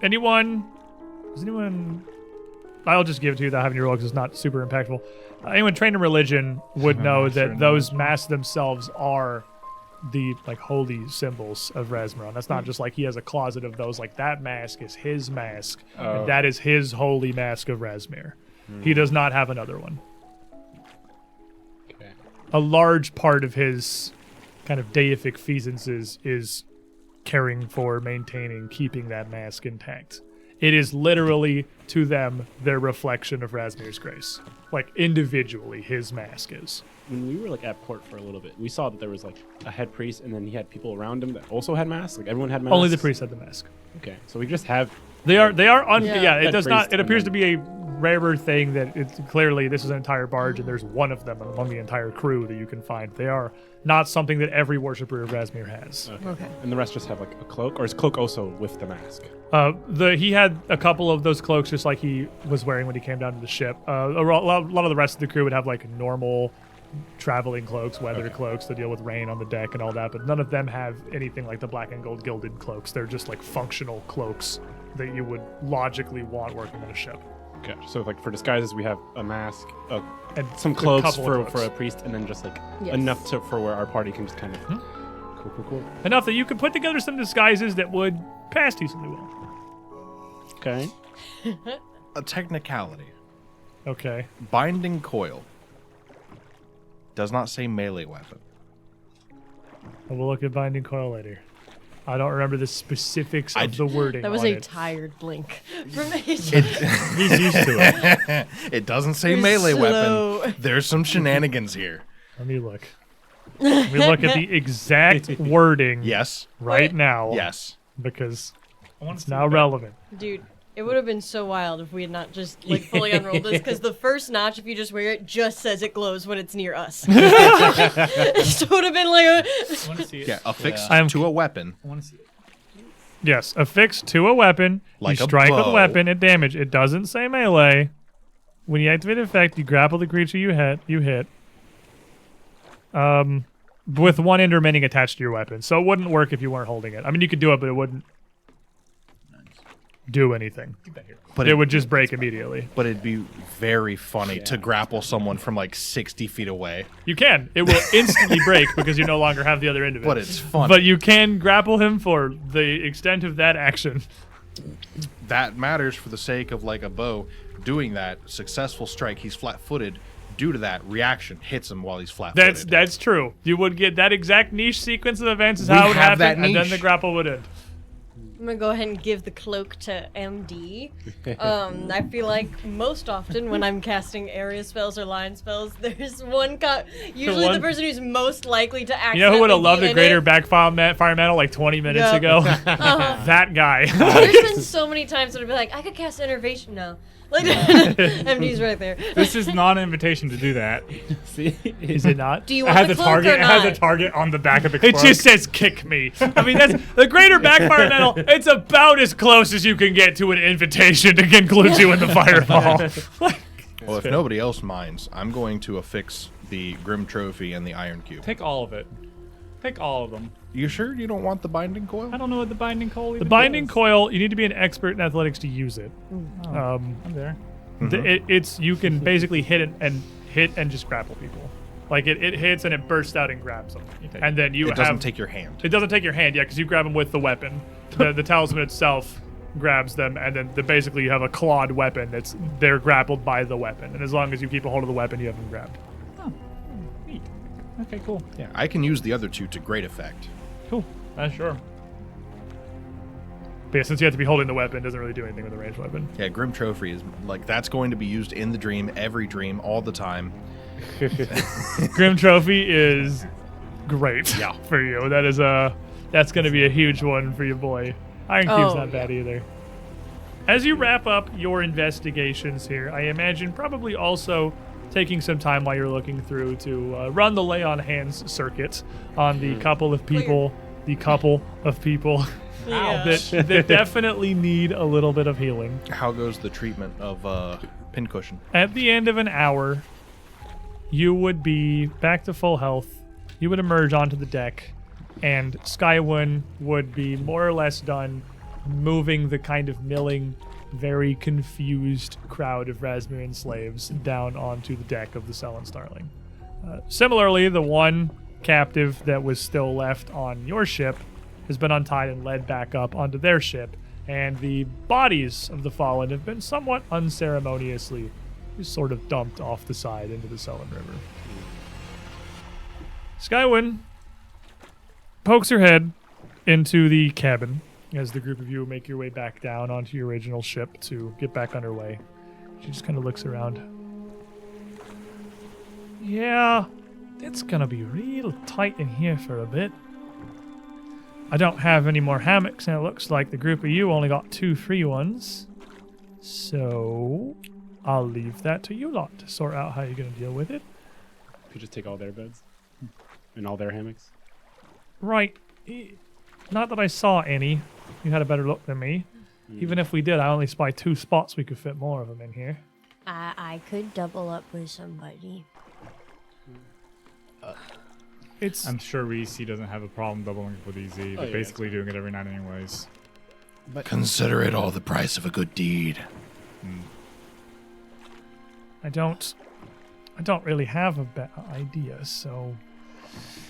anyone? Does anyone? I'll just give it to you without having your roll because it's not super impactful. Anyone trained in religion would know that those masks themselves are the like holy symbols of Razmiran. That's not just like he has a closet of those. Like that mask is his mask, and that is his holy mask of Razmir. He does not have another one. Okay. A large part of his kind of deific feasances is caring for, maintaining, keeping that mask intact. It is literally, to them, their reflection of Razmir's grace. Like, individually, his mask is. When we were like at port for a little bit, we saw that there was like a head priest, and then he had people around him that also had masks. Like everyone had masks. Only the priest had the mask. Okay, so we just have. They are Yeah. it does Head not, priest it appears to and be a rarer thing that it's clearly this is an entire barge and there's one of them among the entire crew that you can find. They are not something that every worshiper of Razmir has. Okay. And the rest just have like a cloak, or is cloak also with the mask? He had a couple of those cloaks just like he was wearing when he came down to the ship. A lot of the rest of the crew would have like normal traveling cloaks, weather cloaks to deal with rain on the deck and all that, but none of them have anything like the black and gold gilded cloaks. They're just like functional cloaks that you would logically want working on a ship. Okay. So like for disguises, we have a mask, And some a clothes couple of for cloaks. a priest, and then just like Yes. enough for where our party can just kind of. Cool. Enough that you could put together some disguises that would pass decently well. Okay. A technicality. Okay. Binding coil does not say melee weapon. I will look at Binding Coil later. I don't remember the specifics of the wording. That was on a it. tired blink from AJ. He's used to it. It doesn't say You're melee slow. weapon. There's some shenanigans here. Let me look. Let me look at the exact wording Yes. right Wait. now. Yes. Because it's now relevant. Dude, it would have been so wild if we had not just like fully unrolled this, because the first notch, if you just wear it, just says it glows when it's near us. It would have been like a. I want to see it. Yeah, affixed I'm- to a weapon. I want to see it. Yes, affixed to a weapon. Like you a strike with bow. weapon at damage. It doesn't say melee. When you activate effect, you grapple the creature you hit. With one end remaining attached to your weapon. So it wouldn't work if you weren't holding it. I mean, you could do it, but it wouldn't do anything. But It would just break immediately. But it'd be very funny to grapple someone from like 60 feet away. You can. It will instantly break because you no longer have the other end of it. But it's fun. But you can grapple him for the extent of that action. That matters for the sake of like a bow. Doing that successful strike, he's flat-footed. Due to that, reaction hits him while he's flat-footed. That's true. You would get that exact niche sequence of events is We how it would have happen, that and then niche. the grapple would end. I'm gonna go ahead and give the cloak to MD. I feel like most often when I'm casting area spells or line spells, there's usually the person who's most likely to You accidentally know who would have loved be a in greater it? backfire metal like 20 minutes Yeah. ago? Uh-huh. That guy. There's been so many times that I'd be like, I could cast Innervation. No. Like, MD's right there. This is not an invitation to do that. See. Is it not? Do you It want has the a cloak target. or It has a not? target on the back of the It cloak. just says "kick me." I mean, that's the greater backfire metal. It's about as close as you can get to an invitation to conclude you in the fireball. Well, if nobody else minds, I'm going to affix the Grim Trophy and the Iron Cube. Take all of it. Take all of them. You sure you don't want the Binding Coil? I don't know what the binding coil The even binding does. coil, you need to be an expert in athletics to use it. I'm there. It's you can basically hit and just grapple people. Like it hits and it bursts out and grabs them, and then you It doesn't have take your hand. It doesn't take your hand, yeah, because you grab them with the weapon. The talisman itself grabs them, and then basically you have a clawed weapon they're grappled by the weapon, and as long as you keep a hold of the weapon, you have them grabbed. Neat. Okay, cool. Yeah, I can use the other two to great effect. Cool. Sure. But yeah, since you have to be holding the weapon, it doesn't really do anything with a ranged weapon. Yeah, Grim Trophy is like that's going to be used in the dream, every dream, all the time. Grim Trophy is great Yeah. for you. That's going to be a huge one for your boy. Iron Cube's not bad either. As you wrap up your investigations here, I imagine probably also taking some time while you're looking through to run the lay on hands circuit on the couple of people Yeah. that definitely need a little bit of healing. How goes the treatment of pincushion? At the end of an hour, you would be back to full health. You would emerge onto the deck, and Skywin would be more or less done moving the kind of milling, very confused crowd of Razmiran slaves down onto the deck of the Sullen Starling. Similarly, the one captive that was still left on your ship has been untied and led back up onto their ship, and the bodies of the fallen have been somewhat unceremoniously just sort of dumped off the side into the Sullen River. Skywyn pokes her head into the cabin as the group of you make your way back down onto your original ship to get back underway. She just kind of looks around. Yeah, it's gonna be real tight in here for a bit. I don't have any more hammocks, and it looks like the group of you only got 2 free ones. So I'll leave that to you lot to sort out how you're gonna deal with it. Could just take all their beds and all their hammocks. Right. Not that I saw any. You had a better look than me. Even if we did, I only spy 2 spots. We could fit more of them in here. I could double up with somebody. I'm sure Reese doesn't have a problem doubling up with EZ, but yeah, basically doing it every night anyways. Consider it all the price of a good deed. I don't really have a better idea, so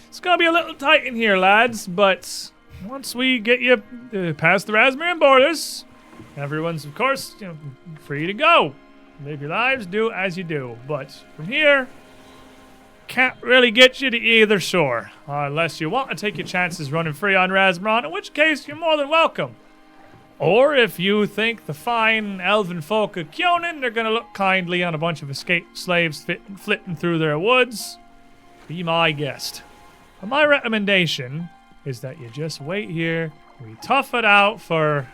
it's gonna be a little tight in here, lads. But once we get you past the Razmiran borders, everyone's of course free to go, live your lives, do as you do. But from here, can't really get you to either shore, unless you want to take your chances running free on Razmiran, in which case you're more than welcome. Or if you think the fine elven folk of Kyonin are going to look kindly on a bunch of escaped slaves flitting through their woods, be my guest. But my recommendation is that you just wait here, we tough it out for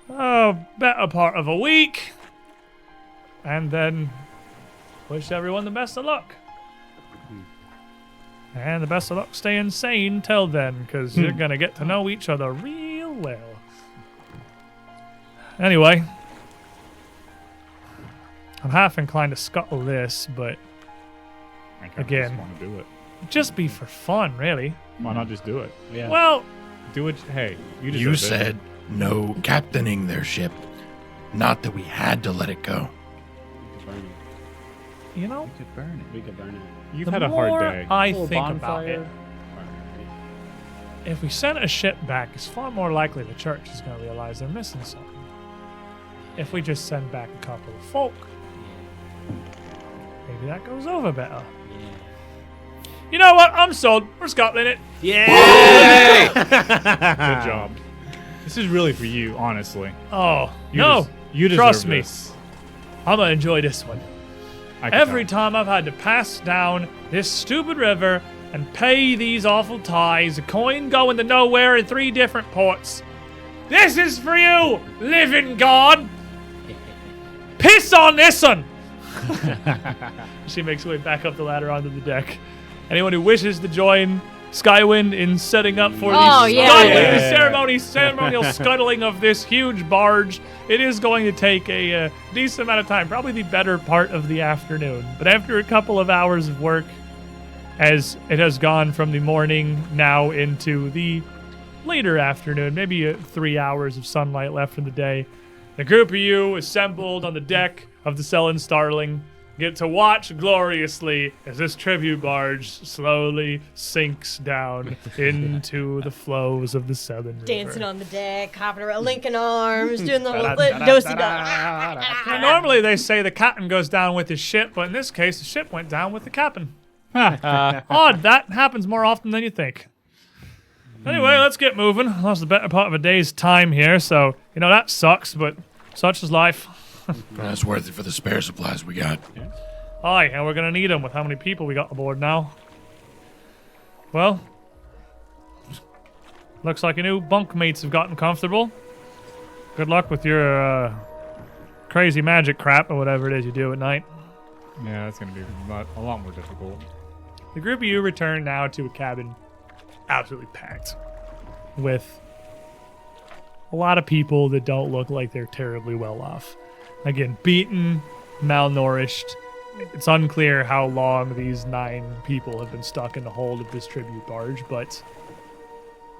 better part of a week, and then wish everyone the best of luck. And the best of luck staying sane till then, because you're going to get to know each other real well. Anyway, I'm half inclined to scuttle this, but I kind of Again. just want to do it. just be for fun, really. Why not just do it? Yeah. Well, Do it. Hey, you deserve You it. said no captaining their ship. Not that we had to let it go. we could burn it. you know, Could burn it. We could burn it. You've the had a more hard day. I Little think about it, bonfire. if we send a ship back, it's far more likely the church is going to realize they're missing something. If we just send back a couple of folk, maybe that goes over better. You know what? I'm sold. We're Scotland it. Good job. This is really for you, honestly. Oh, You no. you deserve Trust me. this. I'm going to enjoy this one. I can Every tell. time I've had to pass down this stupid river and pay these awful ties, a coin going to nowhere in 3 different ports. This is for you, living God. Piss on this one. She makes her way back up the ladder onto the deck. Anyone who wishes to join Skywyn in setting up for Oh, the yeah. ceremonial scuttling of this huge barge, it is going to take a decent amount of time, probably the better part of the afternoon. But after a couple of hours of work, as it has gone from the morning now into the later afternoon, maybe 3 hours of sunlight left in the day, the group of you assembled on the deck of the Sullen Starling get to watch gloriously as this tribute barge slowly sinks down into the flows of the Southern River. Dancing on the deck, hopping around, linking arms, doing the whole dosey Now, normally they say the captain goes down with his ship, but in this case, the ship went down with the captain. Odd, that happens more often than you think. Anyway, let's get moving. Lost the better part of a day's time here, so, that sucks, but such is life. That's worth it for the spare supplies we got. Aye, and we're gonna need them with how many people we got aboard now. Well, looks like your new bunkmates have gotten comfortable. Good luck with your crazy magic crap or whatever it is you do at night. Yeah, that's going to be a lot more difficult. The group of you return now to a cabin absolutely packed with a lot of people that don't look like they're terribly well off. Again, beaten, malnourished. It's unclear how long these 9 people have been stuck in the hold of this tribute barge, but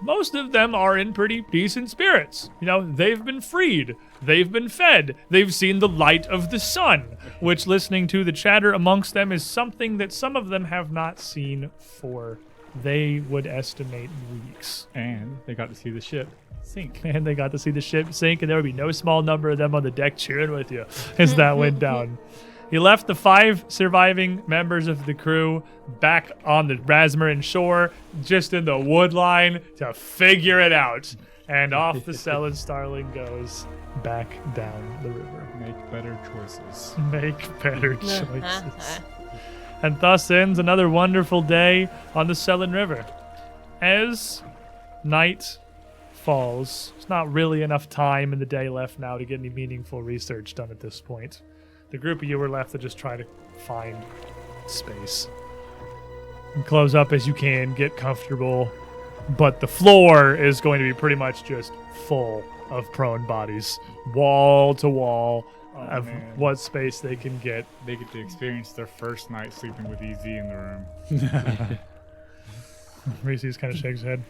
most of them are in pretty decent spirits. You know, they've been freed, they've been fed, they've seen the light of the sun, which, listening to the chatter amongst them, is something that some of them have not seen for, they would estimate, weeks. And they got to see the ship sink. And they got to see the ship sink, and there would be no small number of them on the deck cheering with you as that went down. He left the 5 surviving members of the crew back on the Razmiran shore, just in the wood line, to figure it out. And off the Selin Starling goes back down the river. Make better choices. Make better choices. And thus ends another wonderful day on the Selin River. As night falls, there's not really enough time in the day left now to get any meaningful research done at this point. The group of you are left to just try to find space. And close up as you can, get comfortable. But the floor is going to be pretty much just full of prone bodies, wall to wall, of man. what space they can get. They get to experience their first night sleeping with EZ in the room. Reese kind of shakes his head.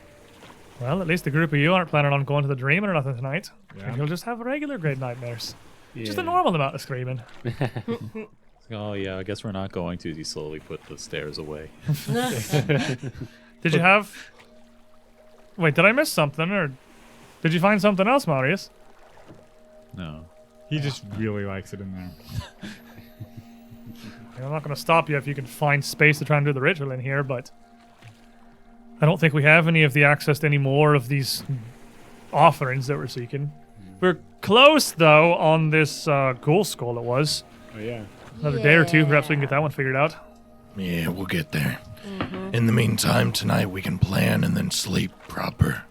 Well, at least the group of you aren't planning on going to the dream or nothing tonight. Yeah. And you'll just have regular great nightmares. Just a Yeah. normal amount of screaming. Oh yeah, I guess we're not going to. He slowly put the stairs away. Did you have... Wait, did I miss something? Or did you find something else, Marius? No. He just really likes it in there. I'm not going to stop you if you can find space to try and do the ritual in here, but I don't think we have any of the access to any more of these offerings that we're seeking. We're close, though, on this ghoul skull it was. Oh, yeah. Another day or two, perhaps we can get that one figured out. Yeah, we'll get there. In the meantime, tonight we can plan and then sleep proper.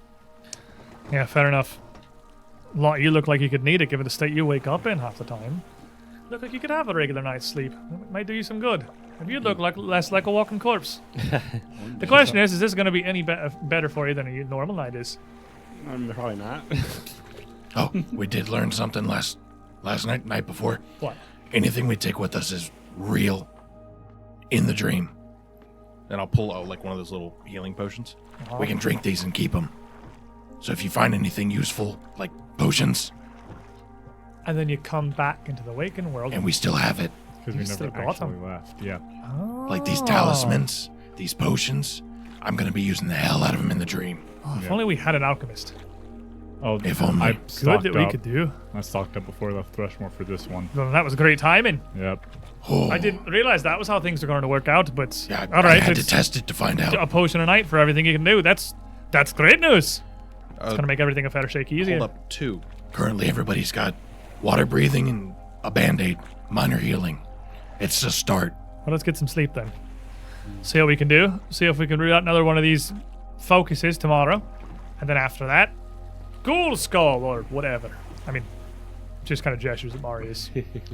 Yeah, fair enough. You look like you could need it, given the state you wake up in half the time. Look like you could have a regular night's sleep. It might do you some good. And you look like less like a walking corpse. The question is this going to be any better for you than a normal night is? Probably not. Oh, we did learn something last night before. What? Anything we take with us is real in the dream. And I'll pull out like one of those little healing potions. We can drink these and keep them. So if you find anything useful, like potions, And then you come back into the waking world. and we still have it, Because You we still never got actually them. left. Yeah. like these talismans, these potions, I'm going to be using the hell out of them in the dream. If only we had an alchemist. Oh, If only. I Good stocked that we up. could do. I stocked up before I left Thrushmoor for this one. Well, that was great timing. Yep. Oh, I didn't realize that was how things are going to work out, but Yeah, all I right, had to it's test it to find a out. potion a night for everything you can do. That's great news. It's going to make everything a fair shake easier. Hold up 2. Currently, everybody's got water breathing and a band-aid, minor healing. It's a start. Well, let's get some sleep then. See what we can do. See if we can root out another one of these focuses tomorrow. And then after that, ghoul skull or whatever. I mean, just kind of gestures at Marius.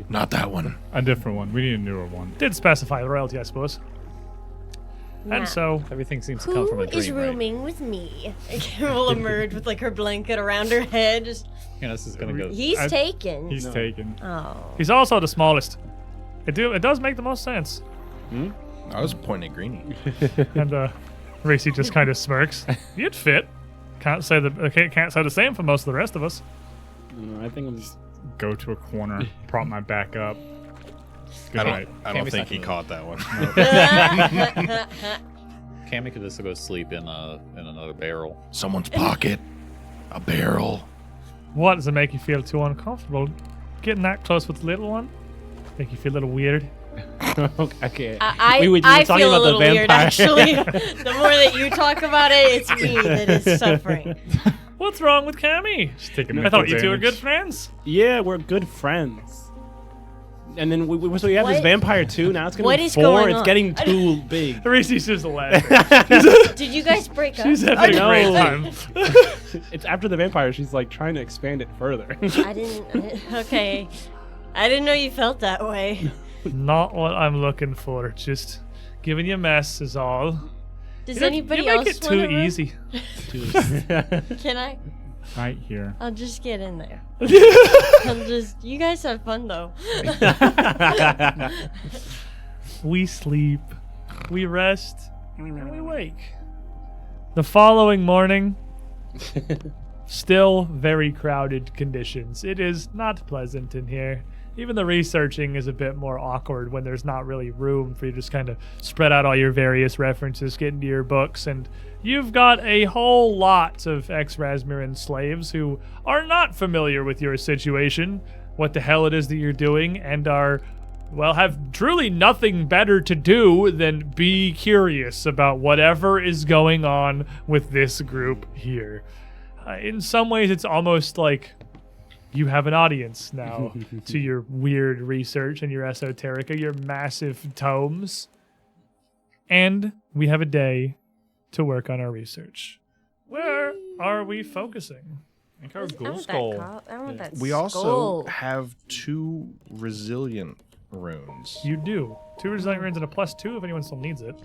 Not that one. A different one. We need a newer one. Did specify royalty, I suppose. Now, And so, Everything seems to come from who a dream, is right? rooming with me? Will emerge with like her blanket around her head. Just, Yeah, this is gonna go. he's I- taken. He's taken. Oh. he's also the smallest. It does make the most sense. I was pointing at Greenie. And Racy just kind of smirks. You'd fit. Can't say the same for most of the rest of us. I think I'm Go to a corner, prop my back up. Good I night. don't Cammy's think not he gonna- caught that one. Cammy could just go sleep in another barrel. Someone's pocket, a barrel. What does it make you feel too uncomfortable? Getting that close with the little one? Make you feel a little weird? okay. I We were I talking feel a about the little weird vampire. actually. The more that you talk about it, it's me that is suffering. What's wrong with Cammy? Just take a I thought mental you two were damage. good friends. Yeah, we're good friends. And then we have this What? vampire too. Now it's gonna What be is 4. going It's on? getting too big. Reese's just laughing. Did you guys break up? She's having a No. great time. It's after the vampire. She's like trying to expand it further. Okay. I didn't know you felt that way. Not what I'm looking for. Just giving you a mess is all. Does You anybody make else it too wanna room? easy. Can I? Right here. I'll just get in there. You guys have fun though. We sleep, we rest, and we wake. The following morning, Still very crowded conditions. It is not pleasant in here. Even the researching is a bit more awkward when there's not really room for you to just kind of spread out all your various references, get into your books, and you've got a whole lot of ex-Razmiran slaves who are not familiar with your situation, what the hell it is that you're doing, and are, well, have truly nothing better to do than be curious about whatever is going on with this group here. In some ways, it's almost like you have an audience now to your weird research and your esoterica, your massive tomes. And we have a day to work on our research. Where are we focusing? I think our I ghoul want skull. I want that We also skull. have 2 resilient runes. You do. 2 resilient runes and a +2 if anyone still needs it.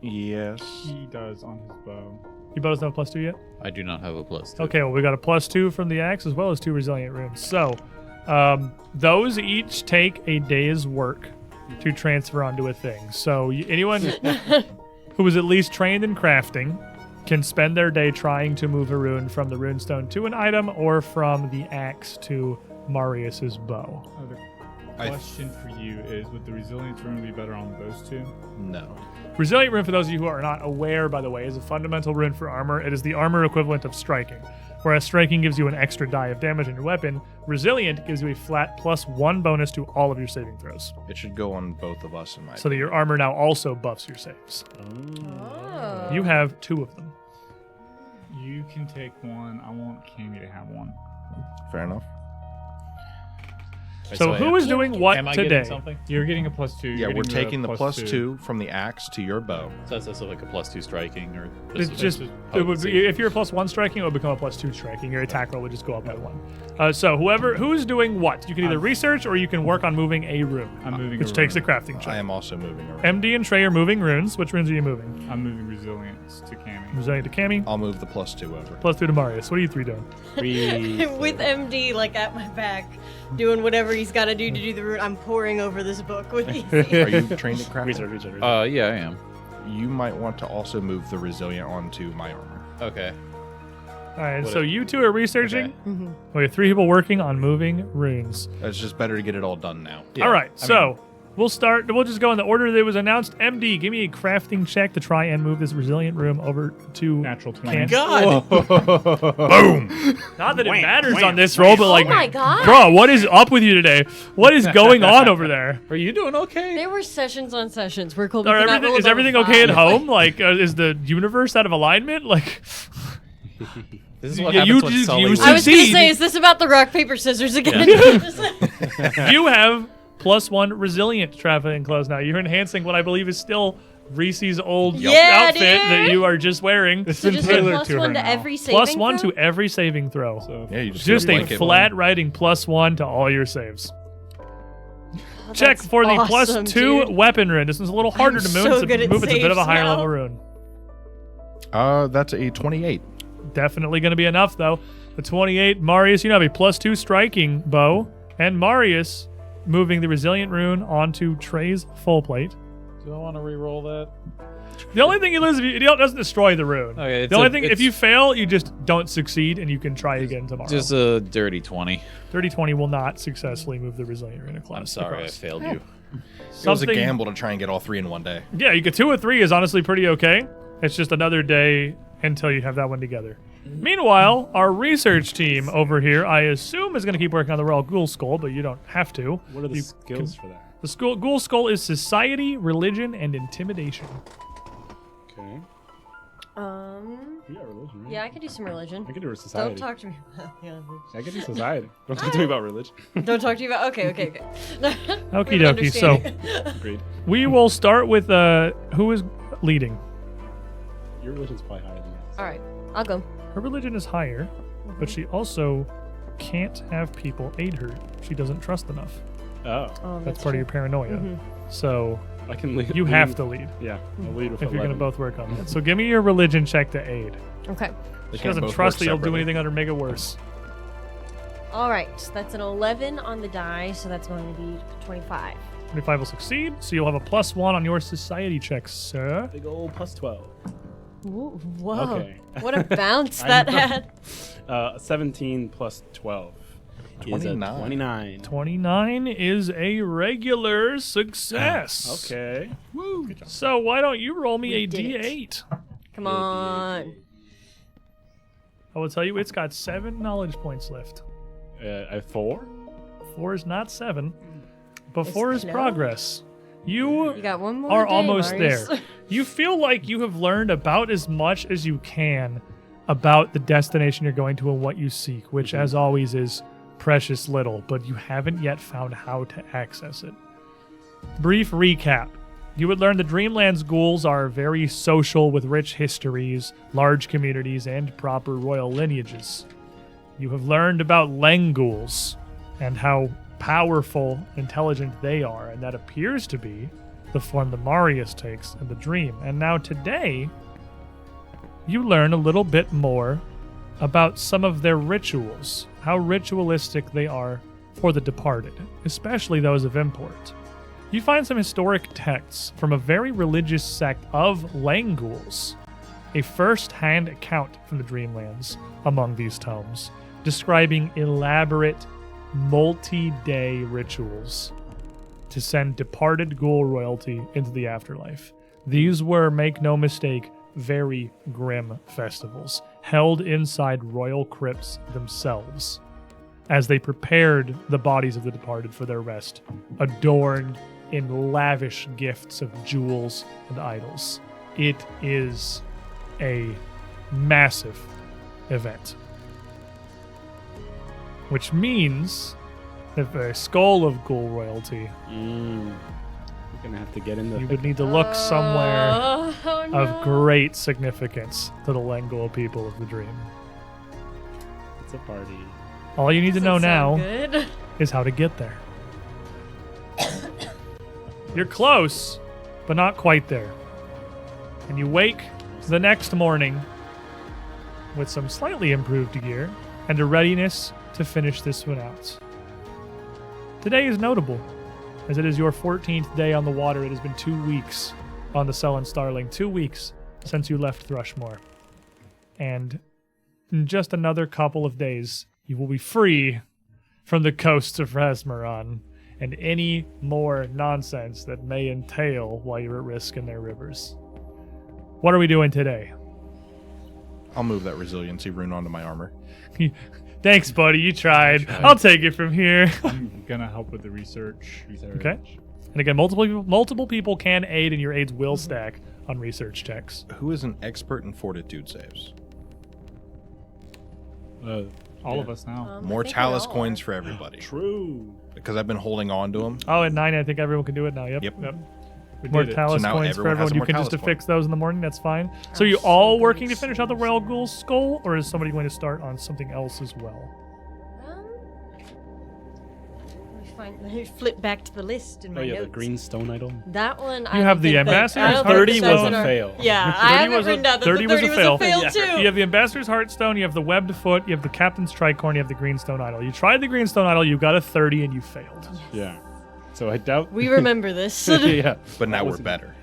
Yes. He does on his bow. You both have a +2 yet? I do not have a +2. Okay, well, we got a +2 from the axe as well as 2 resilient runes. So, those each take a day's work to transfer onto a thing. So, anyone who is at least trained in crafting can spend their day trying to move a rune from the runestone to an item or from the axe to Marius's bow. Question for you is, would the resilience rune be better on those 2? No. Resilient rune, for those of you who are not aware, by the way, is a fundamental rune for armor. It is the armor equivalent of striking. Whereas striking gives you an extra die of damage on your weapon, resilient gives you a flat +1 bonus to all of your saving throws. It should go on both of us in my So that your armor now also buffs your saves. Oh. You have 2 of them. You can take one. I want Cammy to have one. Fair enough. Right, So who is doing what am I today? getting something? You're getting a +2. Yeah, we're taking the +2 from the axe to your bow. So that's also like a +2 striking, or It's just it would potency? be, if you're a +1 striking, it would become a +2 striking. Your attack roll would just go up by 1. So who's doing what? You can either research or you can work on moving a rune, I'm moving. which a takes a rune. crafting check. I am also moving around. MD and Trey are moving runes. Which runes are you moving? I'm moving resilience to Cammy. Resilient to Cammy, I'll move the +2 over. +2 to Marius. What are you 3 doing? With MD like at my back, doing whatever he's got to do the route. I'm poring over this book with easy. Are you trained at crafting? Research. Yeah, I am. You might want to also move the resilient onto my armor. Okay. All right, What so a- you 2 are researching. Okay. We have 3 people working on moving runes. It's just better to get it all done now. Yeah, All right, I so we'll start. We'll just go in the order that it was announced. MD, give me a crafting check to try and move this resilient room over to Natural 20. Can- God! Not that it Wham, matters wham, on this roll, but like, Oh my God. bro, what is up with you today? What is going on over there? Are you doing okay? There were sessions on sessions where Colby Are could not everything, roll is above everything a okay at 5. home? Like, is the universe out of alignment? Like, This is what Yeah, happens you when just- Sully you wins. I was gonna succeed. say, is this about the rock paper scissors again? you have +1 resilient traveling clothes now. You're enhancing what I believe is still Reese's old Yeah, outfit that dude. you are just wearing. So just a tailored plus to her one to now. every saving +1 throw? to every saving throw. So Yeah, you just, Just get a blanket. flat writing +1 to all your saves. Oh, Check that's for the awesome, +2 dude. weapon rune. This one's a little harder I'm to move. so It's good a at move. It's a bit of a saves higher now. level rune. That's a 28. Definitely going to be enough, though. The 28, Marius, you now have a +2 striking bow. And Marius moving the resilient rune onto Trey's full plate. Do I want to re-roll that? The only thing you lose if you it doesn't destroy the rune. Okay, The only thing, if you fail, you just don't succeed and you can try again tomorrow. Just a dirty 20. 30-20 will not successfully move the resilient rune across. I'm sorry, I across. failed you. It was a Something- gamble to try and get all 3 in one day. Yeah, you get 2 or 3 is honestly pretty okay. It's just another day until you have that one together. Meanwhile, our research team over here, I assume, is going to keep working on the Royal Ghoul Skull, but you don't have to. What are the You skills can- for that? The Ghoul Skull is Society, Religion, and Intimidation. Okay. You got religion, right? Yeah, I could do some religion. I can do society. Don't talk to me about I can do society. Don't talk to me about religion. Don't talk to you about. Okay. Okie dokie. So Agreed. we will start with who is leading. Your religion's probably higher than that. All right, I'll go. Her religion is higher, but she also can't have people aid her. She doesn't trust enough. Oh, Oh, That's part of your paranoia. So I can lead. you have to lead Yeah, I'll lead with if you're going to 11. both work on that. So give me your religion check to aid. Okay. They She can't doesn't both trust work that you'll do separately. anything that'll make it worse. All right. That's an 11 on the die, so that's going to be 25. 25 will succeed, so you'll have a +1 on your society check, sir. Big old +12. Ooh, whoa. Okay. What a bounce I that know. had. 17 plus 12 is a 29. 29. 29 is a regular success. Okay. So why don't you roll me We a did it. D8? Come on. I will tell you, it's got 7 knowledge points left. A 4? 4 is not 7, but It's 4 is close. progress. You You got one more are day, almost Marius. there. You feel like you have learned about as much as you can about the destination you're going to and what you seek, which, as always, is precious little, but you haven't yet found how to access it. Brief recap. You would learn the Dreamland's ghouls are very social with rich histories, large communities, and proper royal lineages. You have learned about Leng ghouls and how powerful, intelligent they are, and that appears to be the form that Marius takes in the dream. And now today, you learn a little bit more about some of their rituals, how ritualistic they are for the departed, especially those of import. You find some historic texts from a very religious sect of Leng ghouls, a first-hand account from the Dreamlands among these tomes, describing elaborate multi-day rituals to send departed ghoul royalty into the afterlife. These were, make no mistake, very grim festivals held inside royal crypts themselves as they prepared the bodies of the departed for their rest, adorned in lavish gifts of jewels and idols. It is a massive event. Which means that for a skull of ghoul royalty, We're gonna have to get in the. you would need to look somewhere Oh, no. of great significance to the Lengol people of the dream. It's a party. All you need to know Doesn't now sound good. is how to get there. You're close, but not quite there. And you wake the next morning with some slightly improved gear and a readiness to finish this one out. Today is notable, as it is your 14th day on the water. It has been 2 weeks on the Sullen Starling, 2 weeks since you left Thrushmoor. And in just another couple of days, you will be free from the coasts of Razmiran and any more nonsense that may entail while you're at risk in their rivers. What are we doing today? I'll move that resiliency rune onto my armor. Thanks, buddy. You tried. I'll take it from here. I'm gonna help with the research. Okay. And again, multiple people can aid, and your aids will stack on research checks. Who is an expert in fortitude saves? All of us now. I More think we chalice all coins are. for everybody. True. Because I've been holding on to them. Oh, at 9, I think everyone can do it now. Yep. Yep. We More did it. talus So now coins for everyone has everyone. a You more can just talus affix those in the morning. That's fine. So I'm you so all good working at to finish out the Royal Ghoul Skull, or is somebody going to start on something else as well? Let me flip back to the list in my Oh yeah, notes. the green stone idol. That one. You have the Ambassador's Heart 30 Stone. was a fail. Yeah, I haven't was a- written down that 30 the was 30 a was fail. a fail Yeah. too. You have the Ambassador's Heartstone, you have the Webbed Foot, you have the Captain's Tricorn, you have the Greenstone Idol. You tried the Greenstone Idol, you got a 30 and you failed. Yeah. So I doubt. We remember this. yeah. But now That we're was- better.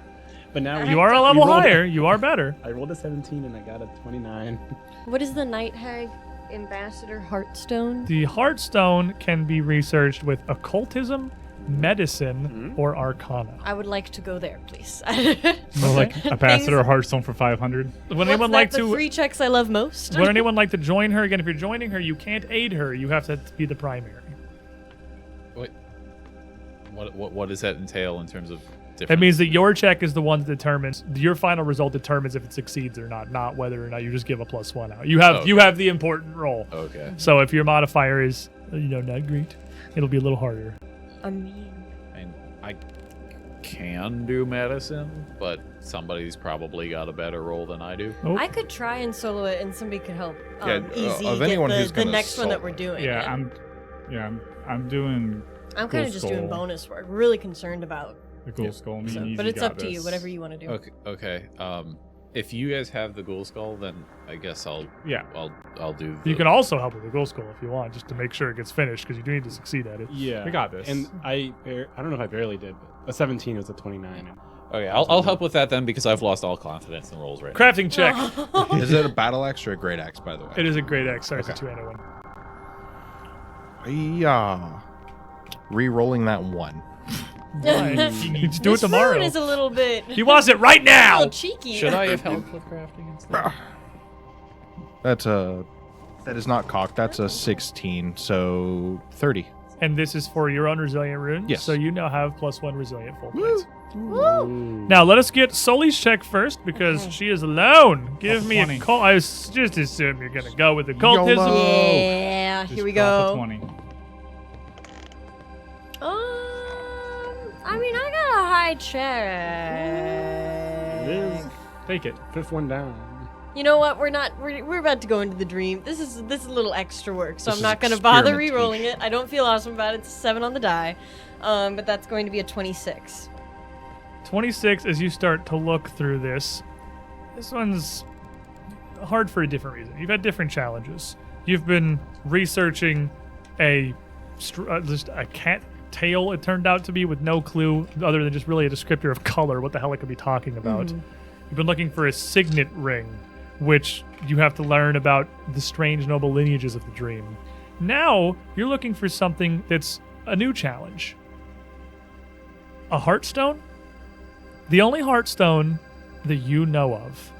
But now You are a level rolled higher, you are better. I rolled a 17 and I got a 29. What is the Night Hag Ambassador Heartstone? The Heartstone can be researched with occultism, medicine, or arcana. I would like to go there, please. Well, like Ambassador Hearthstone for 500. Would anyone like the to? three checks I love most? Would anyone like to join her? Again, if you're joining her, you can't aid her. You have to be the primary. Wait, what does that entail in terms of difference? That means that your check is the one that determines your final result determines if it succeeds or not whether or not you just give a +1 out. You have you have the important roll. Okay. So if your modifier is not great, it'll be a little harder. I mean, And I can do medicine, but somebody's probably got a better roll than I do. Oh, I could try and solo it, and somebody could help. Yeah, Easy of get anyone the, who's the gonna next one that solo we're it. doing. Yeah, I'm doing I'm kind of just doing skull. bonus work. Really concerned about. the Ghoul Skull. So, Easy but it's got up to you. this. Whatever you want to do. Okay. If you guys have the ghoul skull, then I guess I'll do. you can also help with the Ghoul Skull if you want, just to make sure it gets finished, because you do need to succeed at it. Yeah. We got this. And I don't know if I barely did, but a 17 was a 29. Okay, I'll help with that then because I've lost all confidence in rolls right now. Crafting check. Is it a battle axe or a great axe, by the way? It is a great X. Sorry, it's a 2 and a 1. Yeah. Re-rolling that 1. Why? He needs to do it This tomorrow. phone is a little bit. He wants it right a now. little cheeky. Should I have helped with crafting instead? That is not cocked. That's a 16, so 30. And this is for your own resilient runes. Yes. So you now have +1 resilient full points. Woo. Now let us get Sully's check first because Okay. she is alone. Give me 20. a cult. I just assume you're gonna go with the cultism. YOLO. Yeah, Just here we drop a go. 20. I mean, I got a high check. It is Take it. 5th one down. You know what? We're about to go into the dream. This is a little extra work, so This I'm is not gonna bother experimentation. re-rolling it. I don't feel awesome about it. It's a 7 on the die, but that's going to be a 26. 26 as you start to look through this. This one's hard for a different reason. You've had different challenges. You've been researching just a cat tail, it turned out to be, with no clue other than just really a descriptor of color, what the hell it could be talking about. You've been looking for a signet ring, which you have to learn about the strange noble lineages of the dream. Now, you're looking for something that's a new challenge. A heartstone? The only heartstone that you know of,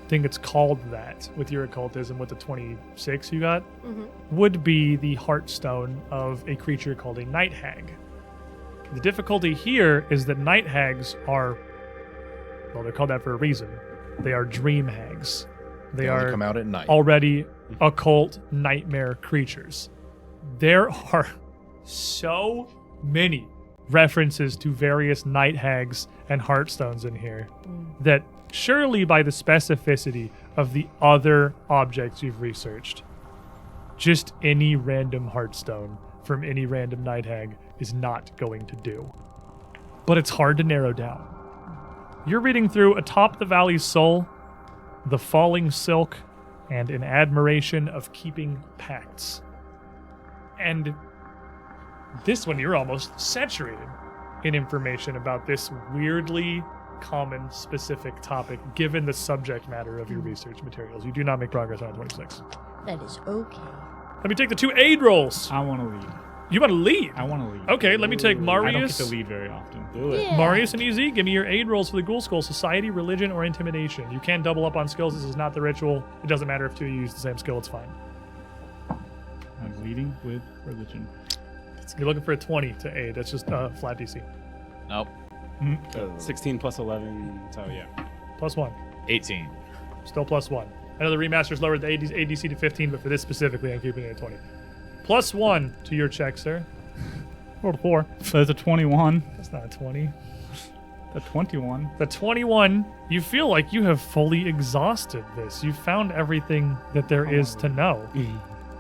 I think it's called that with your occultism with the 26 you got, would be the heartstone of a creature called a night hag. The difficulty here is that night hags are, well, they're called that for a reason. They are dream hags. They only are come out at night. already occult nightmare creatures. There are so many references to various night hags and heartstones in here that surely by the specificity of the other objects you've researched, just any random heartstone from any random night hag is not going to do. But it's hard to narrow down. You're reading through Atop the Valley's Soul, The Falling Silk, and An Admiration of Keeping Pacts. And this one, you're almost saturated in information about this weirdly common specific topic given the subject matter of your research materials. You do not make progress on 26. That is okay. Let me take the 2 aid rolls. I want to lead. You want to lead? I want to lead. Okay, let me take I don't get Marius. to lead very often. Do it. Yeah. Marius and EZ, give me your aid rolls for the Ghoul Skull, Society, Religion, or Intimidation. You can double up on skills. This is not the ritual. It doesn't matter if 2 of you use the same skill. It's fine. I'm leading with religion. You're looking for a 20 to aid. That's just flat DC. Nope. 16 plus 11, so yeah. +1. 18. Still +1. I know the remasters lowered the ADC to 15, but for this specifically, I'm keeping it at 20. +1 to your check, sir. Rolled a 4. So that's a 21. That's not a 20. A 21. The 21, you feel like you have fully exhausted this. You've found everything that there is to know.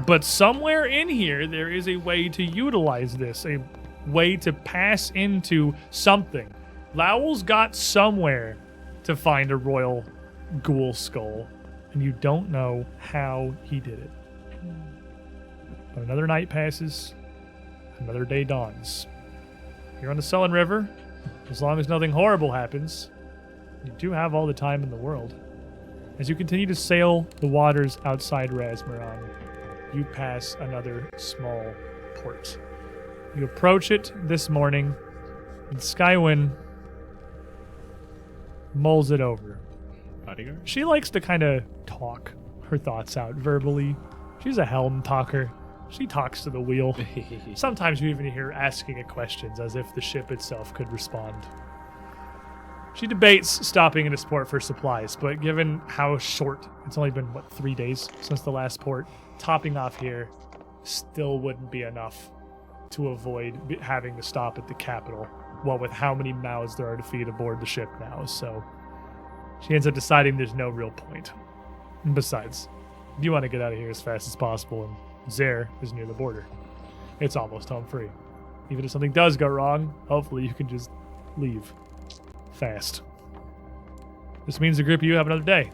But somewhere in here, there is a way to utilize this, a way to pass into something. Lowell's got somewhere to find a royal ghoul skull, and you don't know how he did it. But another night passes, another day dawns. You're on the Sullen River. As long as nothing horrible happens, you do have all the time in the world. As you continue to sail the waters outside Razmiran, you pass another small port. You approach it this morning, and Skywyn mulls it over. Bodyguard? She likes to kind of talk her thoughts out verbally. She's a helm talker. She talks to the wheel. Sometimes you even hear her asking it questions as if the ship itself could respond. She debates stopping in a port for supplies, but given how short, it's only been, 3 days since the last port, topping off here still wouldn't be enough to avoid having to stop at the capital, well, with how many mouths there are to feed aboard the ship now, so she ends up deciding there's no real point. And besides, you want to get out of here as fast as possible, and Zare is near the border. It's almost home free. Even if something does go wrong, hopefully you can just leave fast. This means the group of you have another day.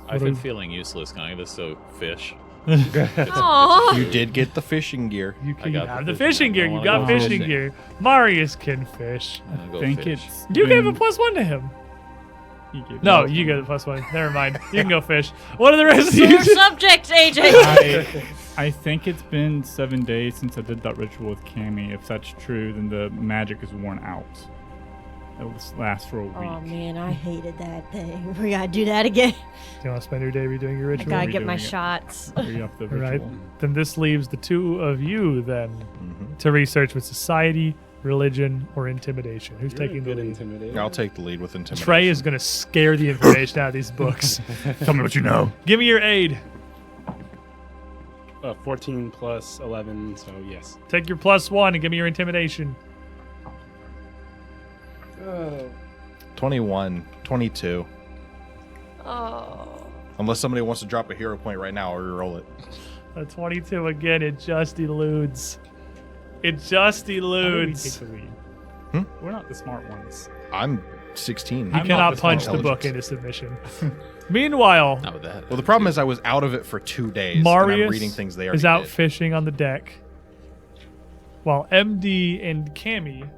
I've been feeling useless. Can I give this to fish? Aww. You did get the fishing gear. You can got have the the fishing gear. I You wanna got go fishing fishing. gear. Marius can fish. I'm gonna go think fish. it's You gave a been- +1 to him. he gave No, me- you get a +1. Never mind. You can go fish. What are the rest of Sore you? subject, AJ. I think it's been 7 days since I did that ritual with Cammy. If that's true, then the magic is worn out. It will last for a week. Oh man, I hated that thing. We gotta do that again. Do you want to spend your day redoing your I ritual? gotta get my redoing it. shots. Re-up the All right. ritual. Then this leaves the two of you then Mm-hmm. to research with society, religion, or intimidation. Who's You're a taking the good lead? intimidator. I'll take the lead with intimidation. Trey is gonna scare the information out of these books. Tell me what you know. Give me your aid. 14 plus 11, so yes. Take your +1 and give me your intimidation. 21, 22. Oh. Unless somebody wants to drop a hero point right now, or roll it. A 22 again. It just eludes. It just How do we eludes. take the lead? We're not the smart ones. I'm 16. You I'm not cannot the punch the smart book intelligence. into submission. Meanwhile, Not with that. Well, the problem is I was out of it for 2 days. and Marius I'm reading things they already is out did. fishing on the deck, while MD and Cammy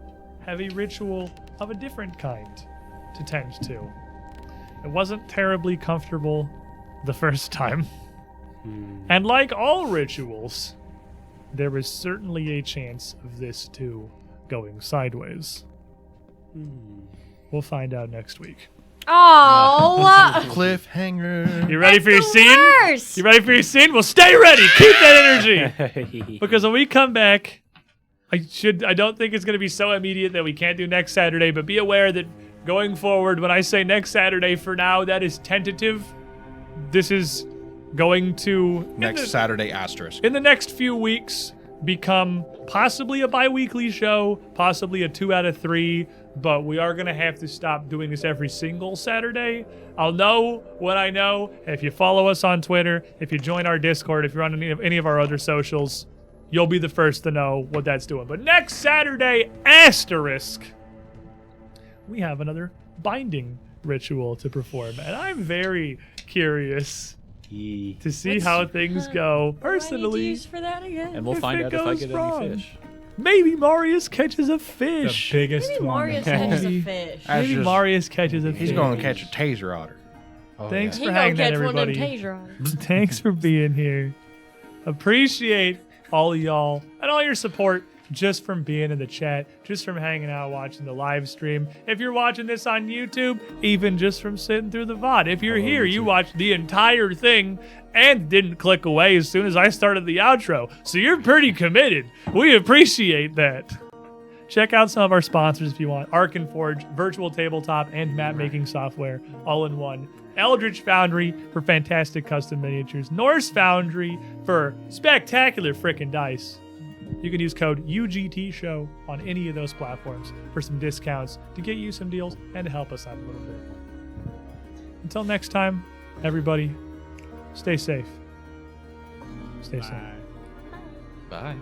have a ritual of a different kind to tend to. It wasn't terribly comfortable the first time. And like all rituals, there is certainly a chance of this too going sideways. We'll find out next week. Oh. Cliffhanger. You ready for your the scene? worst. You ready for your scene? Well, stay ready. Keep that energy. Because when we come back, I don't think it's going to be so immediate that we can't do next Saturday, but be aware that going forward, when I say next Saturday, for now, that is tentative. This is going to Next Saturday, asterisk. in the next few weeks become possibly a bi-weekly show, possibly a 2 out of 3, but we are going to have to stop doing this every single Saturday. I'll know what I know if you follow us on Twitter, if you join our Discord, if you're on any of our other socials, you'll be the first to know what that's doing. But next Saturday, asterisk, we have another binding ritual to perform, and I'm very curious to see What's- how things go. What do I need to Personally, use for that again? And we'll If find it out if I goes get wrong. any fish. maybe Marius catches a The fish. biggest Maybe one. Marius catches a Maybe. fish. That's Maybe just- Marius catches a He's fish. going to catch a taser otter. Thanks He for gonna hanging out, catch one of them everybody. taser otters. Thanks for being here. Appreciate all of y'all and all your support just from being in the chat, just from hanging out, watching the live stream. If you're watching this on YouTube, even just from sitting through the VOD. If you're here, you watched the entire thing and didn't click away as soon as I started the outro. So you're pretty committed. We appreciate that. Check out some of our sponsors if you want. Arc and Forge, virtual tabletop, and map making software, all in one. Eldritch Foundry for fantastic custom miniatures. Norse Foundry for spectacular frickin' dice. You can use code UGTShow on any of those platforms for some discounts to get you some deals and to help us out a little bit. Until next time, everybody, stay safe. Stay safe. Bye.